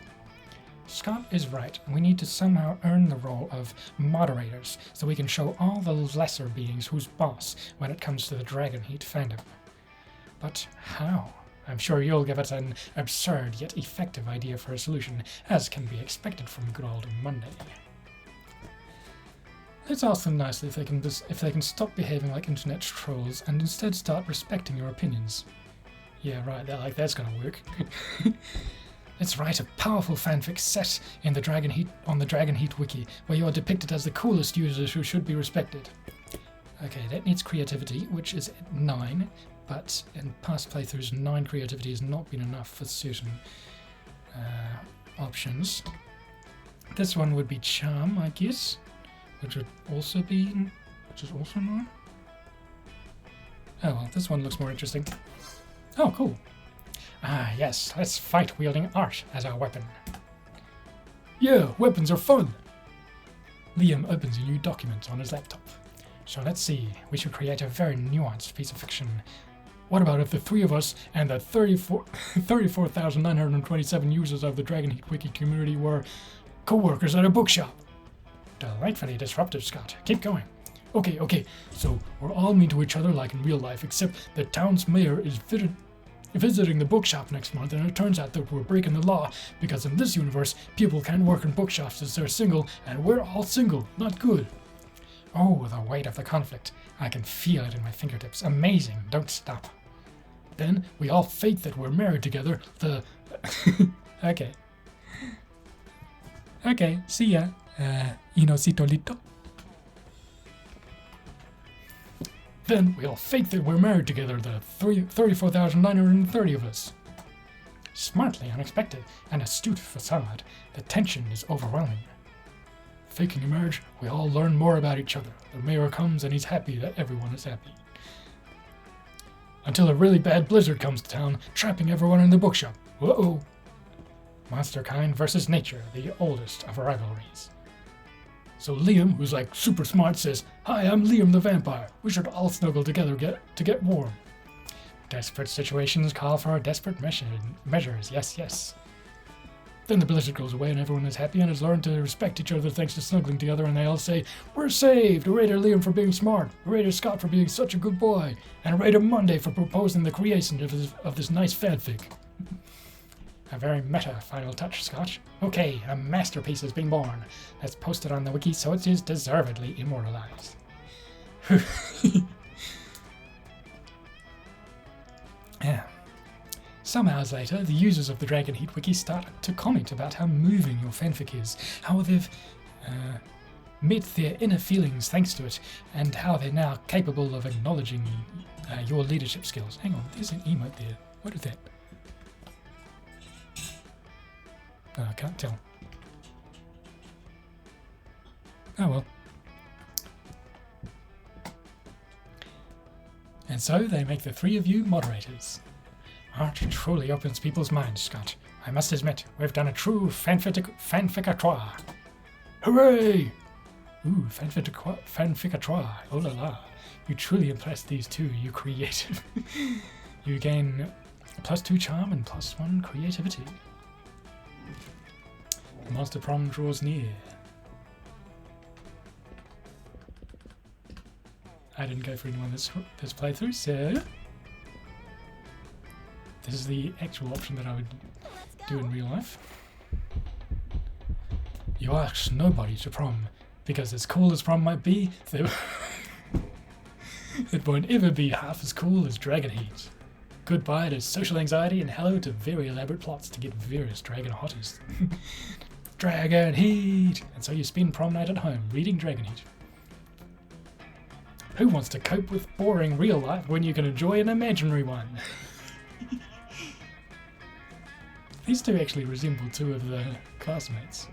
Scott is right. We need to somehow earn the role of moderators so we can show all the lesser beings who's boss when it comes to the Dragon Heat fandom. But how? I'm sure you'll give us an absurd yet effective idea for a solution, as can be expected from good old Monday. Let's ask them nicely if they can stop behaving like internet trolls and instead start respecting your opinions. Yeah, right, that's gonna work. Let's write a powerful fanfic set in the Dragon Heat wiki, where you are depicted as the coolest users who should be respected. Okay, that needs creativity, which is at 9, but in past playthroughs 9 creativity has not been enough for certain options. This one would be charm, I guess, which is also 9. Oh well, this one looks more interesting. Oh, cool. Ah, yes, let's fight wielding art as our weapon. Yeah, weapons are fun! Liam opens a new document on his laptop. So let's see, we should create a very nuanced piece of fiction. What about if the three of us and the 34,927 users of the Dragonheat Wiki community were co-workers at a bookshop? Delightfully disruptive, Scott. Keep going. Okay, so we're all mean to each other like in real life, except the town's mayor is visiting the bookshop next month, and it turns out that we're breaking the law, because in this universe, people can't work in bookshops as they're single, and we're all single. Not good. Oh, the weight of the conflict. I can feel it in my fingertips. Amazing. Don't stop. Then we all fake that we're married together. Okay. Okay, see ya. Inosito lito. Then we all fake that we're married together, the 34,930 of us. Smartly unexpected, an astute facade. The tension is overwhelming. Faking a marriage, we all learn more about each other. The mayor comes and he's happy that everyone is happy. Until a really bad blizzard comes to town, trapping everyone in the bookshop. Whoa! Monster kind versus nature, the oldest of rivalries. So Liam, who's like super smart, says, "Hi, I'm Liam the vampire. We should all snuggle together to get warm." Desperate situations call for desperate measures. Yes. Then the blizzard goes away and everyone is happy and has learned to respect each other thanks to snuggling together, and they all say, "We're saved! Hooray to Liam for being smart! Hooray to Scott for being such a good boy! And hooray to Monday for proposing the creation of this nice fanfic." A very meta final touch, Scott. Okay, a masterpiece has been born. Let's post it on the wiki so it is deservedly immortalized. Yeah. Some hours later, the users of the Dragonheat Wiki start to comment about how moving your fanfic is, how they've met their inner feelings thanks to it, and how they're now capable of acknowledging your leadership skills. Hang on, there's an emote there. What is that? Oh, I can't tell. Oh well. And so they make the three of you moderators. Art truly opens people's minds, Scott. I must admit, we've done a true fanficatoire. Hooray! Ooh, fanficatoire. Oh la la. You truly impressed these two, you creative. You gain +2 charm and +1 creativity. The monster prom draws near. I didn't go for anyone this playthrough, so this is the actual option that I would do in real life. You ask nobody to prom, because as cool as prom might be, it won't ever be half as cool as Dragonheat. Goodbye to social anxiety and hello to very elaborate plots to get various dragon hotties. Dragonheat! And so you spend prom night at home reading Dragonheat. Who wants to cope with boring real life when you can enjoy an imaginary one? These two actually resemble two of the classmates.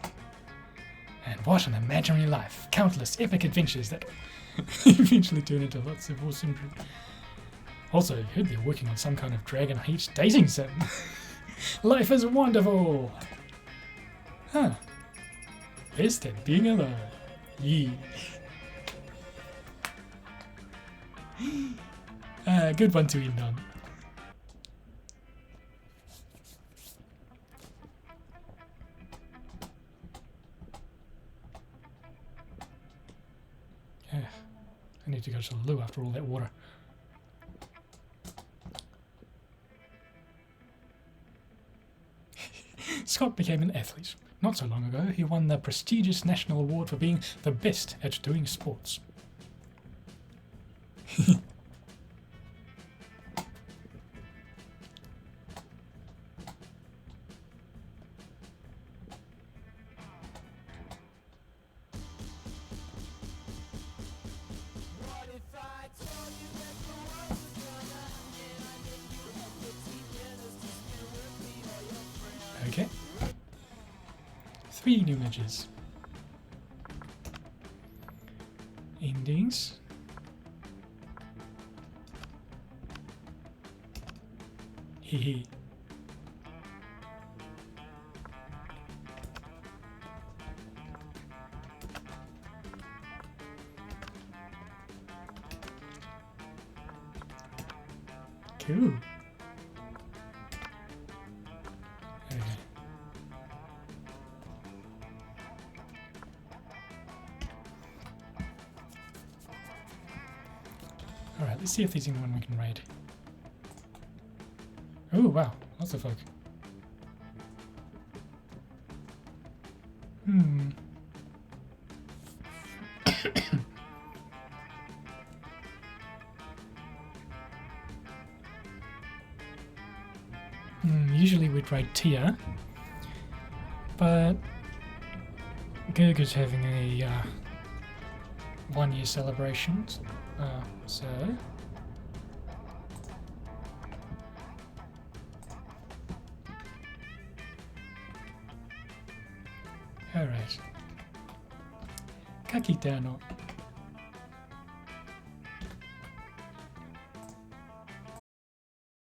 And what an imaginary life. Countless epic adventures that eventually turn into lots of awesome... Also, I heard they're working on some kind of Dragonheat dating sim. Life is wonderful! Huh. Best at being alone. Yeah. Good one to end on. Yeah, I need to go to the loo after all that water. Scott became an athlete. Not so long ago, he won the prestigious national award for being the best at doing sports. Okay. 3 new images. Endings. Hehe. Ooh. Okay. Alright, let's see if there's anyone we can raid. Oh, wow. Lots of folk. Usually we'd raid Tia, but Gerger's having a 1-year celebrations, so alright. Ka kite anō.